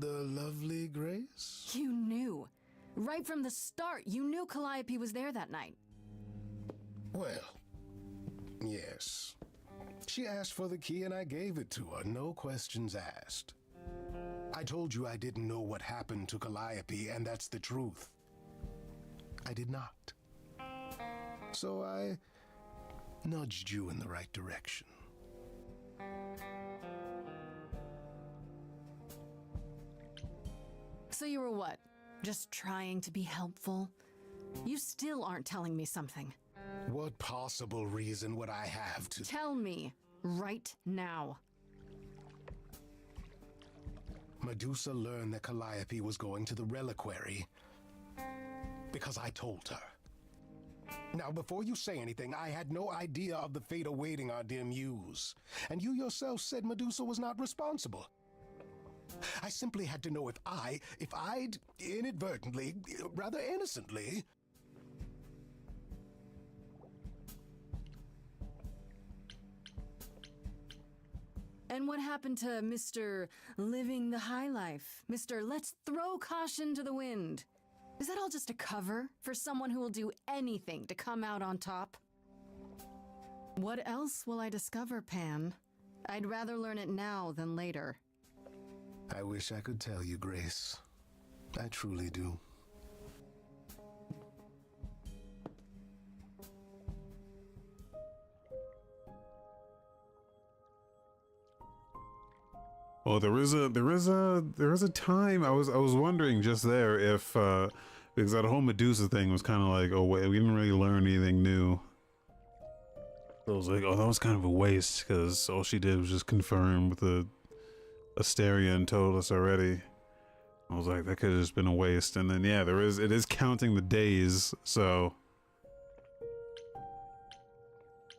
lovely Grace? You knew. Right from the start, you knew Calliope was there that night. Well, yes. She asked for the key and I gave it to her, no questions asked. I told you I didn't know what happened to Calliope, and that's the truth. I did not. So I nudged you in the right direction. So you were what? Just trying to be helpful? You still aren't telling me something. What possible reason would I have to... Tell me, right now. Medusa learned that Calliope was going to the reliquary because I told her. Now, before you say anything, I had no idea of the fate awaiting our dear muse. And you yourself said Medusa was not responsible. I simply had to know if I'd inadvertently, rather innocently... And what happened to Mr. Living the High Life? Mr. Let's throw caution to the wind? Is that all just a cover for someone who will do anything to come out on top? What else will I discover, Pan? I'd rather learn it now than later. I wish I could tell you, Grace. I truly do. Well, there is a time I was wondering just there if because that whole Medusa thing was kind of like, oh wait, we didn't really learn anything new. So I was like, oh, that was kind of a waste because all she did was just confirm what the Astarion told us already. I was like, that could have just been a waste. And then yeah, it is counting the days, so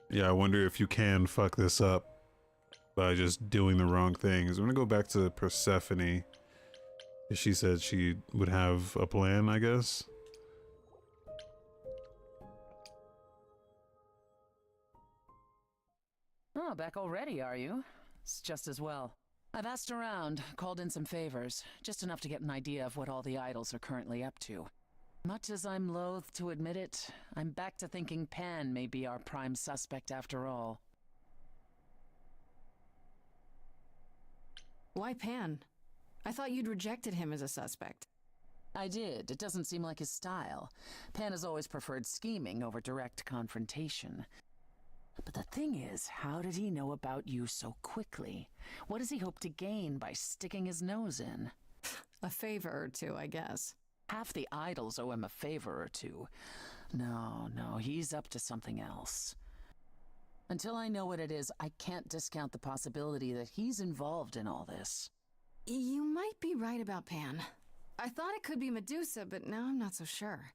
yeah, I wonder if you can fuck this up by just doing the wrong things. I'm gonna go back to Persephone. She said she would have a plan, I guess. Oh, back already, are you? It's just as well. I've asked around, called in some favors, just enough to get an idea of what all the idols are currently up to. Much as I'm loath to admit it, I'm back to thinking Pan may be our prime suspect after all. Why Pan? I thought you'd rejected him as a suspect. I did. It doesn't seem like his style. Pan has always preferred scheming over direct confrontation. But the thing is, how did he know about you so quickly? What does he hope to gain by sticking his nose in? A favor or two, I guess. Half the idols owe him a favor or two. No, he's up to something else. Until I know what it is, I can't discount the possibility that he's involved in all this. You might be right about Pan. I thought it could be Medusa, but now I'm not so sure.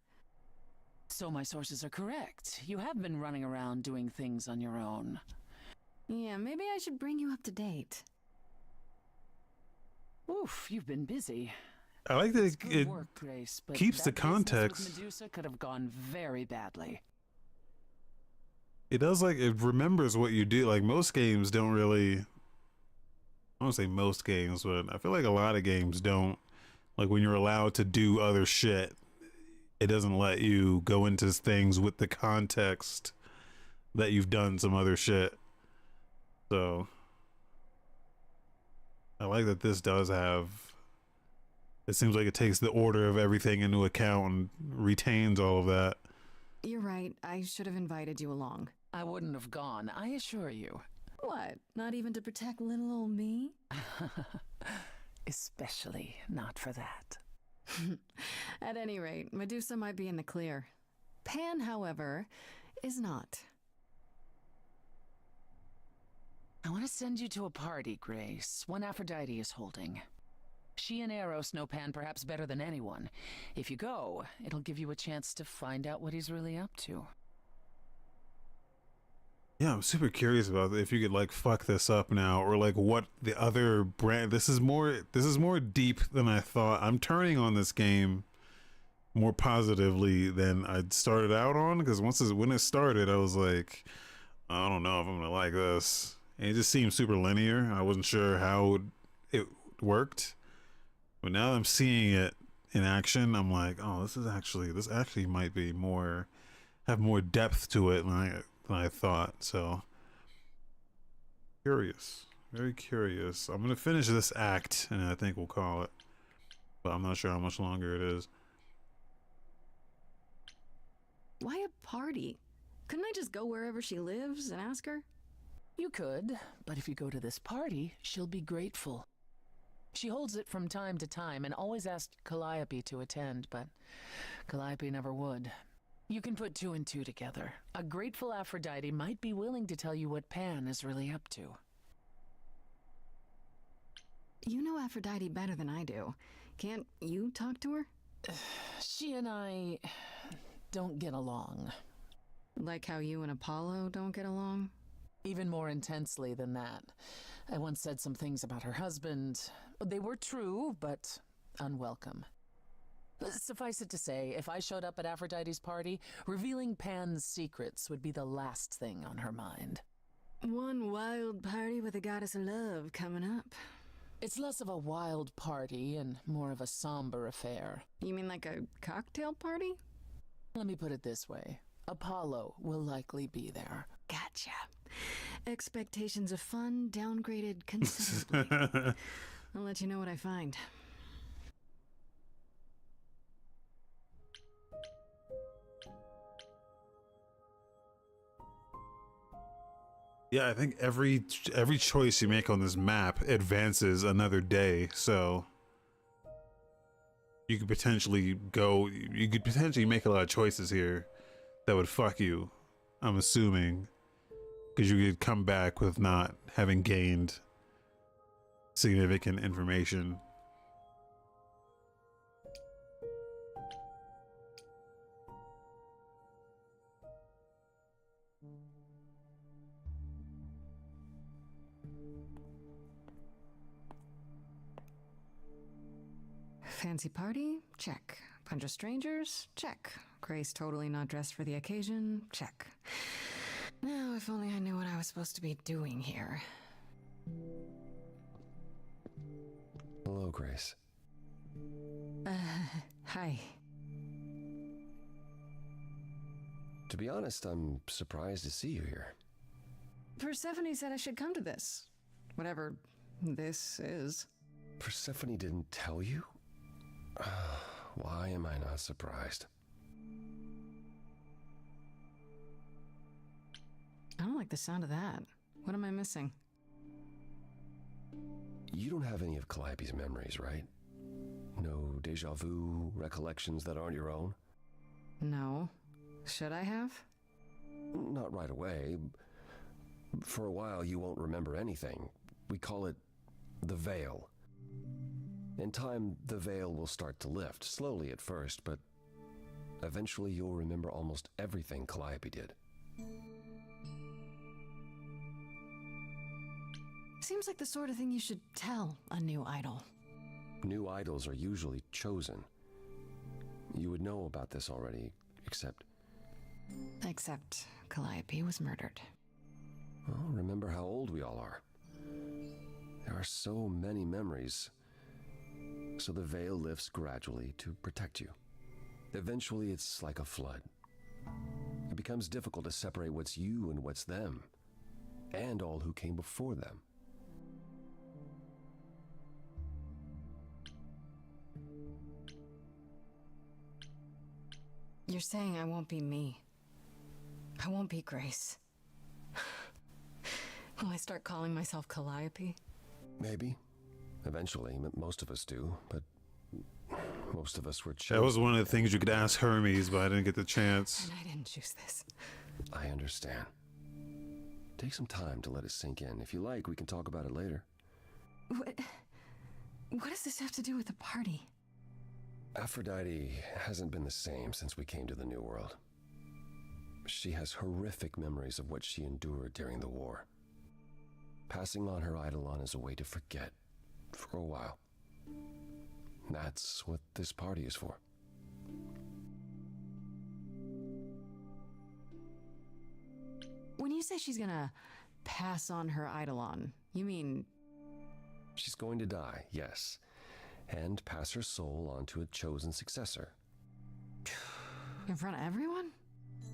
So my sources are correct. You have been running around doing things on your own. Yeah, maybe I should bring you up to date. Oof, you've been busy. I like that it work, Grace, but keeps that the business context. with Medusa could have gone very badly. It does, like, it remembers what you do. Like, most games don't really, I don't say most games, but I feel like a lot of games don't. Like, when you're allowed to do other shit, it doesn't let you go into things with the context that you've done some other shit. So I like that this does have, it seems like it takes the order of everything into account and retains all of that. You're right. I should have invited you along. I wouldn't have gone, I assure you. What? Not even to protect little old me? Especially not for that. At any rate, Medusa might be in the clear. Pan, however, is not. I want to send you to a party, Grace, one Aphrodite is holding. She and Eros know Pan perhaps better than anyone. If you go, it'll give you a chance to find out what he's really up to. Yeah, I'm super curious about if you could like fuck this up now, or like what the other brand. This is more deep than I thought. I'm turning on this game more positively than I'd started out on, because when it started, I was like, I don't know if I'm gonna like this. And it just seemed super linear. I wasn't sure how it worked. But now that I'm seeing it in action, I'm like, oh, this actually might be have more depth to it than I thought. So curious, very curious. I'm gonna finish this act, and I think we'll call it. But I'm not sure how much longer it is. Why a party? Couldn't I just go wherever she lives and ask her? You could, but if you go to this party, she'll be grateful. She holds it from time to time and always asked Calliope to attend, but Calliope never would. You can put 2 and 2 together. A grateful Aphrodite might be willing to tell you what Pan is really up to. You know Aphrodite better than I do. Can't you talk to her? She and I don't get along. Like how you and Apollo don't get along? Even more intensely than that. I once said some things about her husband. They were true, but unwelcome. Suffice it to say, if I showed up at Aphrodite's party, revealing Pan's secrets would be the last thing on her mind. One wild party with a goddess of love coming up. It's less of a wild party and more of a somber affair. You mean like a cocktail party? Let me put it this way. Apollo will likely be there. Gotcha. Expectations of fun downgraded considerably. I'll let you know what I find. Yeah, I think every choice you make on this map advances another day, so you could potentially make a lot of choices here that would fuck you, I'm assuming, because you could come back with not having gained significant information. Fancy party? Check. Bunch of strangers? Check. Grace totally not dressed for the occasion? Check. Now, if only I knew what I was supposed to be doing here. Hello, Grace. Hi. To be honest, I'm surprised to see you here. Persephone said I should come to this. Whatever this is. Persephone didn't tell you? Why am I not surprised? I don't like the sound of that. What am I missing? You don't have any of Calliope's memories, right? No deja vu recollections that aren't your own? No. Should I have? Not right away. For a while, you won't remember anything. We call it the veil. In time, the veil will start to lift, slowly at first, but eventually you'll remember almost everything Calliope did. Seems like the sort of thing you should tell a new idol. New idols are usually chosen. You would know about this already, except Calliope was murdered. Well, remember how old we all are. There are so many memories. So the veil lifts gradually to protect you. Eventually, it's like a flood. It becomes difficult to separate what's you and what's them, and all who came before them. You're saying I won't be me. I won't be Grace. Will I start calling myself Calliope? Maybe. Eventually, most of us do, but most of us were chosen. That was one of the things you could ask Hermes, but I didn't get the chance. And I didn't choose this. I understand. Take some time to let it sink in. If you like, we can talk about it later. What does this have to do with the party? Aphrodite hasn't been the same since we came to the New World. She has horrific memories of what she endured during the war. Passing on her eidolon is a way to forget. For a while. That's what this party is for. When you say she's gonna pass on her Eidolon? You mean... She's going to die, yes, and pass her soul on to a chosen successor. In front of everyone?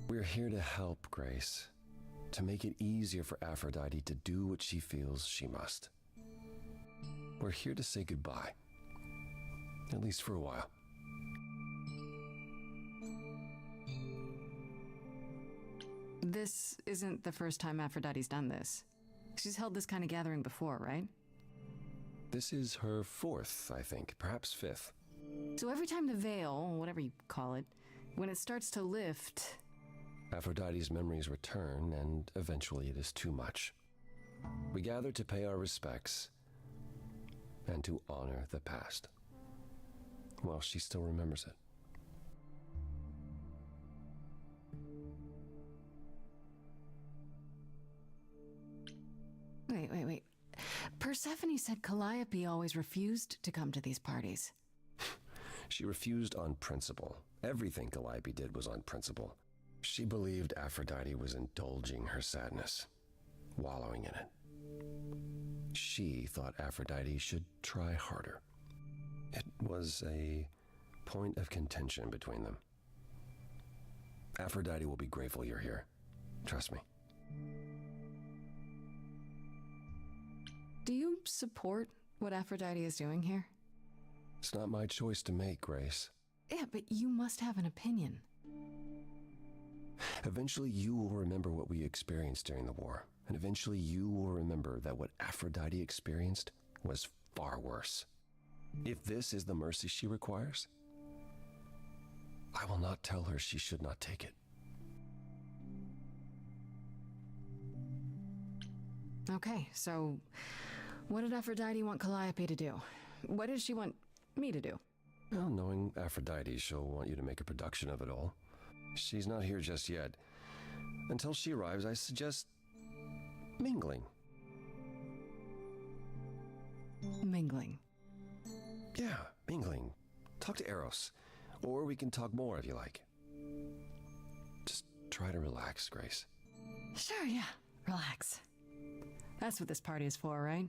We're here to help, Grace. To make it easier for Aphrodite to do what she feels she must. We're here to say goodbye. At least for a while. This isn't the first time Aphrodite's done this. She's held this kind of gathering before, right? This is her 4th, I think, perhaps 5th. So every time the veil, whatever you call it, when it starts to lift... Aphrodite's memories return, and eventually it is too much. We gather to pay our respects and to honor the past, while she still remembers it. Wait. Persephone said Calliope always refused to come to these parties. She refused on principle. Everything Calliope did was on principle. She believed Aphrodite was indulging her sadness, wallowing in it. She thought Aphrodite should try harder. It was a point of contention between them. Aphrodite will be grateful you're here. Trust me. Do you support what Aphrodite is doing here? It's not my choice to make, Grace. Yeah, but you must have an opinion. Eventually you will remember what we experienced during the war, and eventually you will remember that what Aphrodite experienced was far worse. If this is the mercy she requires, I will not tell her she should not take it. Okay, so what did Aphrodite want Calliope to do? What did she want me to do? Well, knowing Aphrodite, she'll want you to make a production of it all. She's not here just yet. Until she arrives, I suggest mingling. Mingling? Yeah, mingling. Talk to Eros. Or we can talk more if you like. Just try to relax, Grace. Sure, yeah. Relax. That's what this party is for, right?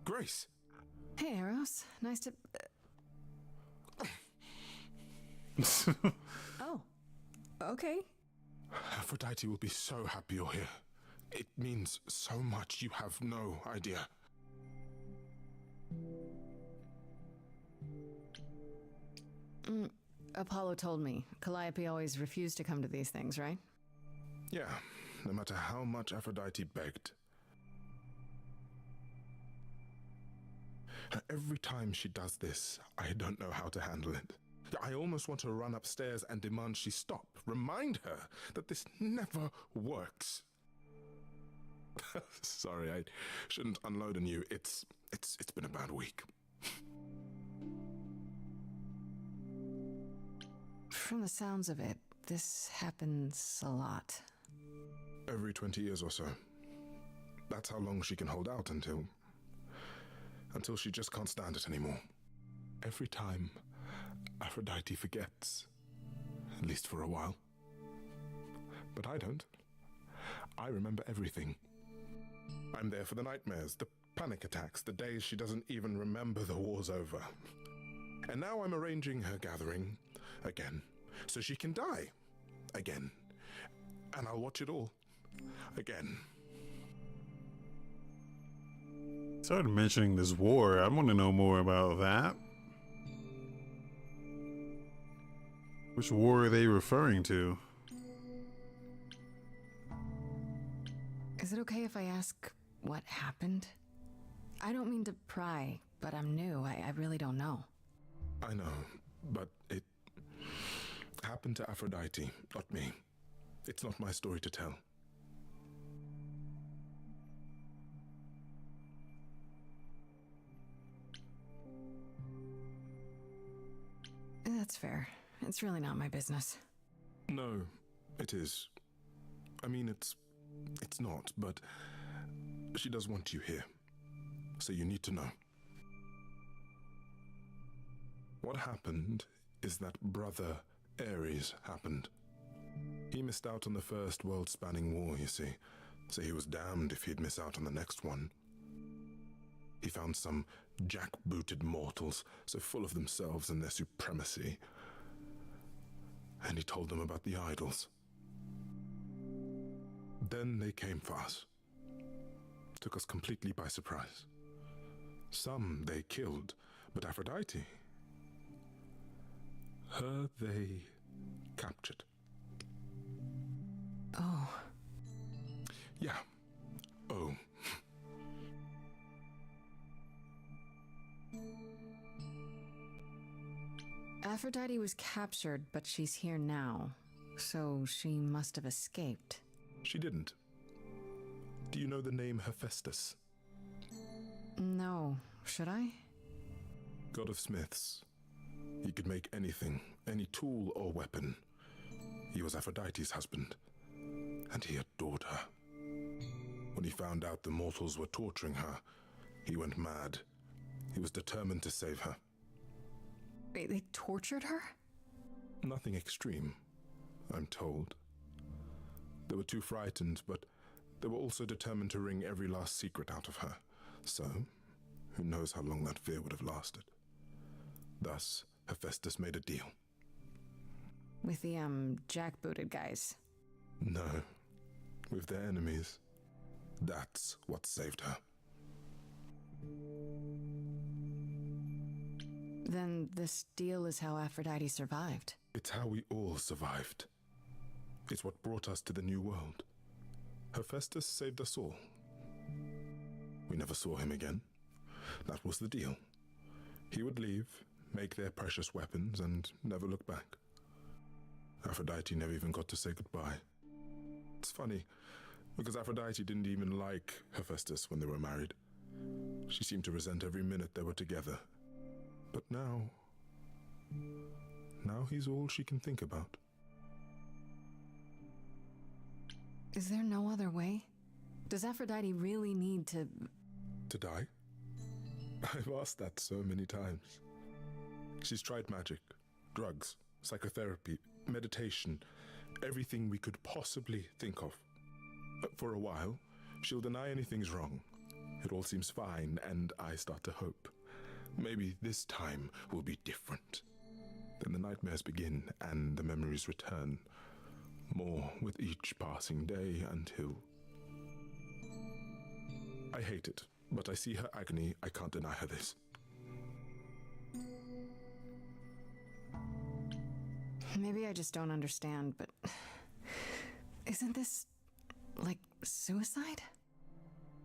Grace! Hey, Eros. Nice to... Oh. Okay. Aphrodite will be so happy you're here. It means so much, you have no idea. Apollo told me. Calliope always refused to come to these things, right? Yeah, no matter how much Aphrodite begged. Every time she does this, I don't know how to handle it. I almost want to run upstairs and demand she stop. Remind her that this never works. Sorry, I shouldn't unload on you. It's been a bad week. From the sounds of it, this happens a lot. Every 20 years or so. That's how long she can hold out until she just can't stand it anymore. Every time, Aphrodite forgets. At least for a while. But I don't. I remember everything. I'm there for the nightmares, the panic attacks, the days she doesn't even remember the war's over. And now I'm arranging her gathering again, so she can die again. And I'll watch it all again. Started mentioning this war. I want to know more about that. Which war are they referring to? Is it okay if I ask what happened? I don't mean to pry, but I'm new. I really don't know. I know, but it happened to Aphrodite, not me. It's not my story to tell. That's fair. It's really not my business. No, it is. I mean, it's not, but she does want you here. so you need to know. What happened is that Brother Ares happened. He missed out on the first world-spanning war, you see, so he was damned if he'd miss out on the next one. He found some jackbooted mortals so full of themselves and their supremacy, and he told them about the idols. Then they came for us. Took us completely by surprise. Some they killed, but Aphrodite, her they captured. Oh. Yeah. Oh. Aphrodite was captured, but she's here now. So she must have escaped. She didn't. Do you know the name Hephaestus? No. Should I? God of smiths. He could make anything, any tool or weapon. He was Aphrodite's husband, and he adored her. When he found out the mortals were torturing her, he went mad. He was determined to save her. They tortured her? Nothing extreme, I'm told. They were too frightened, but they were also determined to wring every last secret out of her. So, who knows how long that fear would have lasted. Thus, Hephaestus made a deal. With the, jackbooted guys. No, with their enemies. That's what saved her. Then this deal is how Aphrodite survived. It's how we all survived. It's what brought us to the new world. Hephaestus saved us all. We never saw him again. That was the deal. He would leave, make their precious weapons, and never look back. Aphrodite never even got to say goodbye. It's funny, because Aphrodite didn't even like Hephaestus when they were married. She seemed to resent every minute they were together. But now he's all she can think about. Is there no other way? Does Aphrodite really need to... To die? I've asked that so many times. She's tried magic, drugs, psychotherapy, meditation, everything we could possibly think of. But for a while, she'll deny anything's wrong. It all seems fine, and I start to hope. Maybe this time will be different. Then the nightmares begin, and the memories return. More with each passing day until... I hate it, but I see her agony. I can't deny her this. Maybe I just don't understand, but... Isn't this... like suicide?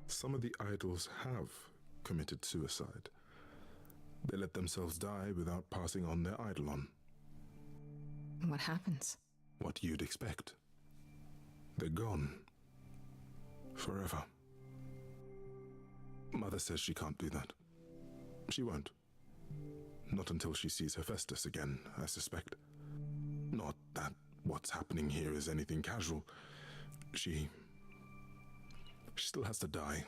Some of the idols have committed suicide. They let themselves die without passing on their eidolon. What happens? What you'd expect. They're gone. Forever. Mother says she can't do that. She won't. Not until she sees Hephaestus again, I suspect. Not that what's happening here is anything casual. She still has to die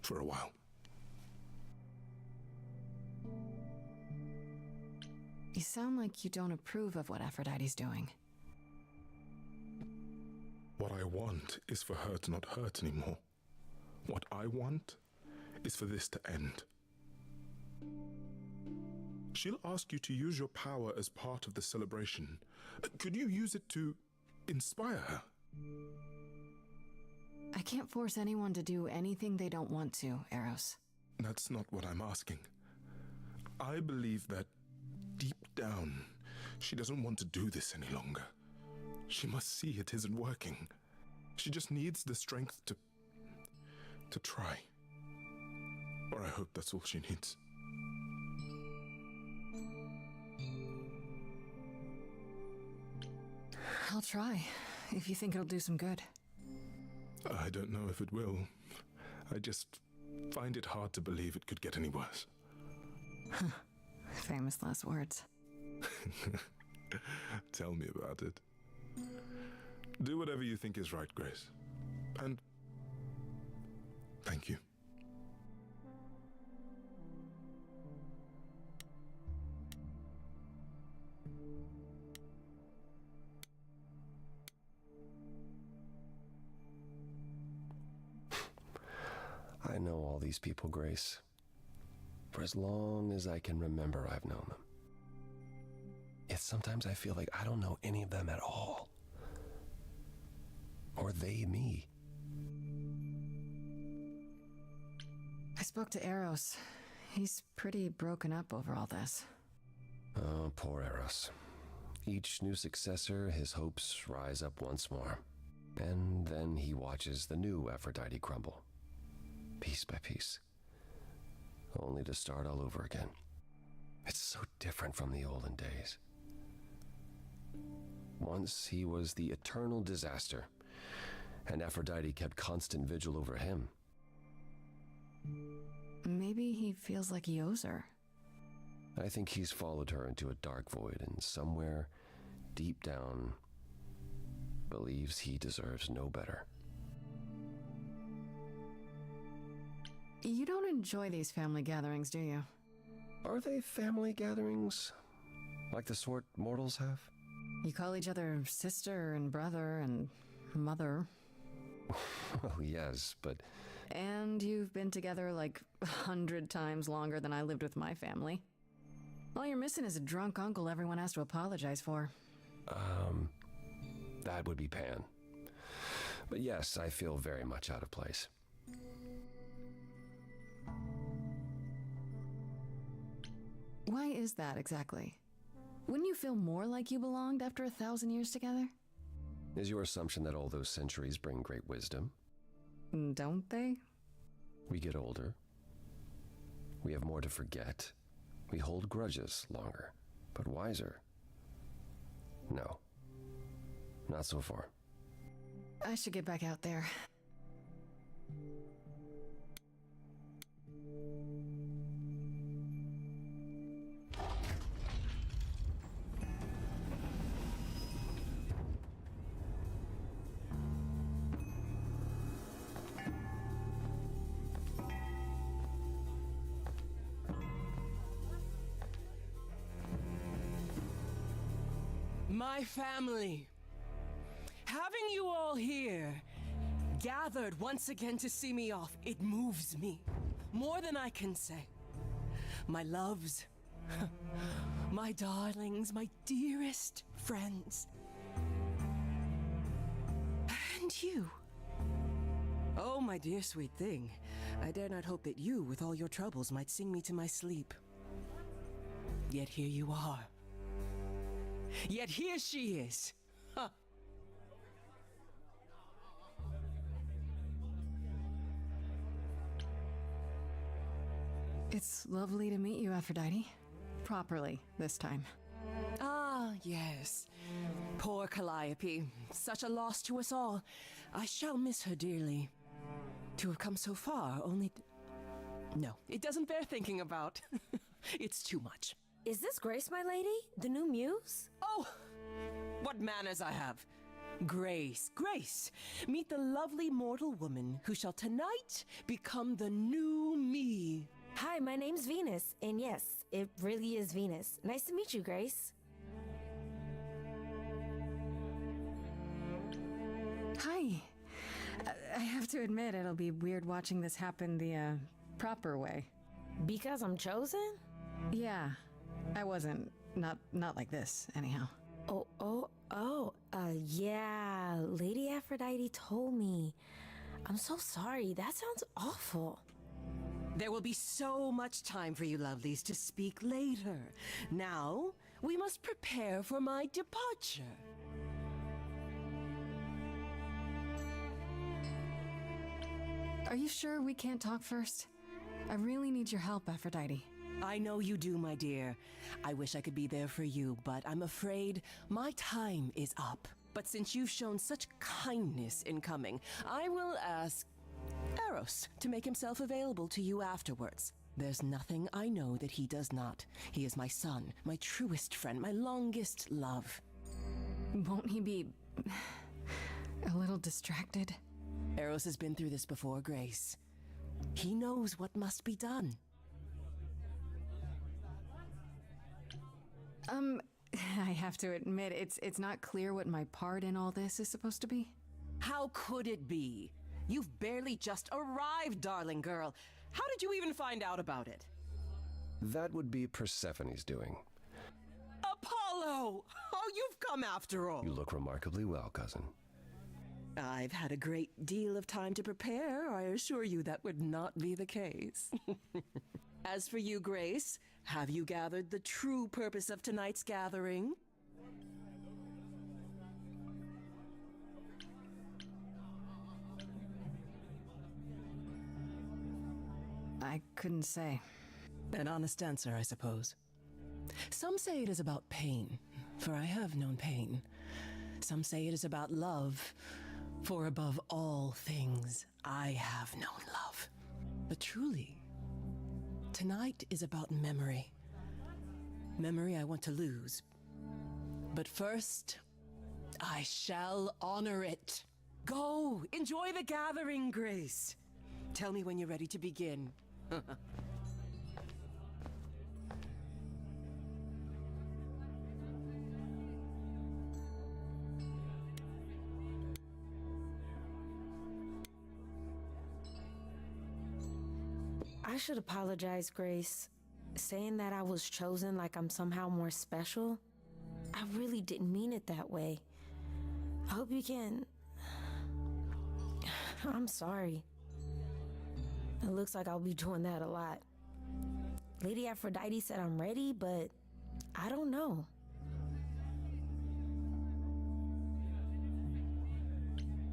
for a while. You sound like you don't approve of what Aphrodite's doing. What I want is for her to not hurt anymore. What I want is for this to end. She'll ask you to use your power as part of the celebration. Could you use it to inspire her? I can't force anyone to do anything they don't want to, Eros. That's not what I'm asking. I believe that deep down, she doesn't want to do this any longer. She must see it isn't working. She just needs the strength to try. Or I hope that's all she needs. I'll try, if you think it'll do some good. I don't know if it will. I just find it hard to believe it could get any worse. Famous last words. Tell me about it. Do whatever you think is right, Grace. And thank you. know all these people, Grace. For as long as I can remember, I've known them. Yet sometimes I feel like I don't know any of them at all. Or they me. I spoke to Eros. He's pretty broken up over all this. Oh, poor Eros. Each new successor, his hopes rise up once more. And then he watches the new Aphrodite crumble, piece by piece, only to start all over again. It's so different from the olden days. Once he was the eternal disaster, and Aphrodite kept constant vigil over him. Maybe he feels like he owes her. I think he's followed her into a dark void, and somewhere, deep down, believes he deserves no better. You don't enjoy these family gatherings, do you? Are they family gatherings? Like the sort mortals have? You call each other sister and brother and mother. Well, yes, but... And you've been together like 100 times longer than I lived with my family. All you're missing is a drunk uncle everyone has to apologize for. That would be Pan. But yes, I feel very much out of place. Why is that exactly? Wouldn't you feel more like you belonged after 1,000 years together? Is your assumption that all those centuries bring great wisdom? Don't they? We get older. We have more to forget. We hold grudges longer, but wiser. No. Not so far. I should get back out there. My family. Having you all here, gathered once again to see me off, it moves me more than I can say. My loves, my darlings, my dearest friends. And you. Oh, my dear sweet thing. I dare not hope that you, with all your troubles, might sing me to my sleep. Yet here you are. Yet here she is. Huh. It's lovely to meet you, Aphrodite. Properly, this time. Ah, yes. Poor Calliope. Such a loss to us all. I shall miss her dearly. To have come so far, only... No, it doesn't bear thinking about. It's too much. Is this Grace, my lady? The new muse? Oh, what manners I have. Grace, Grace, meet the lovely mortal woman who shall tonight become the new me. Hi, my name's Venus, and yes, it really is Venus. Nice to meet you, Grace. Hi. I have to admit, it'll be weird watching this happen the, proper way. Because I'm chosen? Yeah. I wasn't. Not like this, anyhow. Yeah, Lady Aphrodite told me. I'm so sorry, that sounds awful. There will be so much time for you lovelies to speak later. Now, we must prepare for my departure. Are you sure we can't talk first? I really need your help, Aphrodite. I know you do, my dear. I wish I could be there for you, but I'm afraid my time is up. But since you've shown such kindness in coming, I will ask Eros to make himself available to you afterwards. There's nothing I know that he does not. He is my son, my truest friend, my longest love. Won't he be a little distracted? Eros has been through this before, Grace. He knows what must be done. I have to admit, it's not clear what my part in all this is supposed to be. How could it be? You've barely just arrived, darling girl. How did you even find out about it? That would be Persephone's doing. Apollo! Oh, you've come after all. You look remarkably well, cousin. I've had a great deal of time to prepare. I assure you that would not be the case. As for you, Grace, have you gathered the true purpose of tonight's gathering? I couldn't say. An honest answer, I suppose. Some say it is about pain, for I have known pain. Some say it is about love, for above all things, I have known love. But truly, tonight is about memory. Memory I want to lose. But first, I shall honor it. Go, enjoy the gathering, Grace. Tell me when you're ready to begin. I should apologize, Grace. Saying that I was chosen like I'm somehow more special, I really didn't mean it that way. I hope you can... I'm sorry. It looks like I'll be doing that a lot. Lady Aphrodite said I'm ready, but I don't know.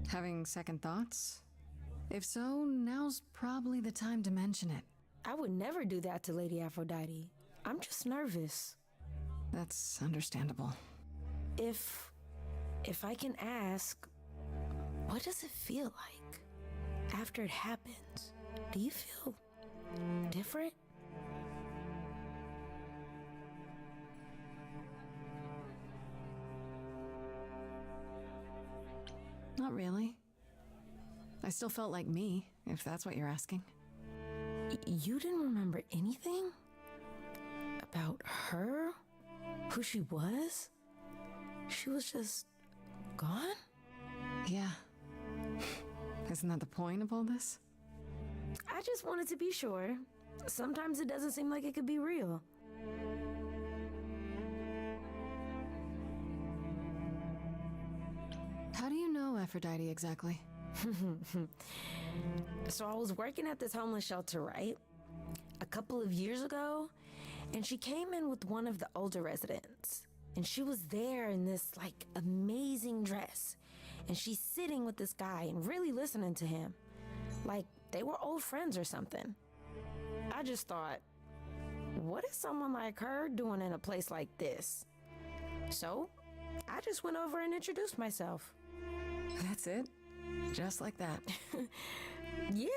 Having second thoughts? If so, now's probably the time to mention it. I would never do that to Lady Aphrodite. I'm just nervous. That's understandable. If I can ask, what does it feel like after it happens? Do you feel different? Not really. I still felt like me, if that's what you're asking. You didn't remember anything? About her? Who she was? She was just gone? Yeah. Isn't that the point of all this? I just wanted to be sure. Sometimes it doesn't seem like it could be real. How do you know Aphrodite exactly? So I was working at this homeless shelter, right? A couple of years ago, and she came in with one of the older residents. And she was there in this, like, amazing dress. And she's sitting with this guy and really listening to him. Like, they were old friends or something. I just thought, what is someone like her doing in a place like this? So, I just went over and introduced myself. That's it? Just like that? Yeah.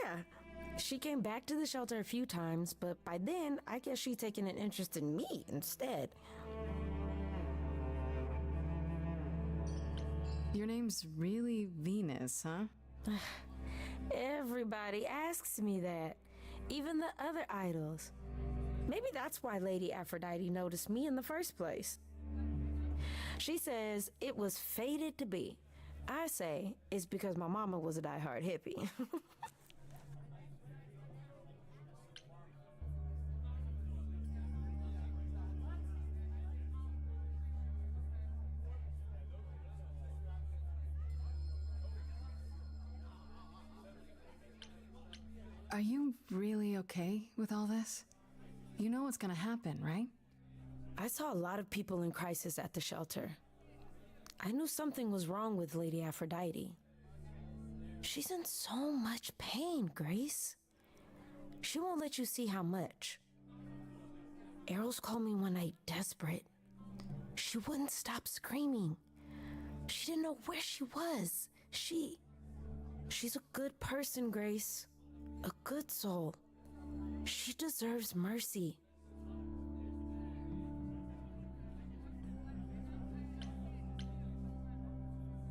She came back to the shelter a few times, but by then, I guess she'd taken an interest in me instead. Your name's really Venus, huh? Everybody asks me that. Even the other idols. Maybe that's why Lady Aphrodite noticed me in the first place. She says it was fated to be. I say it's because my mama was a diehard hippie. Are you really okay with all this? You know what's gonna happen, right? I saw a lot of people in crisis at the shelter. I knew something was wrong with Lady Aphrodite. She's in so much pain, Grace. She won't let you see how much. Eros called me one night desperate. She wouldn't stop screaming. She didn't know where she was. She's a good person, Grace. A good soul. She deserves mercy.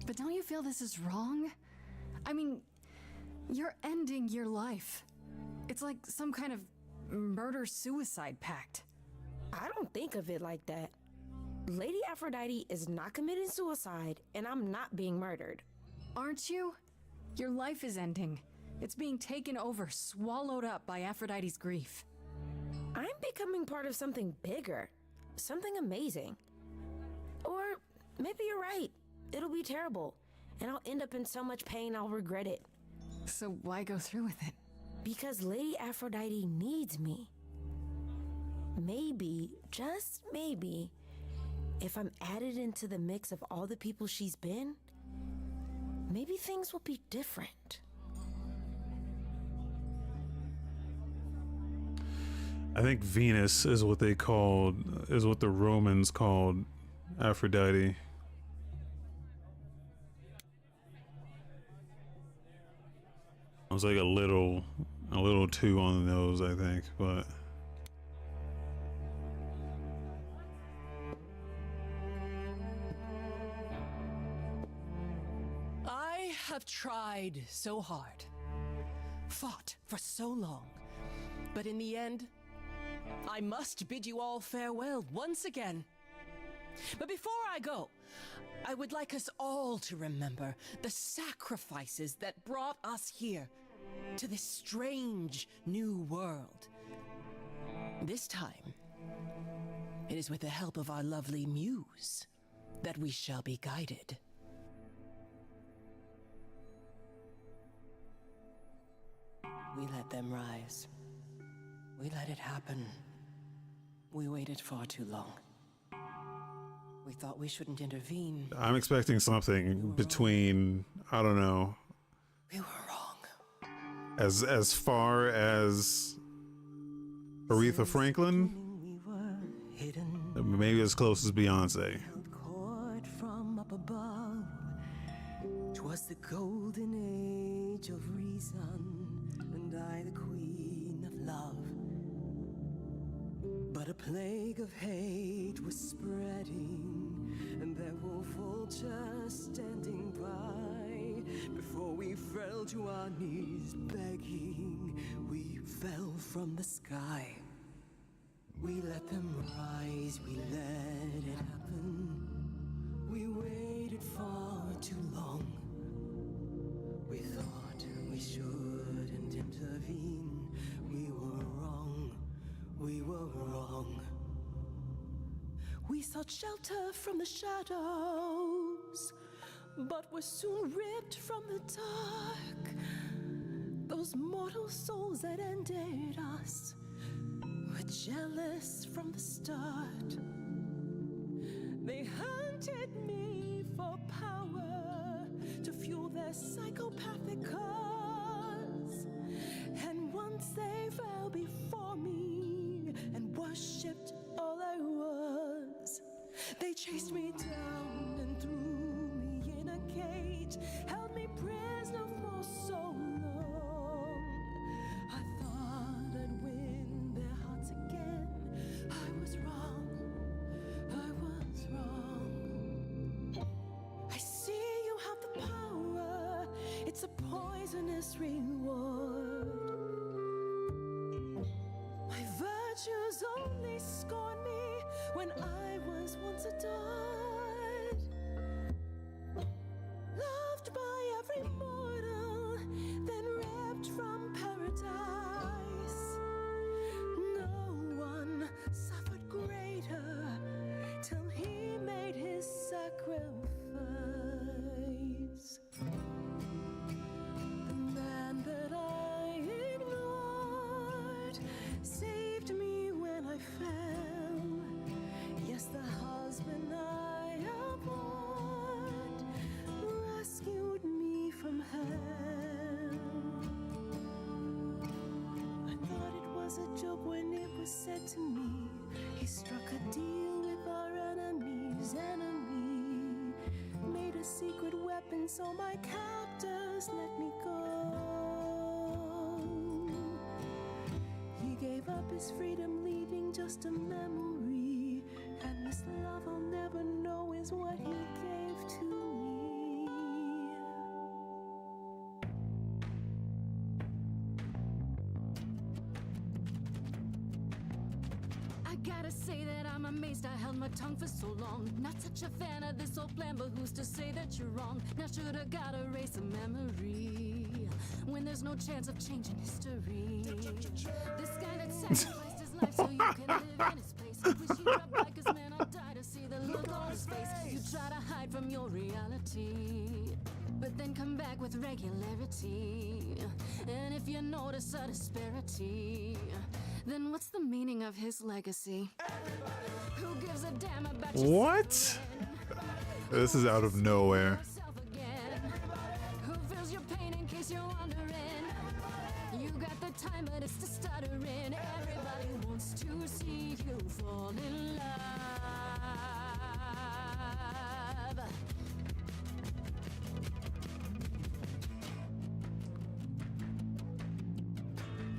But don't you feel this is wrong? I mean, you're ending your life. It's like some kind of murder-suicide pact. I don't think of it like that. Lady Aphrodite is not committing suicide, and I'm not being murdered. Aren't you? Your life is ending. It's being taken over, swallowed up by Aphrodite's grief. I'm becoming part of something bigger, something amazing. Or maybe you're right. It'll be terrible, and I'll end up in so much pain I'll regret it. So why go through with it? Because Lady Aphrodite needs me. Maybe, just maybe, if I'm added into the mix of all the people she's been, maybe things will be different. I think Venus is what the Romans called Aphrodite. I was like a little too on the nose, I think, but I have tried so hard, fought for so long, but in the end, I must bid you all farewell once again. But before I go, I would like us all to remember the sacrifices that brought us here to this strange new world. This time, it is with the help of our lovely muse that we shall be guided. We let them rise. We let it happen. We waited far too long. We thought we shouldn't intervene. I'm expecting something between, I don't know. We were wrong. As far as Aretha Franklin, maybe as close as Beyonce. Court from up above. 'Twas the golden age of reason, and I the queen of love. But a plague of hate was spreading, and there were vultures standing by. Before we fell to our knees begging, we fell from the sky. We let them rise, we let it happen. We waited far too long. We thought we shouldn't intervene. We were wrong, we were wrong. We sought shelter from the shadows, but were soon ripped from the dark. Those mortal souls that ended us were jealous from the start. They hunted me for power to fuel their psychopathic cause. And once they fell before me and worshipped all I was, they chased me down and threw me in a cage, held me prisoner for so long. I thought I'd win their hearts again. I was wrong, I was wrong. I see you have the power, it's a poisonous reward. My virtues only scorn me when I was once adored. Loved by every mortal, then ripped from paradise. No one suffered greater till he made his sacrifice. The man that I ignored saved me when I fell. Yes, the husband I abhorred rescued me from hell. I thought it was a joke when it was said to me, he struck a deal with our enemy's enemy, made a secret weapon so my captors let me go. He gave up his freedom, leaving just a memory, and this love I'll never know is what he gave to me. I got gotta say that I'm amazed I held my tongue for so long. Not such a fan of this old plan, but who's to say that you're wrong? Now should've gotta erase a memory when there's no chance of changing history. This guy that sacrificed his life so you can live in his place. I wish he'd rub by, 'cause man, I'll die to see the look on his face. You try to hide from your reality, but then come back with regularity. And if you notice a disparity, then what's the meaning of his legacy? Who gives a damn about your What? This is out of nowhere. self again? Who feels your pain in case you're wondering? You got the time, but it's the stuttering. Everybody wants to see you fall in love.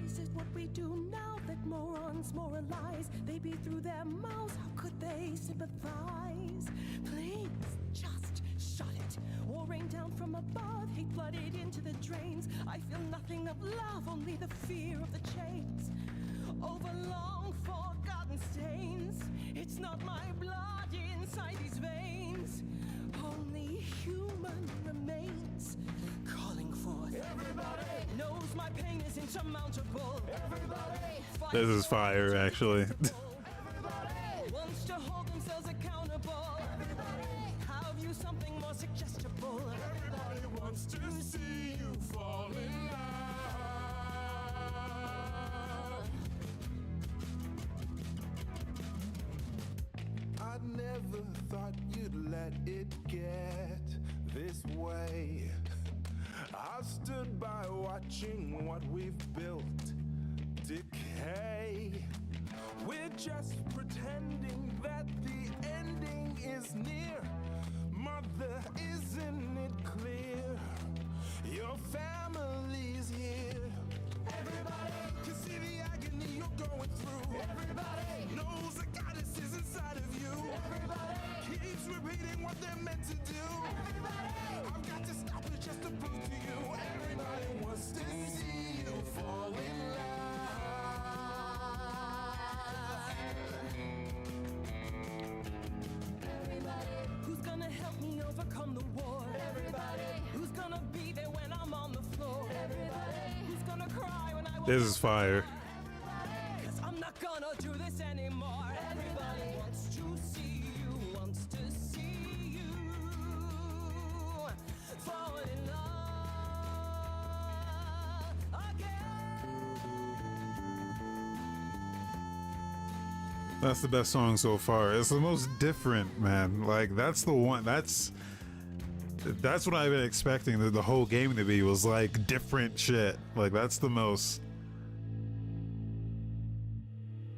This is what we do now that morons moralize. They beat through their mouths, how could they sympathize? Please, just shut it, or rain down from above, hate flooded into the drains. I feel nothing of love, only the fear of the chains. Over long forgotten stains, it's not my blood inside these veins, only human remains calling forth. Everybody knows my pain is insurmountable. Everybody This is fire, actually. wants to hold themselves accountable. Everybody have you something more suggestible. Everybody wants to see you fall in love. I never thought you'd let it get this way. I've stood by watching what we've built decay. We're just pretending that the ending is near. Mother, isn't it clear? Your family's here. Everybody can see the agony you're going through. Everybody knows the goddess is inside of you. Everybody keeps repeating what they're meant to do. Everybody, I've got to stop it just to prove to you. Everybody wants to see you fall in Everybody, who's gonna help me overcome the war? Everybody, who's gonna be there when I'm on the floor? Everybody, who's gonna cry when I This is fire. 'Cause I'm not gonna do this anymore. Everybody wants to see you, wants to see you fall in love again. That's the best song so far. It's the most different, man. Like, that's the one. That's what I've been expecting the whole game to be, was like different shit. Like, that's the most.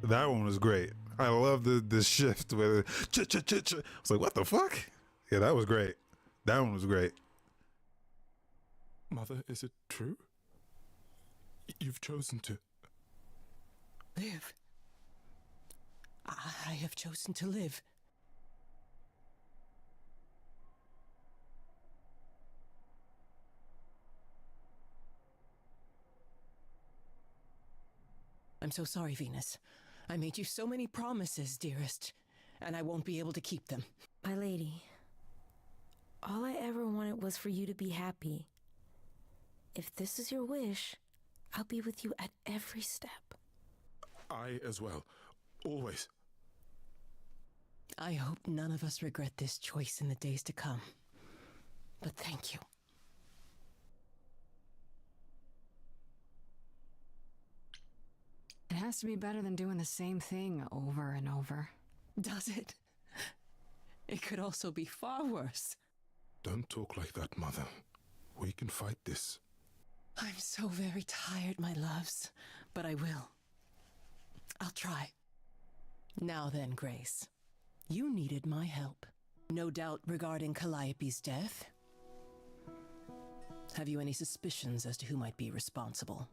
That one was great. I love the shift with it. I was like, what the fuck? Yeah, that was great. That one was great. Mother, is it true? You've chosen to. Live. I have chosen to live. I'm so sorry, Venus. I made you so many promises, dearest, and I won't be able to keep them. My lady, all I ever wanted was for you to be happy. If this is your wish, I'll be with you at every step. I as well. Always. I hope none of us regret this choice in the days to come. But thank you. It has to be better than doing the same thing over and over. Does it? It could also be far worse. Don't talk like that, Mother. We can fight this. I'm so very tired, my loves, but I will. I'll try. Now then, Grace. You needed my help. No doubt regarding Calliope's death. Have you any suspicions as to who might be responsible?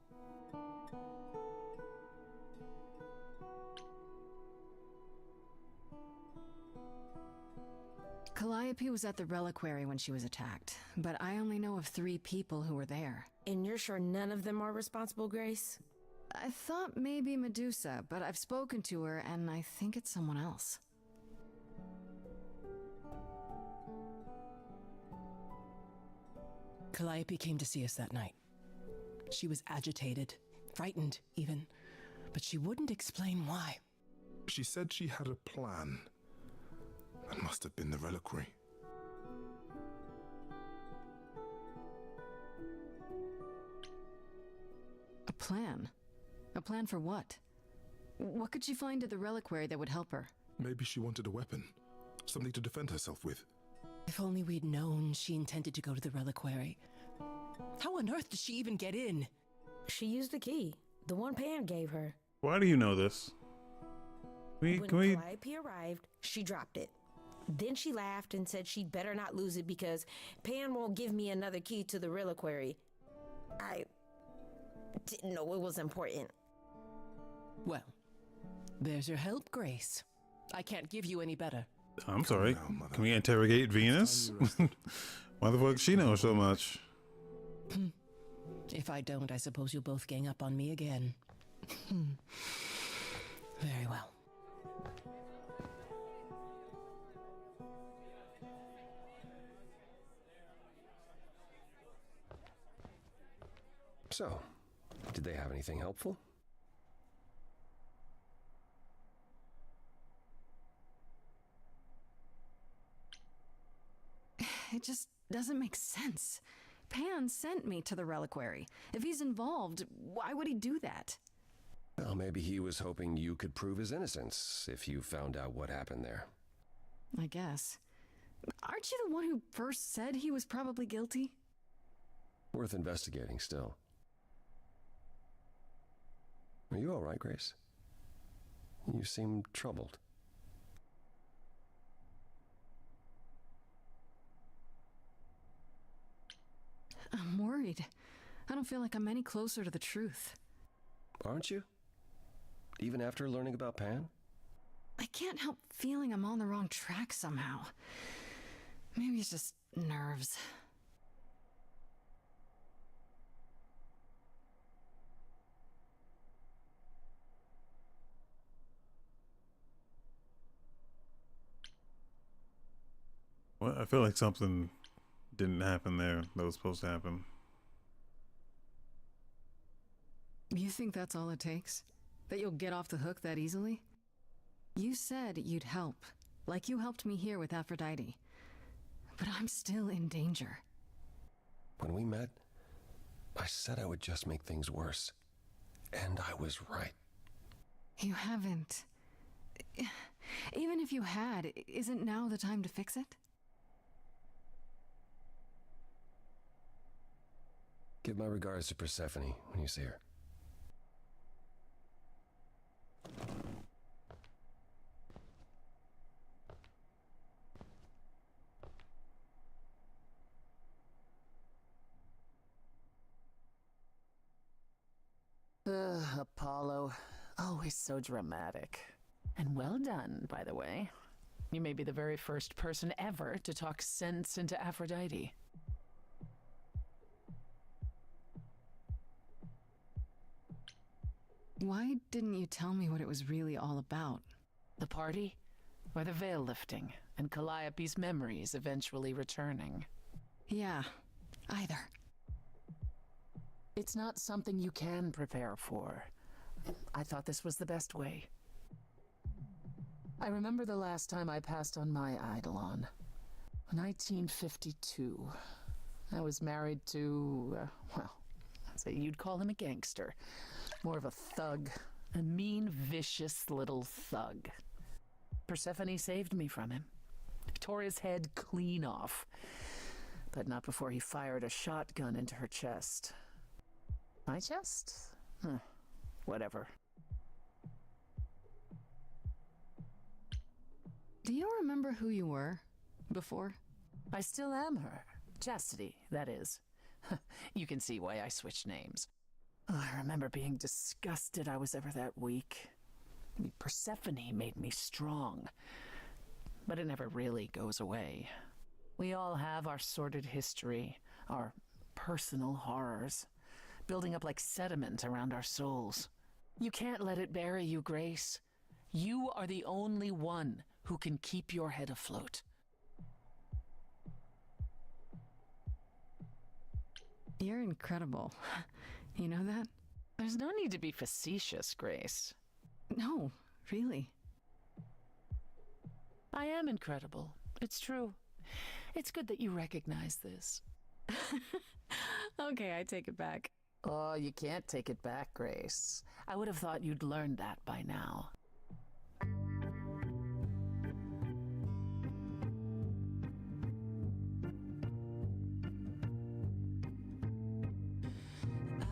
Calliope was at the reliquary when she was attacked, but I only know of 3 people who were there. And you're sure none of them are responsible, Grace? I thought maybe Medusa, but I've spoken to her and I think it's someone else. Calliope came to see us that night. She was agitated, frightened even, but she wouldn't explain why. She said she had a plan. That must have been the reliquary. A plan? A plan for what? What could she find at the reliquary that would help her? Maybe she wanted a weapon. Something to defend herself with. If only we'd known she intended to go to the reliquary. How on earth did she even get in? She used the key, the one Pan gave her. Why do you know this? When Calliope arrived, she dropped it. Then she laughed and said she'd better not lose it because Pan won't give me another key to the reliquary. I didn't know it was important. Well, there's your help, Grace. I can't give you any better. I'm sorry. Can we interrogate Venus? Why the fuck she know so much? If I don't, I suppose you'll both gang up on me again. Very well. So, did they have anything helpful? It just doesn't make sense. Pan sent me to the reliquary. If he's involved, why would he do that? Well, maybe he was hoping you could prove his innocence if you found out what happened there. I guess. Aren't you the one who first said he was probably guilty? Worth investigating still. Are you all right, Grace? You seem troubled. I'm worried. I don't feel like I'm any closer to the truth. Aren't you? Even after learning about Pan? I can't help feeling I'm on the wrong track somehow. Maybe it's just nerves. Well, I feel like something didn't happen there that was supposed to happen. You think that's all it takes? That you'll get off the hook that easily? You said you'd help, like you helped me here with Aphrodite. But I'm still in danger. When we met, I said I would just make things worse. And I was right. You haven't. Even if you had, isn't now the time to fix it? Give my regards to Persephone when you see her. Apollo. Always so dramatic. And well done, by the way. You may be the very first person ever to talk sense into Aphrodite. Why didn't you tell me what it was really all about? The party? Or the veil lifting, and Calliope's memories eventually returning? Yeah, either. It's not something you can prepare for. I thought this was the best way. I remember the last time I passed on my Eidolon. 1952. I was married to, well, I'd say you'd call him a gangster. More of a thug. A mean, vicious little thug. Persephone saved me from him. Tore his head clean off. But not before he fired a shotgun into her chest. My chest? Whatever. Do you remember who you were before? I still am her. Chastity, that is. You can see why I switched names. I remember being disgusted I was ever that weak. Persephone made me strong. But it never really goes away. We all have our sordid history, our personal horrors, building up like sediment around our souls. You can't let it bury you, Grace. You are the only one who can keep your head afloat. You're incredible. You know that? There's no need to be facetious, Grace. No, really. I am incredible. It's true. It's good that you recognize this. Okay, I take it back. Oh, you can't take it back, Grace. I would have thought you'd learned that by now.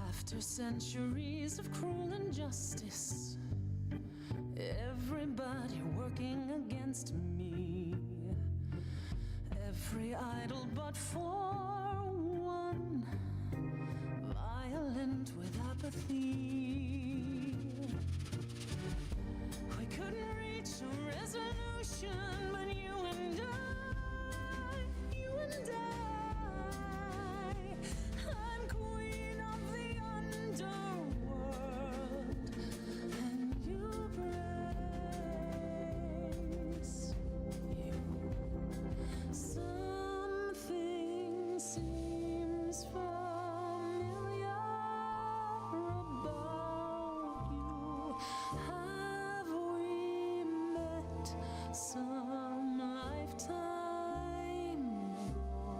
After centuries of cruel injustice, everybody working against me, every idol but for one, violent with apathy. We couldn't reach a resolution, but you and I, I'm queen of the underworld, and you, Grace, something seems familiar about you. Have we met some lifetime ago?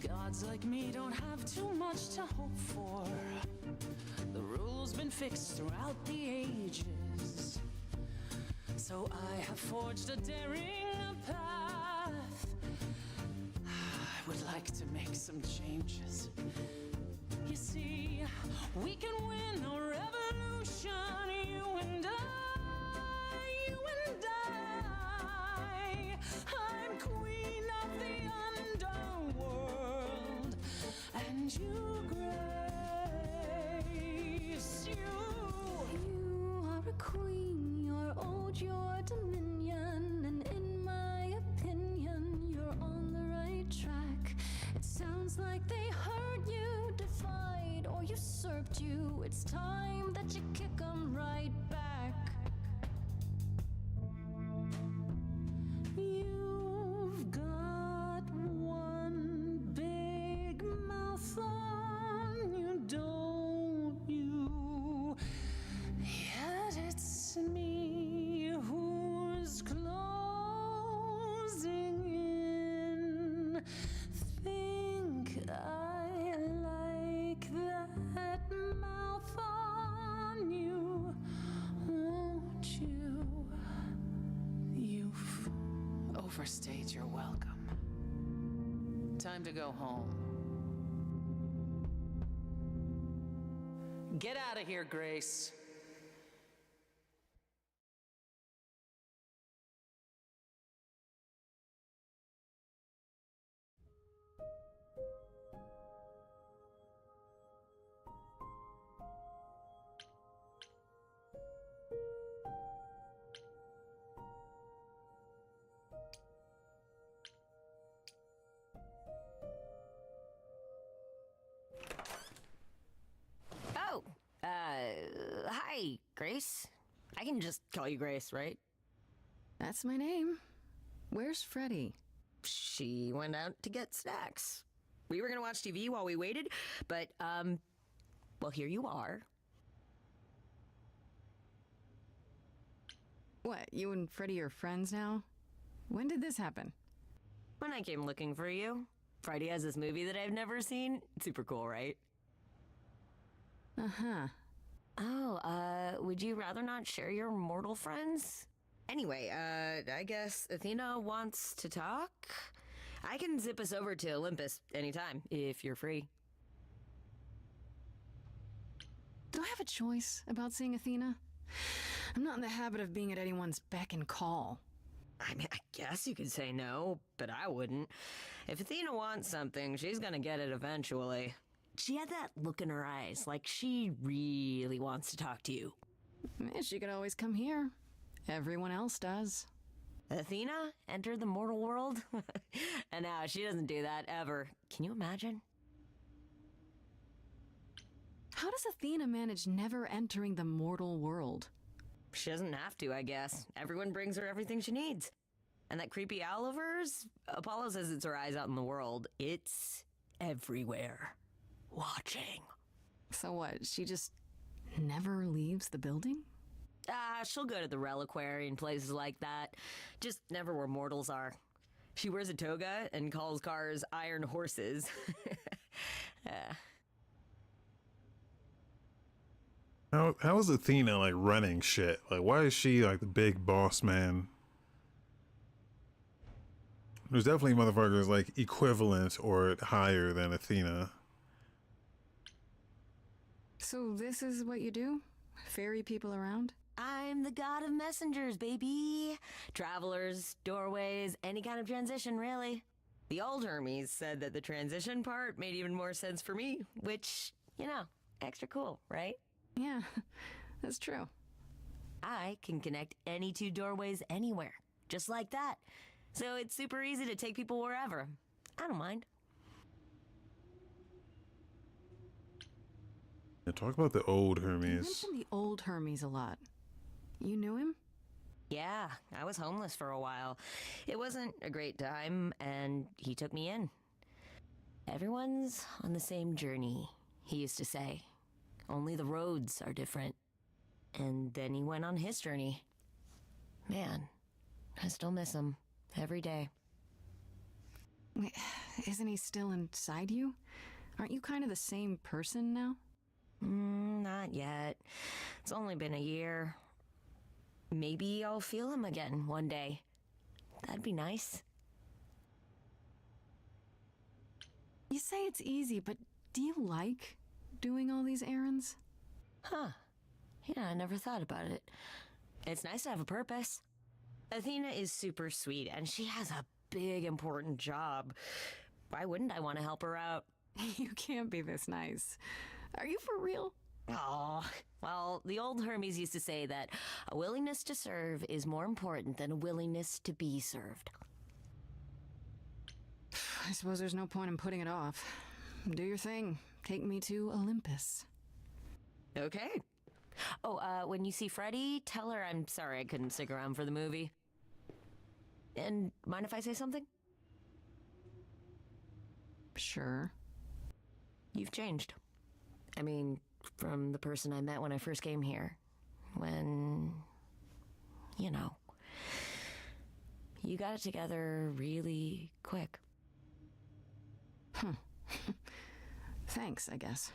Gods like me don't have too much to hope for. The rules been fixed throughout the ages, so I have forged a daring path. I would like to make some changes. You see, we can win a revolution, you and I, you and I. I'm queen of the underworld, and you, Grace, you are a queen, you're old, you're dominion, and in my opinion, you're on the right track. It sounds like they heard you, defied or usurped you. It's time that you kick 'em right back. You've got one big mouth on you, don't you? Yet it's me who's closing in. Think I like that mouth on you, won't you? You've overstayed your welcome. Time to go home. Get out of here, Grace. Oh, hi, Grace. I can just call you Grace, right? That's my name. Where's Freddie? She went out to get snacks. We were gonna watch TV while we waited, but, well, here you are. What, you and Freddie are friends now? When did this happen? When I came looking for you. Freddie has this movie that I've never seen. It's super cool, right? Uh-huh. Oh, would you rather not share your mortal friends? Anyway, I guess Athena wants to talk? I can zip us over to Olympus anytime, if you're free. Do I have a choice about seeing Athena? I'm not in the habit of being at anyone's beck and call. I mean, I guess you could say no, but I wouldn't. If Athena wants something, she's gonna get it eventually. She had that look in her eyes, like she really wants to talk to you. She could always come here. Everyone else does. Athena entered the mortal world? And now she doesn't do that ever. Can you imagine? How does Athena manage never entering the mortal world? She doesn't have to, I guess. Everyone brings her everything she needs. And that creepy owl of hers? Apollo says it's her eyes out in the world. It's everywhere. Watching. So what, she just never leaves the building? She'll go to the reliquary and places like that. Just never where mortals are. She wears a toga and calls cars iron horses. How is Athena like running shit? Like, why is she like the big boss man? There's definitely motherfuckers like equivalent or higher than Athena. So this is what you do? Ferry people around? I'm the god of messengers, baby. Travelers, doorways, any kind of transition, really. The old Hermes said that the transition part made even more sense for me, which, you know, extra cool, right? Yeah, that's true. I can connect any two doorways anywhere, just like that. So it's super easy to take people wherever. I don't mind. Yeah, talk about the old You Hermes. mention the old Hermes a lot. You knew him? Yeah, I was homeless for a while. It wasn't a great time, and he took me in. Everyone's on the same journey, he used to say. Only the roads are different. And then he went on his journey. Man, I still miss him every day. Wait, isn't he still inside you? Aren't you kind of the same person now? Not yet. It's only been a year. Maybe I'll feel him again one day. That'd be nice. You say it's easy, but do you like doing all these errands? Huh. Yeah, I never thought about it. It's nice to have a purpose. Athena is super sweet, and she has a big, important job. Why wouldn't I want to help her out? You can't be this nice. Are you for real? Oh, well, the old Hermes used to say that a willingness to serve is more important than a willingness to be served. I suppose there's no point in putting it off. Do your thing. Take me to Olympus. Okay. Oh, when you see Freddie, tell her I'm sorry I couldn't stick around for the movie. And mind if I say something? Sure. You've changed. I mean, from the person I met when I first came here. When, you know, you got it together really quick. Thanks, I guess.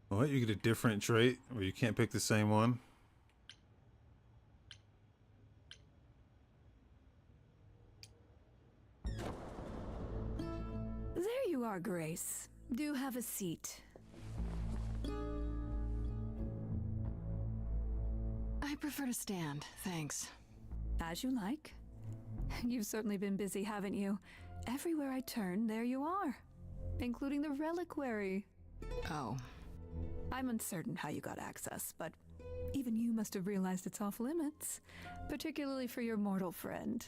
What? You get a different trait where you can't pick the same one? There you are, Grace. Do have a seat. I prefer to stand, thanks. As you like. You've certainly been busy, haven't you? Everywhere I turn, there you are. Including the reliquary. Oh. I'm uncertain how you got access, but even you must have realized it's off limits. Particularly for your mortal friend.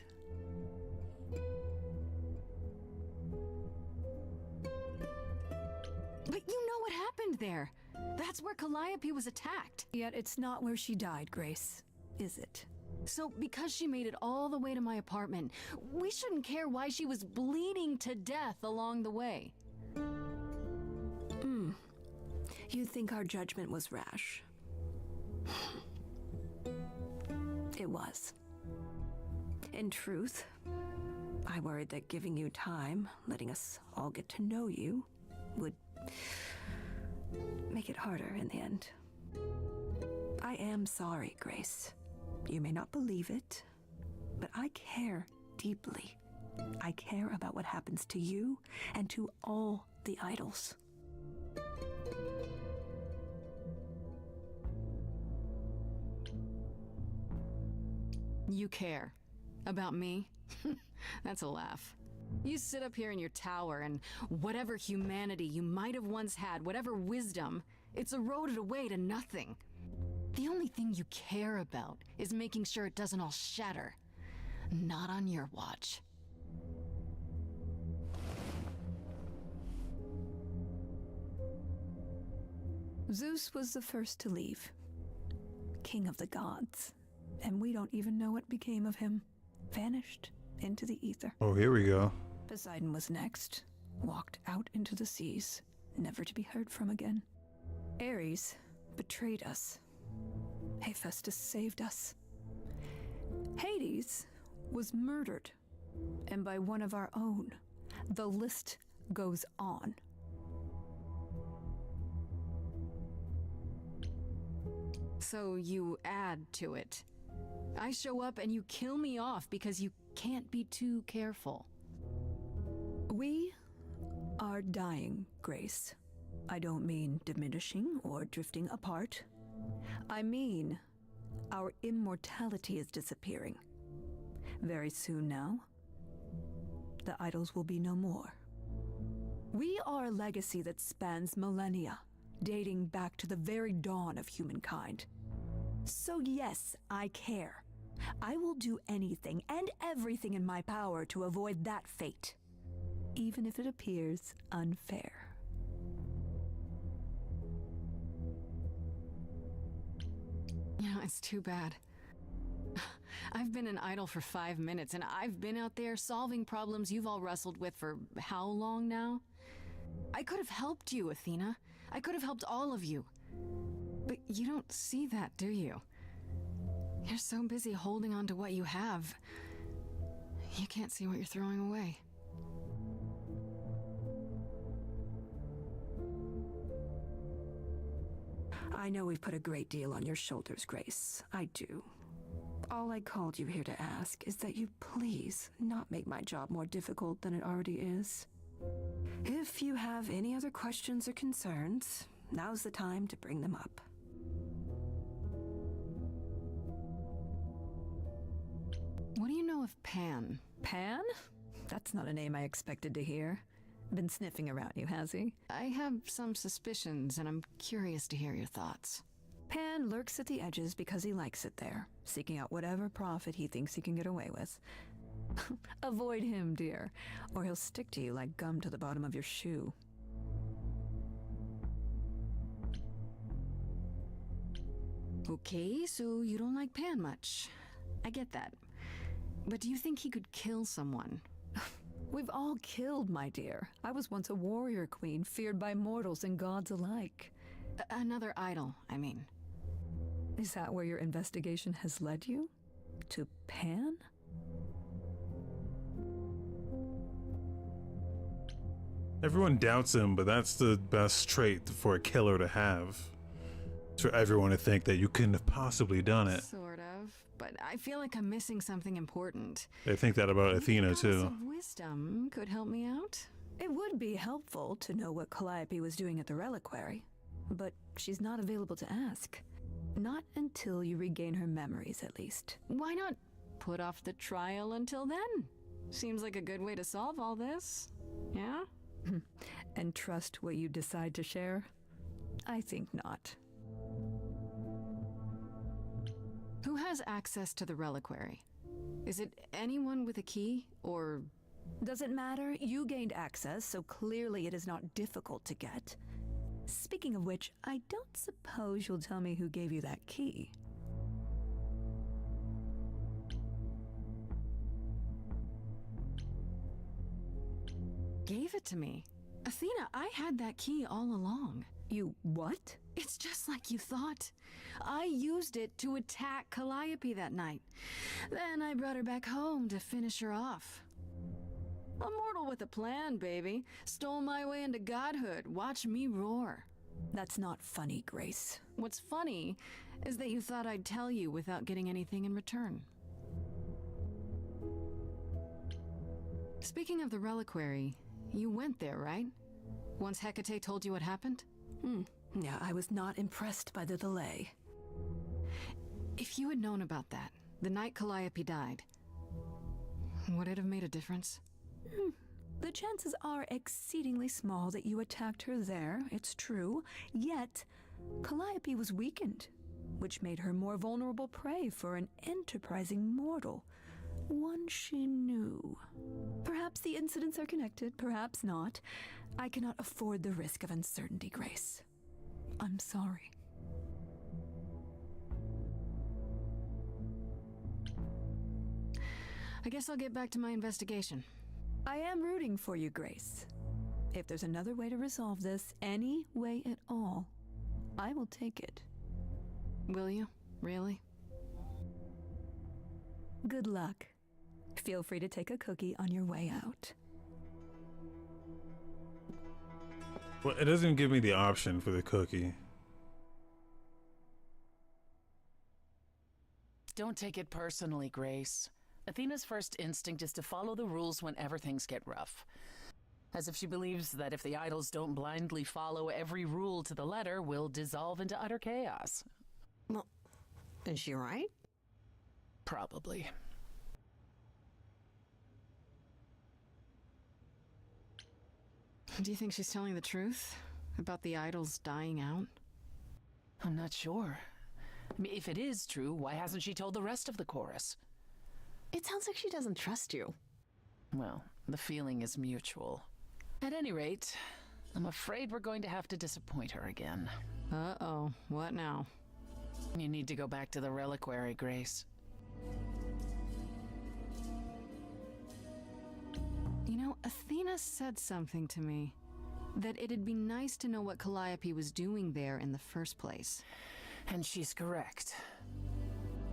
But you know what happened there. That's where Calliope was attacked. Yet it's not where she died, Grace, is it? So, because she made it all the way to my apartment, we shouldn't care why she was bleeding to death along the way. You think our judgment was rash? It was. In truth, I worried that giving you time, letting us all get to know you, would make it harder in the end. I am sorry, Grace. You may not believe it, but I care deeply. I care about what happens to you and to all the idols. You care. About me? That's a laugh. You sit up here in your tower, and whatever humanity you might have once had, whatever wisdom, it's eroded away to nothing. The only thing you care about is making sure it doesn't all shatter. Not on your watch. Zeus was the first to leave. King of the gods. And we don't even know what became of him. Vanished into the ether. Oh, here we go. Poseidon was next. Walked out into the seas, never to be heard from again. Ares betrayed us. Hephaestus saved us. Hades was murdered. And by one of our own. The list goes on. So you add to it. I show up and you kill me off because you can't be too careful. We are dying, Grace. I don't mean diminishing or drifting apart. I mean, our immortality is disappearing. Very soon now, the idols will be no more. We are a legacy that spans millennia, dating back to the very dawn of humankind. So yes, I care. I will do anything and everything in my power to avoid that fate, even if it appears unfair. You know, it's too bad. I've been an idol for 5 minutes, and I've been out there solving problems you've all wrestled with for how long now? I could have helped you, Athena. I could have helped all of you. But you don't see that, do you? You're so busy holding on to what you have. You can't see what you're throwing away. I know we've put a great deal on your shoulders, Grace. I do. All I called you here to ask is that you please not make my job more difficult than it already is. If you have any other questions or concerns, now's the time to bring them up. What do you know of Pan? Pan? That's not a name I expected to hear. Been sniffing around you, has he? I have some suspicions, and I'm curious to hear your thoughts. Pan lurks at the edges because he likes it there, seeking out whatever profit he thinks he can get away with. Avoid him, dear, or he'll stick to you like gum to the bottom of your shoe. Okay, so you don't like Pan much. I get that. But do you think he could kill someone? We've all killed, my dear. I was once a warrior queen, feared by mortals and gods alike. Another idol, I mean. Is that where your investigation has led you? To Pan? Everyone doubts him, but that's the best trait for a killer to have. It's for everyone to think that you couldn't have possibly done it. Sort of, but I feel like I'm missing something important. They think that about Athena, Goddess too. of wisdom could help me out. It would be helpful to know what Calliope was doing at the reliquary, but she's not available to ask. Not until you regain her memories, at least. Why not put off the trial until then? Seems like a good way to solve all this. Yeah? And trust what you decide to share? I think not. Who has access to the reliquary? Is it anyone with a key, or... Does it matter? You gained access, so clearly it is not difficult to get. Speaking of which, I don't suppose you'll tell me who gave you that key. Gave it to me. Athena, I had that key all along. You what? It's just like you thought. I used it to attack Calliope that night. Then I brought her back home to finish her off. A mortal with a plan, baby. Stole my way into godhood. Watch me roar. That's not funny, Grace. What's funny is that you thought I'd tell you without getting anything in return. Speaking of the reliquary, you went there, right? Once Hecate told you what happened? Yeah, I was not impressed by the delay. If you had known about that, The night Calliope died. Would it have made a difference? The chances are exceedingly small that you attacked her there, it's true. Yet, Calliope was weakened, which made her more vulnerable prey for an enterprising mortal. One she knew. Perhaps the incidents are connected, perhaps not. I cannot afford the risk of uncertainty, Grace. I'm sorry. I guess I'll get back to my investigation. I am rooting for you, Grace. If there's another way to resolve this, any way at all, I will take it. Will you? Really? Good luck. Feel free to take a cookie on your way out. Well, it doesn't give me the option for the cookie. Don't take it personally, Grace. Athena's first instinct is to follow the rules whenever things get rough. As if she believes that if the idols don't blindly follow every rule to the letter, we'll dissolve into utter chaos. Well, is she right? Probably. Do you think she's telling the truth about the idols dying out? I'm not sure. I mean, if it is true, why hasn't she told the rest of the chorus? It sounds like she doesn't trust you. Well, the feeling is mutual. At any rate, I'm afraid we're going to have to disappoint her again. Uh-oh. What now? You need to go back to the reliquary, Grace. You know, Athena said something to me. That it'd be nice to know what Calliope was doing there in the first place. And she's correct.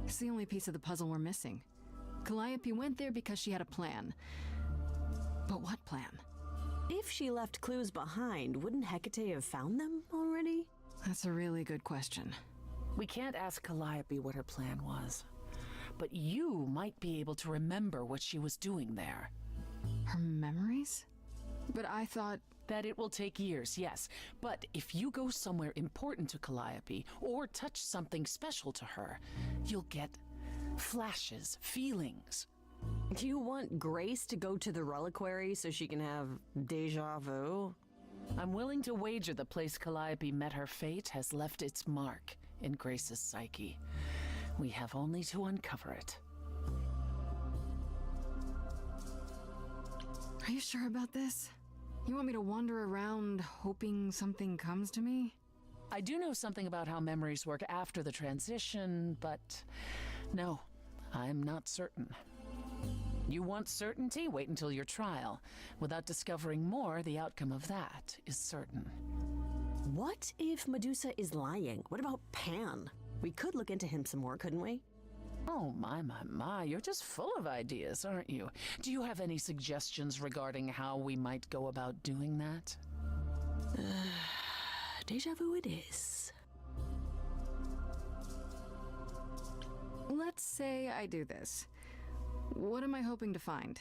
It's the only piece of the puzzle we're missing. Calliope went there because she had a plan. But what plan? If she left clues behind, wouldn't Hecate have found them already? That's a really good question. We can't ask Calliope what her plan was. But you might be able to remember what she was doing there. Her memories? But I thought... That it will take years, yes. But if you go somewhere important to Calliope, or touch something special to her, you'll get flashes, feelings. Do you want Grace to go to the reliquary so she can have deja vu? I'm willing to wager the place Calliope met her fate has left its mark in Grace's psyche. We have only to uncover it. Are you sure about this? You want me to wander around hoping something comes to me? I do know something about how memories work after the transition, but no, I'm not certain. You want certainty? Wait until your trial. Without discovering more, the outcome of that is certain. What if Medusa is lying? What about Pan? We could look into him some more, couldn't we? Oh, my, you're just full of ideas, aren't you? Do you have any suggestions regarding how we might go about doing that? Deja vu it is. Let's say I do this. What am I hoping to find?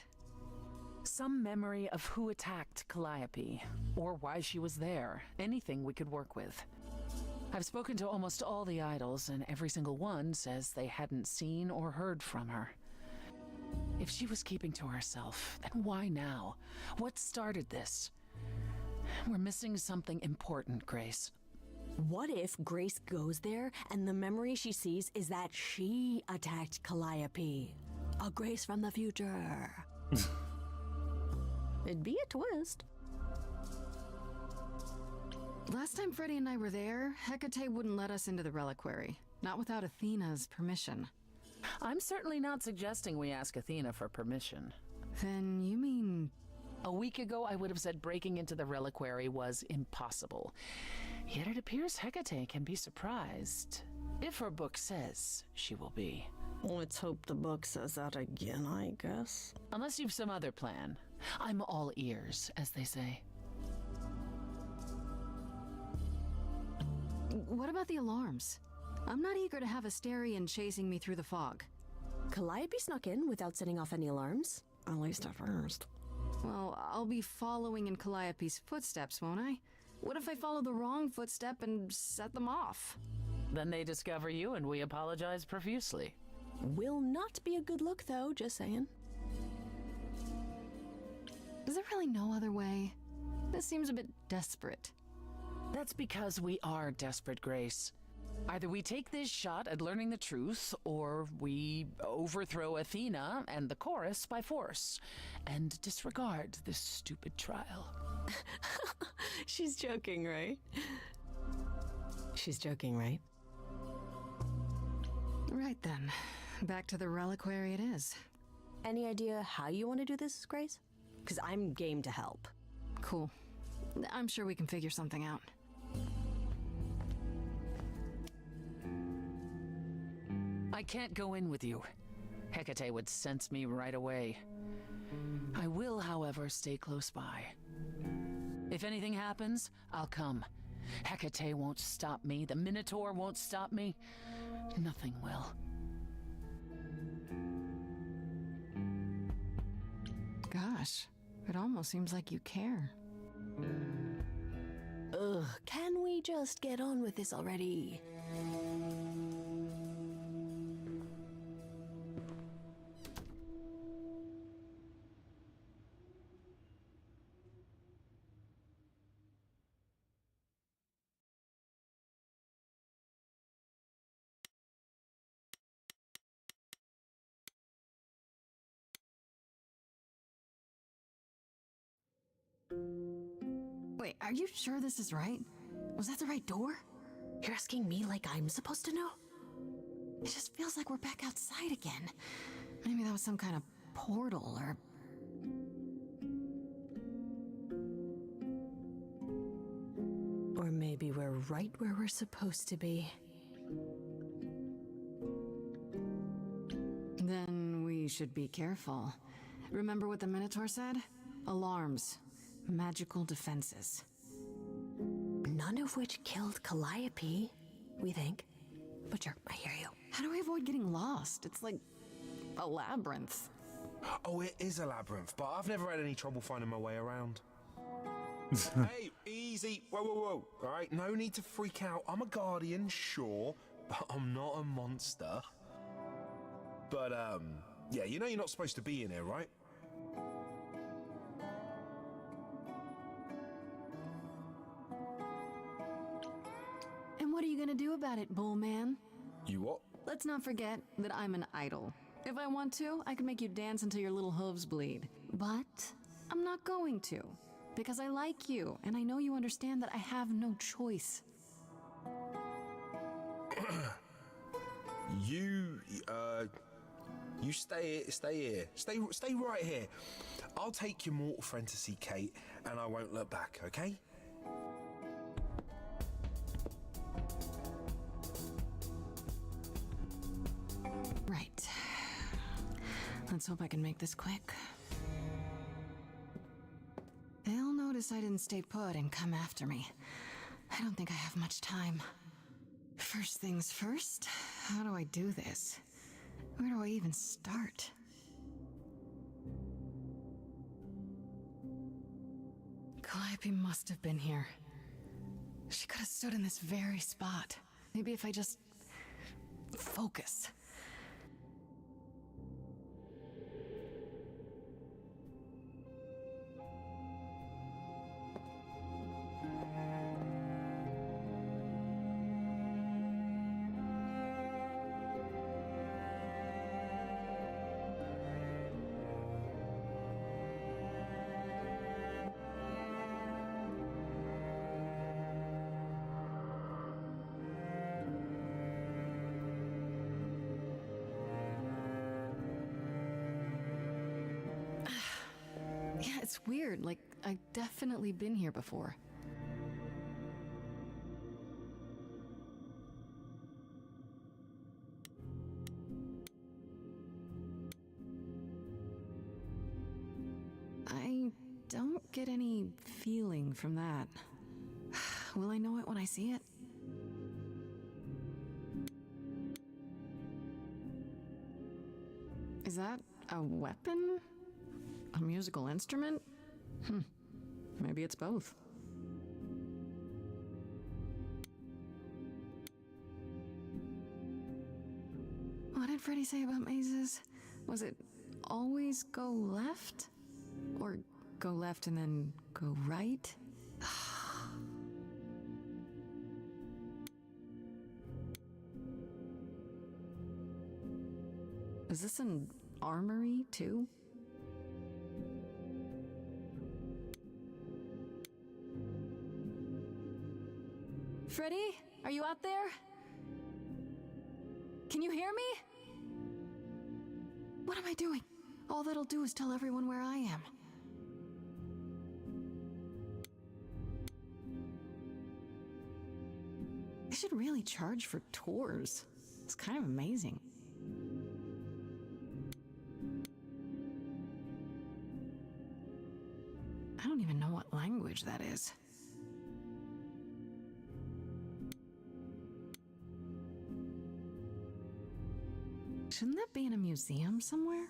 Some memory of who attacked Calliope, or why she was there. Anything we could work with. I've spoken to almost all the idols, and every single one says they hadn't seen or heard from her. If she was keeping to herself, then why now? What started this? We're missing something important, Grace. What if Grace goes there and the memory she sees is that she attacked Calliope? A Grace from the future. It'd be a twist. Last time Freddy and I were there, Hecate wouldn't let us into the reliquary. Not without Athena's permission. I'm certainly not suggesting we ask Athena for permission. Then you mean... A week ago, I would have said breaking into the reliquary was impossible. Yet it appears Hecate can be surprised. If her book says she will be. Let's hope the book says that again, I guess. Unless you've some other plan. I'm all ears, as they say. What about the alarms? I'm not eager to have Asterion chasing me through the fog. Calliope snuck in without setting off any alarms. At least at first. Well, I'll be following in Calliope's footsteps, won't I? What if I follow the wrong footstep and set them off? Then they discover you and we apologize profusely. Will not be a good look, though, just saying. Is there really no other way? This seems a bit desperate. That's because we are desperate, Grace. Either we take this shot at learning the truth, or we overthrow Athena and the chorus by force, and disregard this stupid trial. She's joking, right? She's joking, right? Right then. Back to the reliquary it is. Any idea how you want to do this, Grace? Because I'm game to help. Cool. I'm sure we can figure something out. I can't go in with you. Hecate would sense me right away. I will, however, stay close by. If anything happens, I'll come. Hecate won't stop me. The Minotaur won't stop me. Nothing will. Gosh, it almost seems like you care. Ugh, can we just get on with this already? Wait, are you sure this is right? Was that the right door? You're asking me like I'm supposed to know? It just feels like we're back outside again. Maybe that was some kind of portal or... Or maybe we're right where we're supposed to be. Then we should be careful. Remember what the Minotaur said? Alarms. Magical defenses. None of which killed Calliope, we think. But sure, I hear you. How do we avoid getting lost? It's like a labyrinth. Oh, it is a labyrinth, but I've never had any trouble finding my way around. Hey, easy. Whoa, whoa, whoa. All right, no need to freak out. I'm a guardian, sure, but I'm not a monster. But, yeah, you know you're not supposed to be in here, right? And what are you gonna do about it, Bullman? You what? Let's not forget that I'm an idol. If I want to, I can make you dance until your little hooves bleed. But I'm not going to. Because I like you, and I know you understand that I have no choice. You stay here. Stay right here. I'll take your mortal friend to see Kate, and I won't look back, okay? Right. Let's hope I can make this quick. They'll notice I didn't stay put and come after me. I don't think I have much time. First things first, how do I do this? Where do I even start? Calliope must have been here. She could have stood in this very spot. Maybe if I just... focus. Yeah, it's weird. Like, I've definitely been here before. I don't get any feeling from that. Will I know it when I see it? Is that a weapon? A musical instrument? Maybe it's both. What did Freddy say about mazes? Was it always go left? Or go left and then go right? Is this an armory, too? Freddy, are you out there? Can you hear me? What am I doing? All that'll do is tell everyone where I am. They should really charge for tours. It's kind of amazing. I don't even know what language that is. Shouldn't that be in a museum somewhere?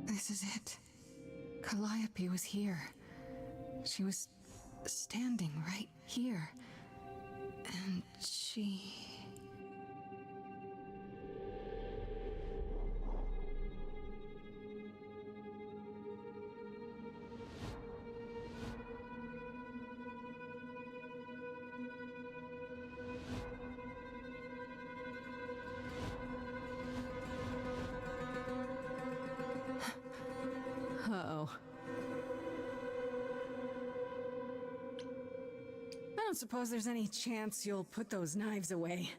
This is it. Calliope was here. She was standing right here. And she... Uh-oh. I don't suppose there's any chance you'll put those knives away.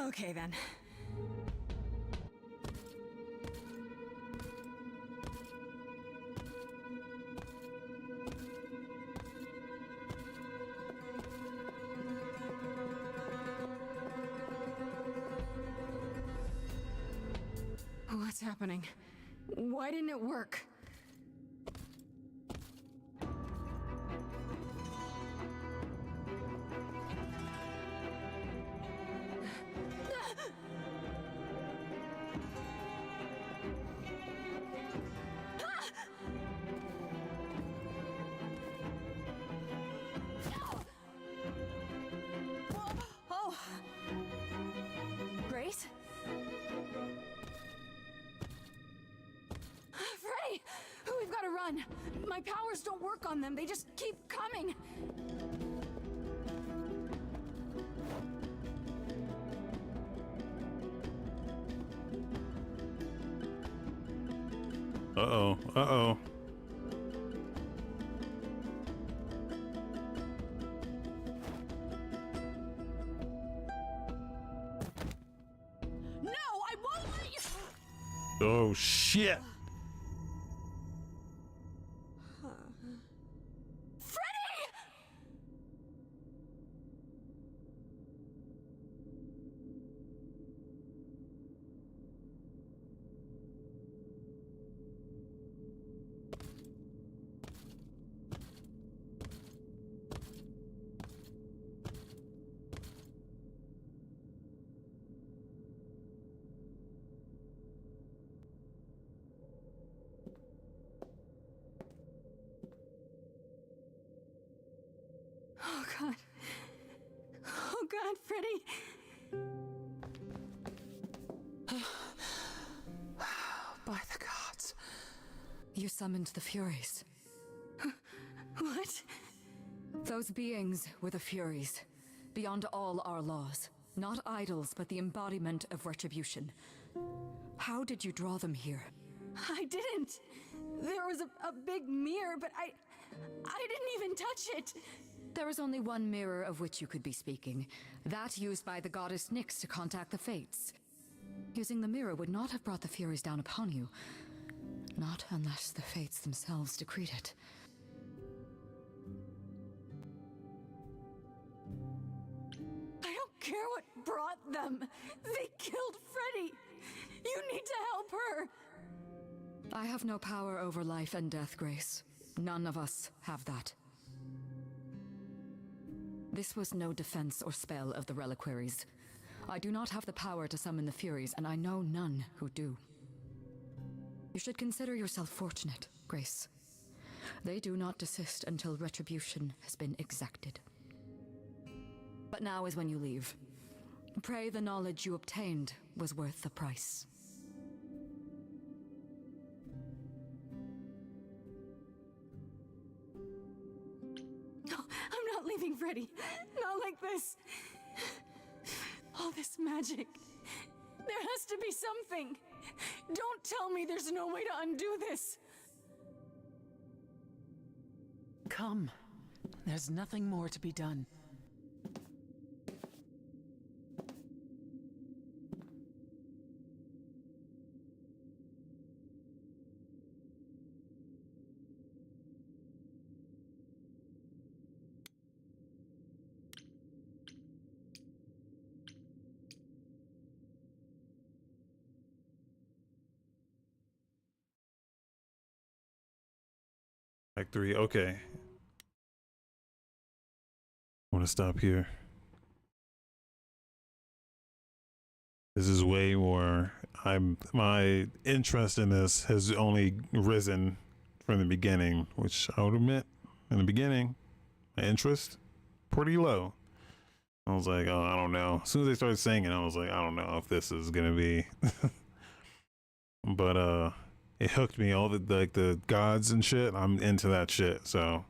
Okay, then. What's happening? Why didn't it work? Oh! Grace? Freddy! We've got to run! My powers don't work on them, they just keep coming! Uh-oh. Uh-oh. No, I won't let you. Oh, shit! Freddy! Oh god. Oh god, Freddy! By the gods. You summoned the Furies. What? Those beings were the Furies, beyond all our laws. Not idols, but the embodiment of retribution. How did you draw them here? I didn't! There was a big mirror, but I didn't even touch it! There is only one mirror of which you could be speaking. That used by the goddess Nyx to contact the Fates. Using the mirror would not have brought the Furies down upon you. Not unless the Fates themselves decreed it. I don't care what brought them! They killed Freddy! You need to help her! I have no power over life and death, Grace. None of us have that. This was no defense or spell of the reliquaries. I do not have the power to summon the Furies, and I know none who do. You should consider yourself fortunate, Grace. They do not desist until retribution has been exacted. But now is when you leave. Pray the knowledge you obtained was worth the price. No, I'm not leaving Freddy. Not like this. All this magic. There has to be something. Don't tell me there's no way to undo this. Come. There's nothing more to be done. Act 3, okay. I want to stop here. This is way more. My interest in this has only risen from the beginning, which I would admit, in the beginning, my interest pretty low. I was like, oh, I don't know. As soon as they started singing, I was like, I don't know if this is gonna be. But it hooked me. All the gods and shit. I'm into that shit. So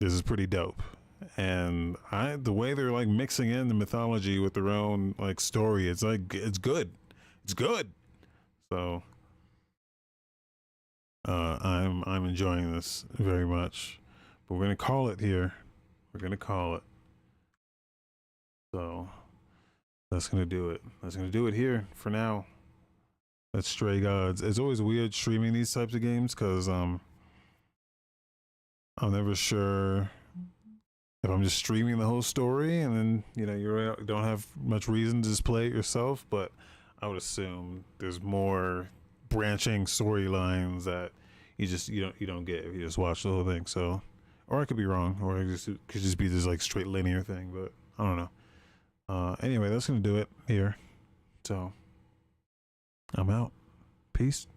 this is pretty dope. And the way they're like mixing in the mythology with their own like story, it's like it's good. It's good. So I'm enjoying this very much. But we're gonna call it here. We're gonna call it. So that's gonna do it. That's gonna do it here for now. That's Stray Gods. It's always weird streaming these types of games because I'm never sure if I'm just streaming the whole story and then you don't have much reason to just play it yourself. But I would assume there's more branching storylines that you don't get if you just watch the whole thing. So, or I could be wrong, or it could just be this like straight linear thing. But I don't know. Anyway, that's gonna do it here. So I'm out. Peace.